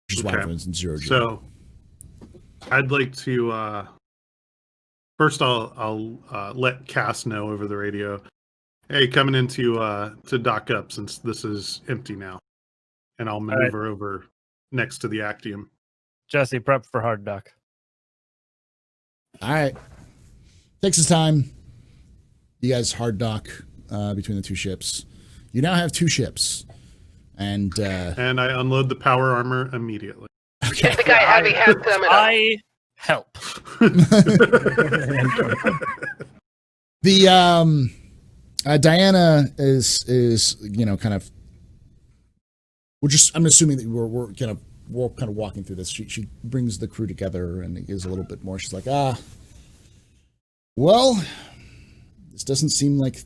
[SPEAKER 1] Which is why everyone's in 0 G.
[SPEAKER 5] So, I'd like to first I'll let Cass know over the radio. Hey, coming into to dock up since this is empty now, and I'll maneuver over next to the Actium.
[SPEAKER 3] Jesse, prep for hard dock.
[SPEAKER 1] All right. Takes his time. You guys hard dock between the two ships. You now have two ships. And
[SPEAKER 5] I unload the power armor immediately.
[SPEAKER 1] okay.
[SPEAKER 6] Get the guy heavy hand terminal.
[SPEAKER 3] I help.
[SPEAKER 1] The Diana is kind of. I'm assuming that we're kind of walking through this. She brings the crew together and gives a little bit more. She's like, well, this doesn't seem like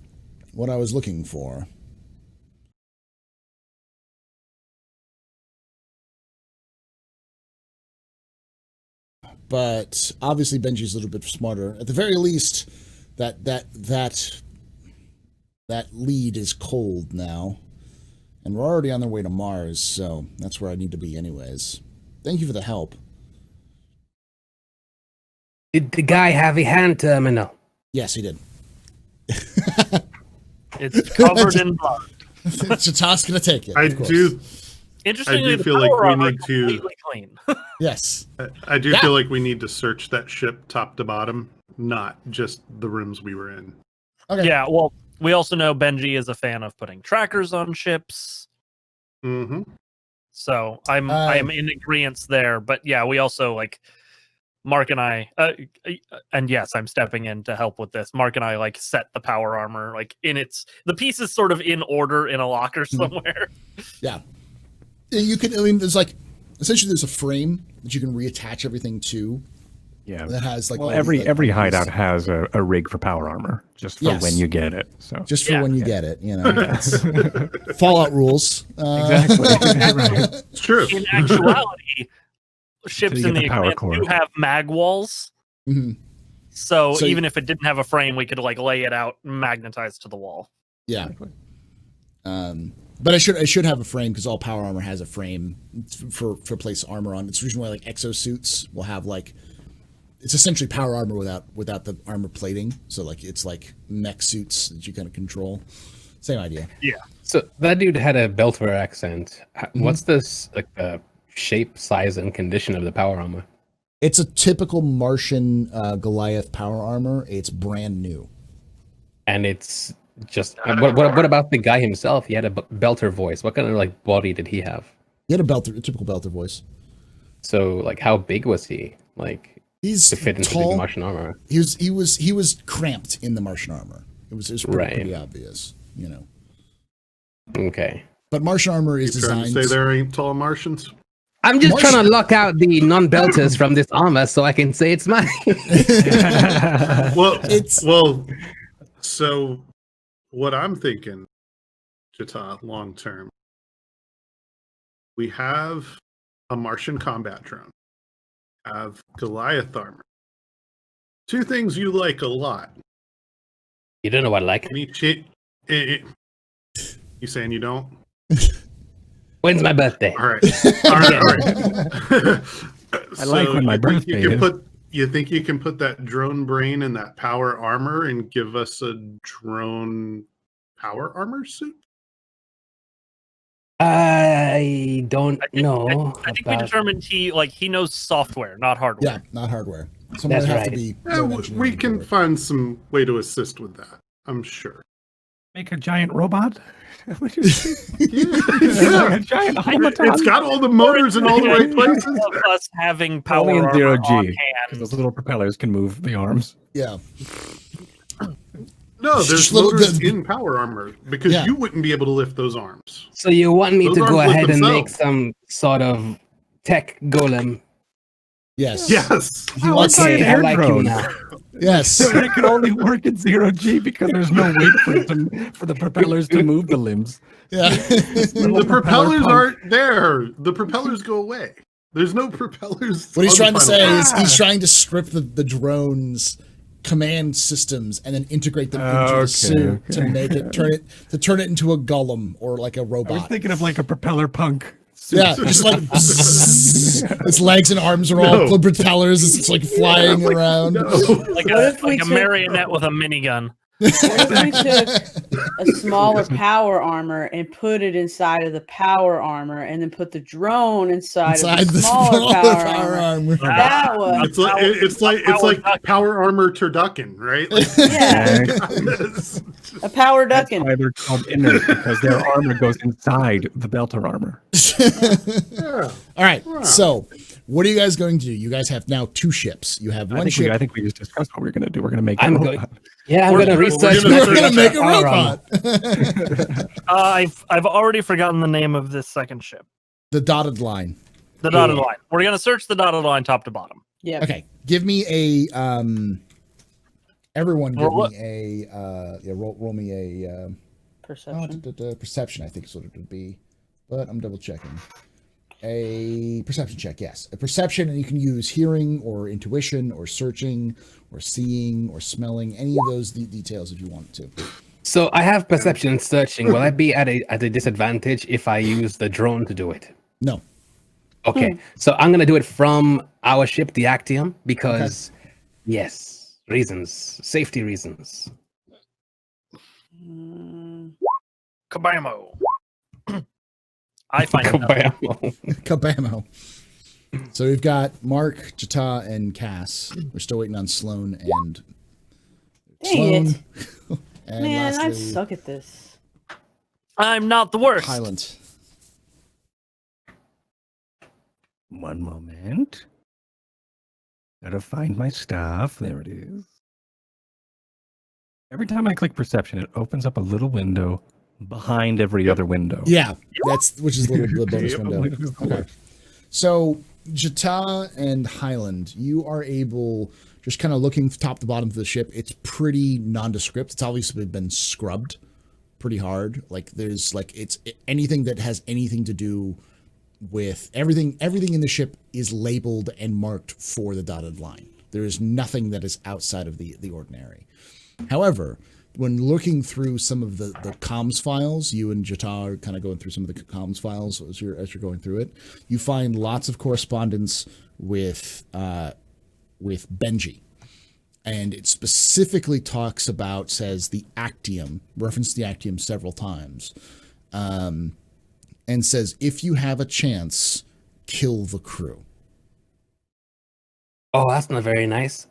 [SPEAKER 1] what I was looking for. But obviously Benji's a little bit smarter. At the very least, that lead is cold now. And we're already on their way to Mars, so that's where I need to be anyways. Thank you for the help.
[SPEAKER 4] Did the guy have a hand terminal?
[SPEAKER 1] Yes, he did.
[SPEAKER 3] It's covered in blood.
[SPEAKER 1] Chata's gonna take it.
[SPEAKER 5] I do
[SPEAKER 3] Interestingly, the
[SPEAKER 5] feel like
[SPEAKER 3] power
[SPEAKER 5] we
[SPEAKER 3] armor
[SPEAKER 5] need to-
[SPEAKER 3] completely clean.
[SPEAKER 1] Yes.
[SPEAKER 5] I do feel like we need to search that ship top to bottom, not just the rooms we were in.
[SPEAKER 1] Okay.
[SPEAKER 3] Yeah, well, we also know Benji is a fan of putting trackers on ships.
[SPEAKER 5] Mm-hmm.
[SPEAKER 3] So I'm in agreement there. But yeah, we also like Mark and I, and yes, I'm stepping in to help with this. Mark and I like set the power armor like the pieces sort of in order in a locker somewhere.
[SPEAKER 1] Yeah. You can. I mean, there's like essentially there's a frame that you can reattach everything to.
[SPEAKER 2] Yeah.
[SPEAKER 1] That has like
[SPEAKER 2] well,
[SPEAKER 1] all
[SPEAKER 2] every
[SPEAKER 1] the
[SPEAKER 2] hideout has a rig for power armor just for
[SPEAKER 1] Yes.
[SPEAKER 2] when you get it. So
[SPEAKER 1] just for when you get it, it's Fallout rules.
[SPEAKER 2] exactly. Right.
[SPEAKER 5] It's true.
[SPEAKER 3] In actuality, ships
[SPEAKER 2] you
[SPEAKER 3] in
[SPEAKER 2] get
[SPEAKER 3] the
[SPEAKER 2] the power
[SPEAKER 3] Expanse
[SPEAKER 2] core.
[SPEAKER 3] do have mag walls.
[SPEAKER 1] Mhm.
[SPEAKER 3] So
[SPEAKER 1] So
[SPEAKER 3] even if it didn't have a frame, we could like lay it out magnetized to the wall.
[SPEAKER 1] Yeah. But I should have a frame because all power armor has a frame for place armor on. It's the reason why like exosuits will have like it's essentially power armor without the armor plating. So like it's like mech suits that you kind of control. Same idea.
[SPEAKER 3] Yeah.
[SPEAKER 4] So that dude had a Belter accent. What's this like the shape, size, and condition of the power armor?
[SPEAKER 1] It's a typical Martian Goliath power armor. It's brand new.
[SPEAKER 4] And it's just what about the guy himself? He had a Belter voice. What kind of like body did he have?
[SPEAKER 1] He had a typical Belter voice.
[SPEAKER 4] So like, how big was he? Like
[SPEAKER 1] He's
[SPEAKER 4] to fit into
[SPEAKER 1] tall.
[SPEAKER 4] the Martian armor.
[SPEAKER 1] He was cramped in the Martian armor. It was pretty obvious,
[SPEAKER 4] Okay.
[SPEAKER 1] But Martian armor is
[SPEAKER 5] You trying
[SPEAKER 1] designed.
[SPEAKER 5] to say there ain't tall Martians?
[SPEAKER 4] I'm just
[SPEAKER 1] Martian-
[SPEAKER 4] trying to lock out the non-belters from this armor so I can say it's mine.
[SPEAKER 5] Well,
[SPEAKER 1] It's-
[SPEAKER 5] so what I'm thinking, Chata, long term, we have a Martian combat drone, have Goliath armor. Two things you like a lot.
[SPEAKER 4] You don't know what I like.
[SPEAKER 5] You saying you don't?
[SPEAKER 4] When's my birthday?
[SPEAKER 5] All right. All right.
[SPEAKER 2] I like when my birthday is.
[SPEAKER 5] You think you can put that drone brain in that power armor and give us a drone power armor suit?
[SPEAKER 4] I don't know.
[SPEAKER 3] I think we determined he knows software, not hardware.
[SPEAKER 1] Yeah, not hardware. Someone
[SPEAKER 4] That's
[SPEAKER 1] would have to
[SPEAKER 4] right.
[SPEAKER 1] be.
[SPEAKER 5] Yeah, we can find some way to assist with that. I'm sure.
[SPEAKER 2] Make a giant robot.
[SPEAKER 5] Yeah.
[SPEAKER 2] A giant automaton.
[SPEAKER 5] It's got all the motors in all the right places.
[SPEAKER 3] Of us having power
[SPEAKER 2] Only in
[SPEAKER 3] armor
[SPEAKER 2] zero
[SPEAKER 3] on
[SPEAKER 2] G,
[SPEAKER 3] hand.
[SPEAKER 2] because those little propellers can move the arms.
[SPEAKER 1] Yeah.
[SPEAKER 5] No, there's
[SPEAKER 1] Just little-
[SPEAKER 5] motors in power armor because
[SPEAKER 1] Yeah.
[SPEAKER 5] you wouldn't be able to lift those arms.
[SPEAKER 4] So you want me
[SPEAKER 5] Those
[SPEAKER 4] to go
[SPEAKER 5] arms lift
[SPEAKER 4] ahead and make
[SPEAKER 5] themselves.
[SPEAKER 4] some sort of tech golem?
[SPEAKER 1] Yes.
[SPEAKER 5] Yes.
[SPEAKER 1] He wants.
[SPEAKER 4] Okay, I
[SPEAKER 2] air
[SPEAKER 4] like you
[SPEAKER 2] drone.
[SPEAKER 4] now.
[SPEAKER 1] Yes.
[SPEAKER 2] It can only work at zero G because there's no weight for the propellers to move the limbs.
[SPEAKER 1] Yeah.
[SPEAKER 5] The propellers aren't there. The propellers go away. There's no propellers.
[SPEAKER 1] What he's
[SPEAKER 5] on
[SPEAKER 1] trying to
[SPEAKER 5] the
[SPEAKER 1] say
[SPEAKER 5] final-
[SPEAKER 1] is he's trying to strip the drone's command systems and then integrate them into
[SPEAKER 2] Okay,
[SPEAKER 1] the suit to
[SPEAKER 2] okay.
[SPEAKER 1] make it turn it into a golem or like a
[SPEAKER 2] I was
[SPEAKER 1] robot.
[SPEAKER 2] thinking of like a propeller punk. suit.
[SPEAKER 1] Yeah, just like bzzz. Its legs and arms are all
[SPEAKER 5] No.
[SPEAKER 1] propellers. It's like flying around.
[SPEAKER 5] No.
[SPEAKER 3] Like
[SPEAKER 7] What if we
[SPEAKER 3] a
[SPEAKER 7] took-
[SPEAKER 3] marionette with a minigun.
[SPEAKER 7] What if we took a smaller power armor and put it inside of the power armor, and then put the drone inside of the smaller power armor? That was
[SPEAKER 5] it's like power armor turducken, right? Like,
[SPEAKER 7] a power ducking.
[SPEAKER 2] That's why they're called inners, because their armor goes inside the belter armor.
[SPEAKER 1] All right. So, what are you guys going to do? You guys have now 2 ships. You have one ship.
[SPEAKER 2] I think we just discussed what we're going to do. We're going to make.
[SPEAKER 4] I'm going to research.
[SPEAKER 1] We're going to make a robot.
[SPEAKER 3] I've already forgotten the name of this second ship.
[SPEAKER 1] The dotted line.
[SPEAKER 3] The dotted line. We're going to search the dotted line top to bottom.
[SPEAKER 7] Yeah.
[SPEAKER 1] Okay. Give me a everyone give me a roll me a
[SPEAKER 7] Perception.
[SPEAKER 1] perception, I think is what it would be. But I'm double checking. A perception check, yes. A perception, and you can use hearing or intuition or searching or seeing or smelling, any of those details if you want to.
[SPEAKER 4] So I have perception and searching. Will I be at a disadvantage if I use the drone to do it?
[SPEAKER 1] No.
[SPEAKER 4] Okay, so I'm gonna do it from our ship, the Actium, because yes, reasons, safety reasons.
[SPEAKER 3] Kabamo. I find
[SPEAKER 4] Kabamo.
[SPEAKER 1] Kabamo. So we've got Mark, Jata, and Cass. We're still waiting on Sloan and
[SPEAKER 7] Dang it.
[SPEAKER 1] And
[SPEAKER 7] Man, I
[SPEAKER 1] lastly,
[SPEAKER 7] suck at this.
[SPEAKER 3] I'm not the worst.
[SPEAKER 1] Highland.
[SPEAKER 2] One moment. Gotta find my stuff. There it is. Every time I click perception, it opens up a little window behind every other window.
[SPEAKER 1] Yeah, which is a little bonus window. Okay. So Jata and Highland, you are able, just kind of looking top to bottom of the ship, it's pretty nondescript. It's obviously been scrubbed pretty hard. Like there's it's anything that has anything to do with everything in the ship is labeled and marked for the dotted line. There is nothing that is outside of the ordinary. However, when looking through some of the comms files, you and Jata are kind of going through some of the comms files as you're going through it, you find lots of correspondence with Benji. And it specifically says the Actium, referenced the Actium several times, and says, if you have a chance, kill the crew.
[SPEAKER 4] Oh, that's not very nice.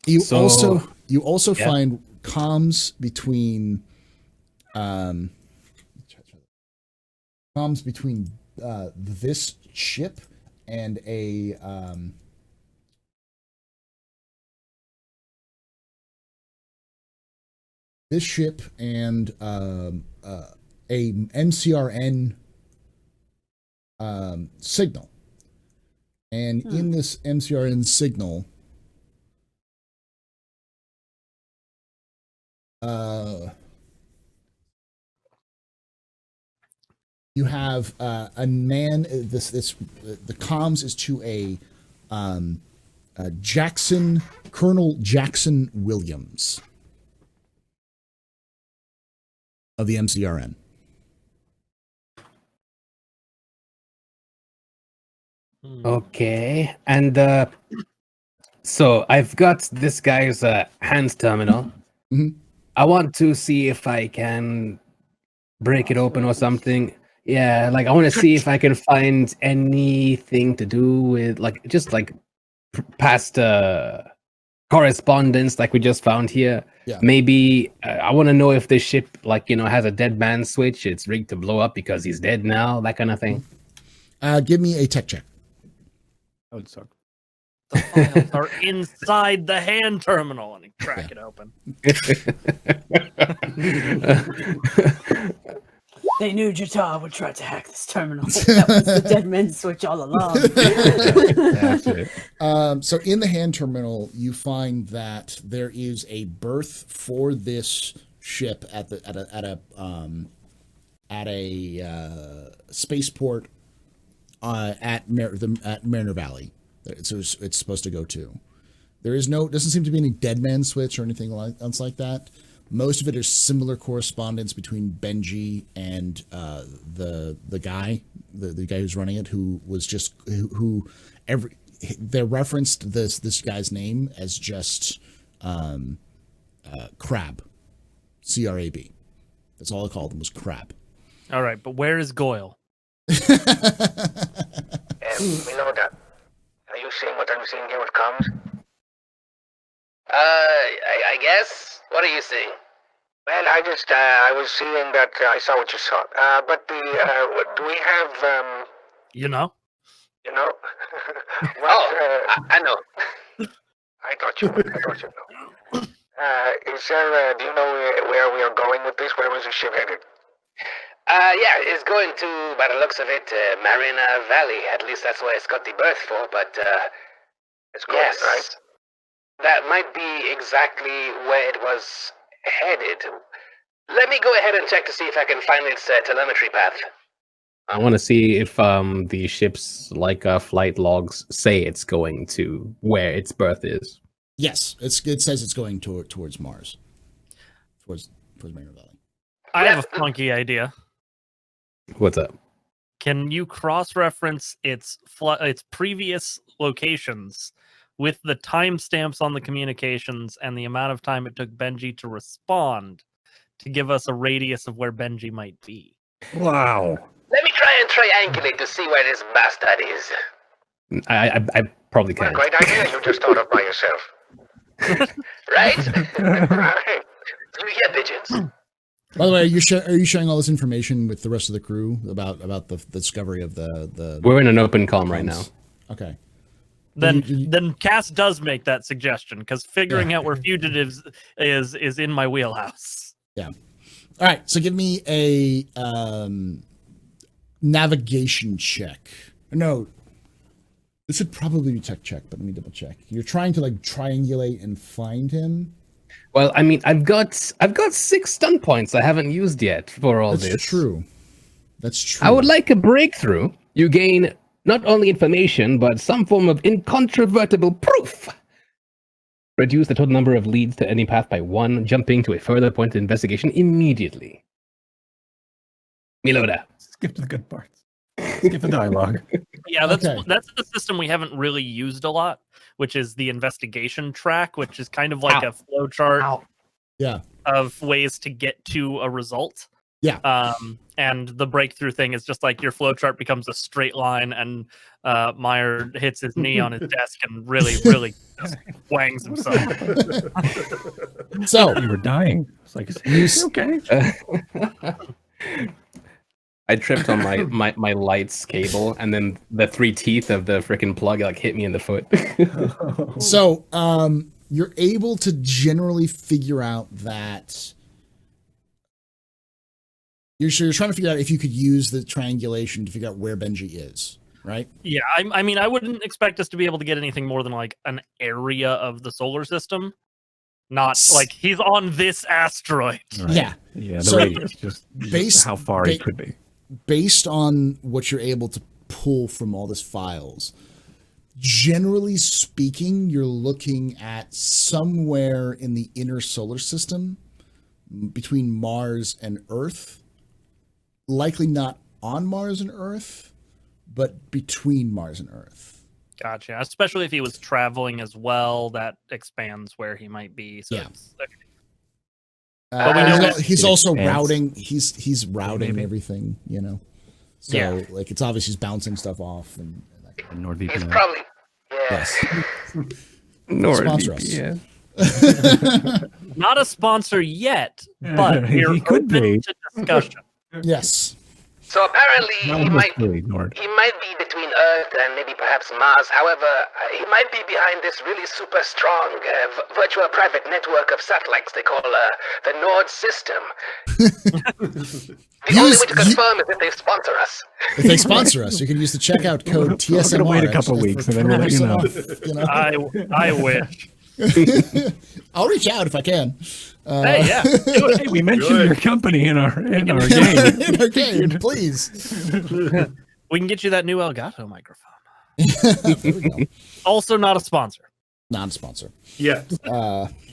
[SPEAKER 1] You also find comms between this ship and a MCRN signal. And in this MCRN signal, you have a man. The comms is to a Colonel Jackson Williams of the MCRN.
[SPEAKER 4] Okay, and so I've got this guy's hands terminal.
[SPEAKER 1] Mm-hmm.
[SPEAKER 4] I want to see if I can break it open or something. Yeah, like I want to see if I can find anything to do with past correspondence like we just found here.
[SPEAKER 1] Yeah.
[SPEAKER 4] Maybe I want to know if this ship has a dead man switch. It's rigged to blow up because he's dead now. That kind of thing.
[SPEAKER 1] Give me a tech check.
[SPEAKER 2] That would suck.
[SPEAKER 3] The files are inside the hand terminal, and crack it open.
[SPEAKER 7] They knew Jata would try to hack this terminal. That was the dead man switch all along.
[SPEAKER 2] That's it.
[SPEAKER 1] So in the hand terminal, you find that there is a berth for this ship at a spaceport at Mariner Valley. So it's supposed to go to. Doesn't seem to be any dead man switch or anything else like that. Most of it is similar correspondence between Benji and the guy who's running it, they referenced this guy's name as just Crab. C-R-A-B. That's all I called him, was crab.
[SPEAKER 3] All right, but where is Goyle?
[SPEAKER 6] We know that. Are you seeing what I'm seeing here with comms?
[SPEAKER 4] I guess. What are you seeing?
[SPEAKER 6] Well, I was seeing that, I saw what you saw. But do we have,
[SPEAKER 3] You know?
[SPEAKER 6] well,
[SPEAKER 4] I know.
[SPEAKER 6] I thought you know. Is there, do you know where we are going with this? Where was the ship headed?
[SPEAKER 4] Yeah, it's going to, by the looks of it, Marina Valley. At least that's what it's got the berth for, but,
[SPEAKER 6] It's going,
[SPEAKER 4] yes.
[SPEAKER 6] right?
[SPEAKER 4] That might be exactly where it was headed. Let me go ahead and check to see if I can find its telemetry path.
[SPEAKER 9] I want to see if the ship's flight logs say it's going to where its berth is.
[SPEAKER 1] Yes, it says it's going towards Mars, towards Mariner Valley.
[SPEAKER 3] I have a funky idea.
[SPEAKER 9] What's up?
[SPEAKER 3] Can you cross-reference its previous locations with the timestamps on the communications and the amount of time it took Benji to respond to give us a radius of where Benji might be?
[SPEAKER 2] Wow.
[SPEAKER 4] Let me try and triangulate to see where this bastard is.
[SPEAKER 9] I probably
[SPEAKER 6] What a
[SPEAKER 9] can't.
[SPEAKER 6] great idea you just thought of by yourself.
[SPEAKER 4] Right?
[SPEAKER 6] Right.
[SPEAKER 4] You hear pigeons.
[SPEAKER 1] By the way, are you sharing all this information with the rest of the crew about the discovery of the?
[SPEAKER 9] We're in an open comm right now.
[SPEAKER 1] Okay.
[SPEAKER 3] Then Cass does make that suggestion, because figuring out where fugitives is in my wheelhouse.
[SPEAKER 1] Yeah. All right. So give me a navigation check. No, this would probably be tech check, but let me double check. You're trying to triangulate and find him.
[SPEAKER 9] Well, I mean, I've got 6 stunt points I haven't used yet for all this.
[SPEAKER 1] That's true. That's true.
[SPEAKER 9] I would like a breakthrough. You gain not only information, but some form of incontrovertible proof. Reduce the total number of leads to any path by 1, jumping to a further point of investigation immediately. Miloda.
[SPEAKER 2] Skip the good parts. Skip the dialogue.
[SPEAKER 3] Yeah, that's
[SPEAKER 1] Okay.
[SPEAKER 3] that's the system we haven't really used a lot, which is the investigation track, which is kind of like a flow chart
[SPEAKER 1] Yeah.
[SPEAKER 3] of ways to get to a result.
[SPEAKER 1] Yeah.
[SPEAKER 3] And the breakthrough thing is just like your flow chart becomes a straight line, and Meyer hits his knee on his desk and really just wangs himself.
[SPEAKER 1] So
[SPEAKER 2] You were dying. It's like, is he okay?
[SPEAKER 9] I tripped on my lights cable, and then the 3 teeth of the freaking plug hit me in the foot.
[SPEAKER 1] So, you're able to generally figure out that you're trying to figure out if you could use the triangulation to figure out where Benji is, right?
[SPEAKER 3] Yeah, I mean, I wouldn't expect us to be able to get anything more than like an area of the solar system. Not like he's on this asteroid.
[SPEAKER 2] Right.
[SPEAKER 1] Yeah.
[SPEAKER 2] Yeah, the
[SPEAKER 1] So,
[SPEAKER 2] radius, just
[SPEAKER 1] based-
[SPEAKER 2] how far he could be.
[SPEAKER 1] Based on what you're able to pull from all this files, generally speaking, you're looking at somewhere in the inner solar system between Mars and Earth. Likely not on Mars and Earth, but between Mars and Earth.
[SPEAKER 3] Gotcha. Especially if he was traveling as well, that expands where he might be. So
[SPEAKER 1] Yeah.
[SPEAKER 3] it's,
[SPEAKER 1] But
[SPEAKER 3] we know
[SPEAKER 1] he's also
[SPEAKER 2] Expanse.
[SPEAKER 1] routing. He's routing
[SPEAKER 2] Maybe.
[SPEAKER 1] everything, So
[SPEAKER 3] Yeah.
[SPEAKER 1] it's obvious he's bouncing stuff off and that kind
[SPEAKER 4] He's
[SPEAKER 2] NordVPN.
[SPEAKER 4] probably...
[SPEAKER 1] of
[SPEAKER 4] Yes.
[SPEAKER 1] Sponsor us.
[SPEAKER 9] NordVPN.
[SPEAKER 3] not a sponsor yet, but
[SPEAKER 2] He
[SPEAKER 3] we're
[SPEAKER 2] could
[SPEAKER 3] open
[SPEAKER 2] be.
[SPEAKER 3] to discussion.
[SPEAKER 1] Yes.
[SPEAKER 4] So apparently
[SPEAKER 2] Not
[SPEAKER 4] he
[SPEAKER 2] with
[SPEAKER 4] might...
[SPEAKER 2] Billy, Nord.
[SPEAKER 4] He might be between Earth and maybe perhaps Mars. However, he might be behind this really super strong virtual private network of satellites they call the Nord system. The only way to confirm is if they sponsor us.
[SPEAKER 1] If they sponsor us, you can use the checkout code TSMR.
[SPEAKER 2] gonna wait a couple weeks and then we'll let you know.
[SPEAKER 1] 20% off,
[SPEAKER 3] I wish.
[SPEAKER 1] I'll reach out if I can.
[SPEAKER 3] Hey, yeah. Do it.
[SPEAKER 2] Hey, we mentioned
[SPEAKER 5] Good.
[SPEAKER 2] your company in our game.
[SPEAKER 1] In our game, please.
[SPEAKER 3] We can get you that new Elgato microphone.
[SPEAKER 1] There we go.
[SPEAKER 3] Also, not a sponsor.
[SPEAKER 1] Non-sponsor.
[SPEAKER 5] Yes.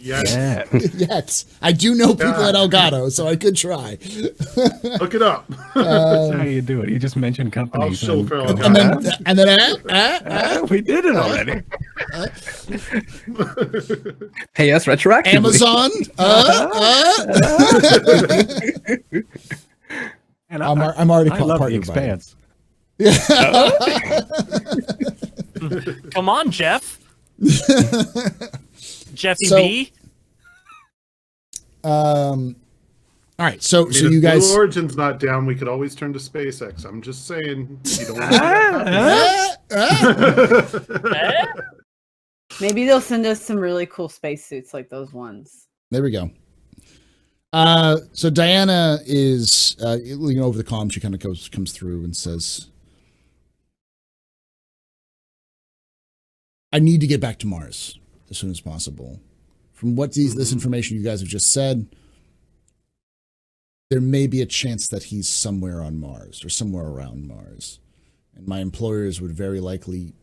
[SPEAKER 5] Yes.
[SPEAKER 2] Yeah.
[SPEAKER 1] Yet. I do know people at Elgato, so I could try.
[SPEAKER 5] Look it up.
[SPEAKER 2] That's how you do it. You just mention companies.
[SPEAKER 5] I'll show for
[SPEAKER 1] And then
[SPEAKER 2] we did it already.
[SPEAKER 9] Pay us retroactively.
[SPEAKER 1] Amazon.
[SPEAKER 2] And
[SPEAKER 1] I'm already
[SPEAKER 2] I love the
[SPEAKER 1] partnered by it.
[SPEAKER 2] Expanse.
[SPEAKER 3] Come on, Jeff. Jeffy
[SPEAKER 1] So-
[SPEAKER 3] B.
[SPEAKER 1] All right, so
[SPEAKER 5] I mean,
[SPEAKER 1] you
[SPEAKER 5] if
[SPEAKER 1] guys.
[SPEAKER 5] Blue Origin's not down, we could always turn to SpaceX. I'm just saying. You don't want to see that happen.
[SPEAKER 7] Maybe they'll send us some really cool spacesuits like those ones.
[SPEAKER 1] There we go. So Diana is looking over the comm. She kind of comes through and says, "I need to get back to Mars as soon as possible. From what this information you guys have just said, there may be a chance that he's somewhere on Mars or somewhere around Mars, and my employers would very likely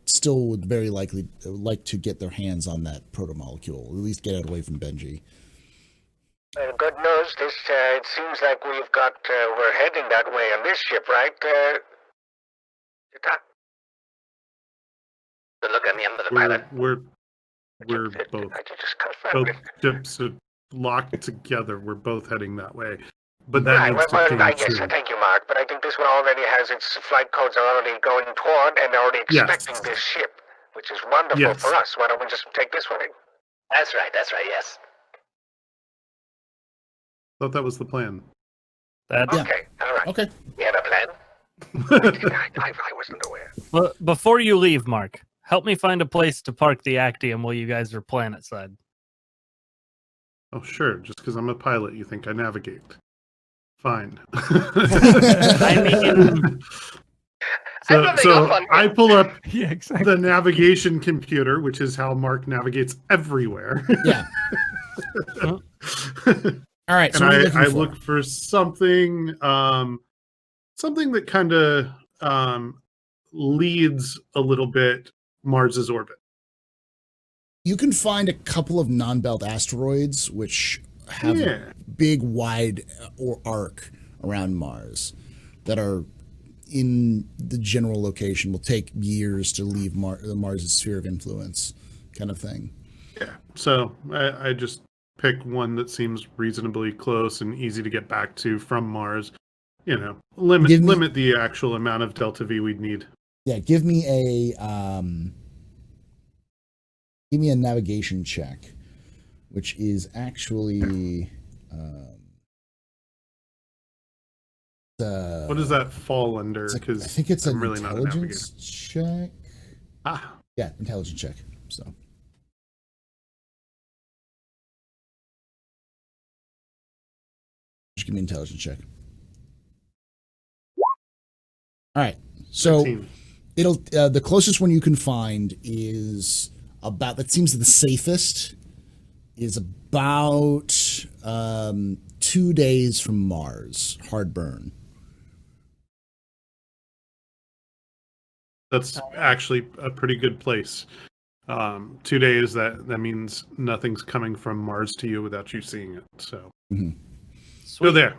[SPEAKER 1] like to get their hands on that protomolecule, at least get it away from Benji."
[SPEAKER 6] Good news. This it seems like we've got we're heading that way on this ship, right? Look at me, I'm the pilot.
[SPEAKER 5] We're both
[SPEAKER 6] I just confirmed
[SPEAKER 5] both
[SPEAKER 6] it.
[SPEAKER 5] ships are locked together. We're both heading that way. But that
[SPEAKER 6] Right,
[SPEAKER 5] needs to change
[SPEAKER 6] yes,
[SPEAKER 5] too.
[SPEAKER 6] thank you, Mark. But I think this one already has its flight codes are already going toward, and they're already expecting
[SPEAKER 5] Yes.
[SPEAKER 6] this ship, which is wonderful
[SPEAKER 5] Yes.
[SPEAKER 6] for us. Why don't we just take this one in? That's right, yes.
[SPEAKER 5] Thought that was the plan.
[SPEAKER 3] That
[SPEAKER 1] Yeah.
[SPEAKER 6] Okay, all right.
[SPEAKER 1] Okay.
[SPEAKER 6] We had a plan? I wasn't aware.
[SPEAKER 3] Well, before you leave, Mark, help me find a place to park the Actium while you guys are planet side.
[SPEAKER 5] Oh, sure. Just because I'm a pilot, you think I navigate. Fine.
[SPEAKER 3] I mean,
[SPEAKER 5] so I pull up
[SPEAKER 2] Yeah, exactly.
[SPEAKER 5] the navigation computer, which is how Mark navigates everywhere.
[SPEAKER 1] Yeah. All right.
[SPEAKER 5] And
[SPEAKER 1] So what are you looking
[SPEAKER 5] I
[SPEAKER 1] for?
[SPEAKER 5] look for something that kind of leads a little bit Mars's orbit.
[SPEAKER 1] You can find a couple of non-belt asteroids which have
[SPEAKER 5] Yeah.
[SPEAKER 1] a big, wide arc around Mars that are in the general location. Will take years to leave Mars' sphere of influence, kind of thing.
[SPEAKER 5] Yeah. So I just pick one that seems reasonably close and easy to get back to from Mars. You know, limit the actual amount of delta V we'd need.
[SPEAKER 1] Yeah, give me a navigation check, which is actually
[SPEAKER 5] What does that fall under?
[SPEAKER 1] I
[SPEAKER 5] Because
[SPEAKER 1] think it's an
[SPEAKER 5] really not a
[SPEAKER 1] intelligence check.
[SPEAKER 5] Ah,
[SPEAKER 1] Yeah, intelligence check. So just give me an intelligence check. All right. So
[SPEAKER 5] 15.
[SPEAKER 1] it'll the closest one you can find is about, that seems the safest, is about 2 days from Mars. Hard burn.
[SPEAKER 5] That's actually a pretty good place. 2 days, that means nothing's coming from Mars to you without you seeing it. So go
[SPEAKER 3] sweet.
[SPEAKER 5] there.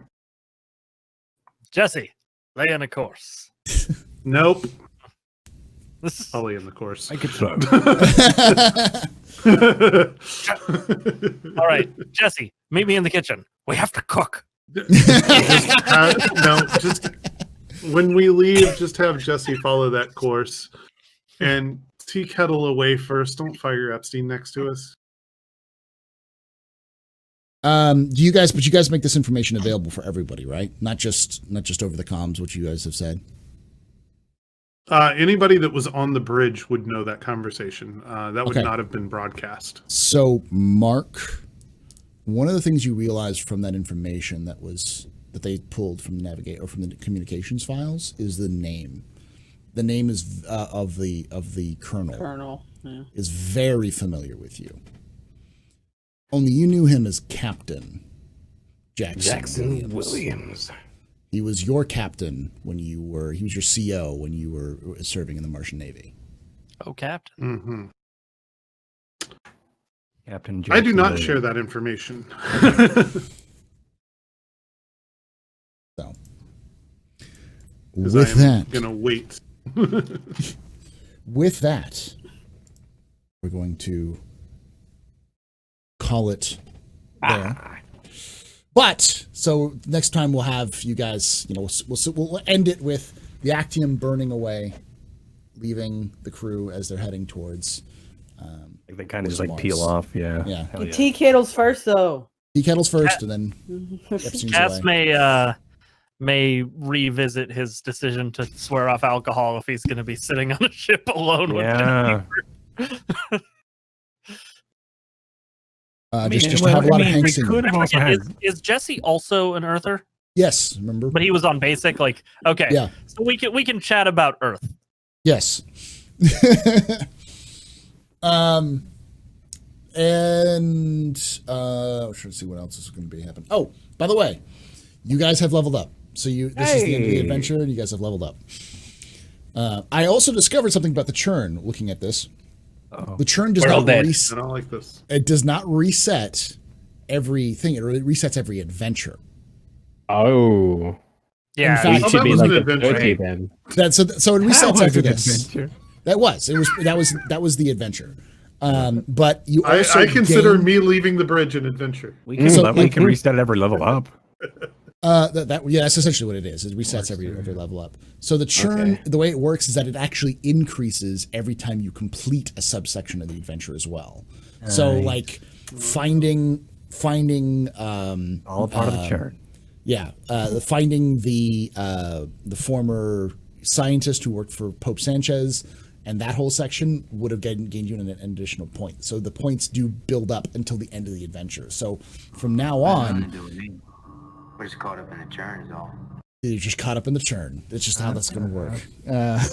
[SPEAKER 3] Jesse, lay on a course.
[SPEAKER 5] Nope.
[SPEAKER 3] This is
[SPEAKER 5] Ollie in the course.
[SPEAKER 2] I could try.
[SPEAKER 3] all right, Jesse. Meet me in the kitchen. We have to cook.
[SPEAKER 5] No, just when we leave, just have Jesse follow that course and tea kettle away first. Don't fire Epstein next to us.
[SPEAKER 1] You guys make this information available for everybody, right? Not just over the comms, which you guys have said.
[SPEAKER 5] Anybody that was on the bridge would know that conversation. That would
[SPEAKER 1] Okay.
[SPEAKER 5] not have been broadcast.
[SPEAKER 1] So, Mark, one of the things you realized from that information that they pulled from the communications files is the name. The name is of the colonel.
[SPEAKER 7] Colonel. Yeah.
[SPEAKER 1] Is very familiar with you. Only you knew him as Captain Jackson
[SPEAKER 9] Williams.
[SPEAKER 1] He was your captain he was your CO when you were serving in the Martian Navy.
[SPEAKER 3] Oh, Captain.
[SPEAKER 5] Mm-hmm.
[SPEAKER 2] Captain
[SPEAKER 5] I do
[SPEAKER 2] Jackson
[SPEAKER 5] not
[SPEAKER 2] Williams.
[SPEAKER 5] share that information.
[SPEAKER 1] So,
[SPEAKER 5] 'Cause
[SPEAKER 1] with
[SPEAKER 5] I am
[SPEAKER 1] that,
[SPEAKER 5] gonna wait.
[SPEAKER 1] with that, we're going to call it there. But so next time we'll have you guys, we'll end it with the Actium burning away, leaving the crew as they're heading towards.
[SPEAKER 2] They kind of just like peel off. Yeah.
[SPEAKER 1] Yeah.
[SPEAKER 7] Tea kettles first, though.
[SPEAKER 1] Tea kettles first, and then
[SPEAKER 3] Cass may revisit his decision to swear off alcohol if he's going to be sitting on a ship alone with
[SPEAKER 1] just to have a lot of Hanks in
[SPEAKER 3] Is Jesse also an Earther?
[SPEAKER 1] Yes, remember?
[SPEAKER 3] But he was on basic, like, okay.
[SPEAKER 1] Yeah.
[SPEAKER 3] So we can chat about Earth.
[SPEAKER 1] Yes. And trying to see what else is going to be happening. Oh, by the way, you guys have leveled up. So this is the end of the adventure, and you guys have leveled up. I also discovered something about the churn. Looking at this, the churn does not reset.
[SPEAKER 5] I don't like this.
[SPEAKER 1] It does not reset everything. It resets every adventure.
[SPEAKER 9] Oh.
[SPEAKER 3] Yeah,
[SPEAKER 9] in fact, it should be like a 30 then.
[SPEAKER 1] So it resets after this. That was the adventure. But you also
[SPEAKER 5] I consider me leaving the bridge an adventure.
[SPEAKER 2] We can reset it every level up.
[SPEAKER 1] That's essentially what it is. It resets every level up. So the churn, the way it works is that it actually increases every time you complete a subsection of the adventure as well. So like finding
[SPEAKER 2] all part of the churn.
[SPEAKER 1] Yeah, finding the former scientist who worked for Pope Sanchez, and that whole section would have gained you an additional point. So the points do build up until the end of the adventure. So from now on,
[SPEAKER 10] we're just caught up in the churn, is all.
[SPEAKER 1] You're just caught up in the churn. It's just how that's going to work.
[SPEAKER 2] Yeah.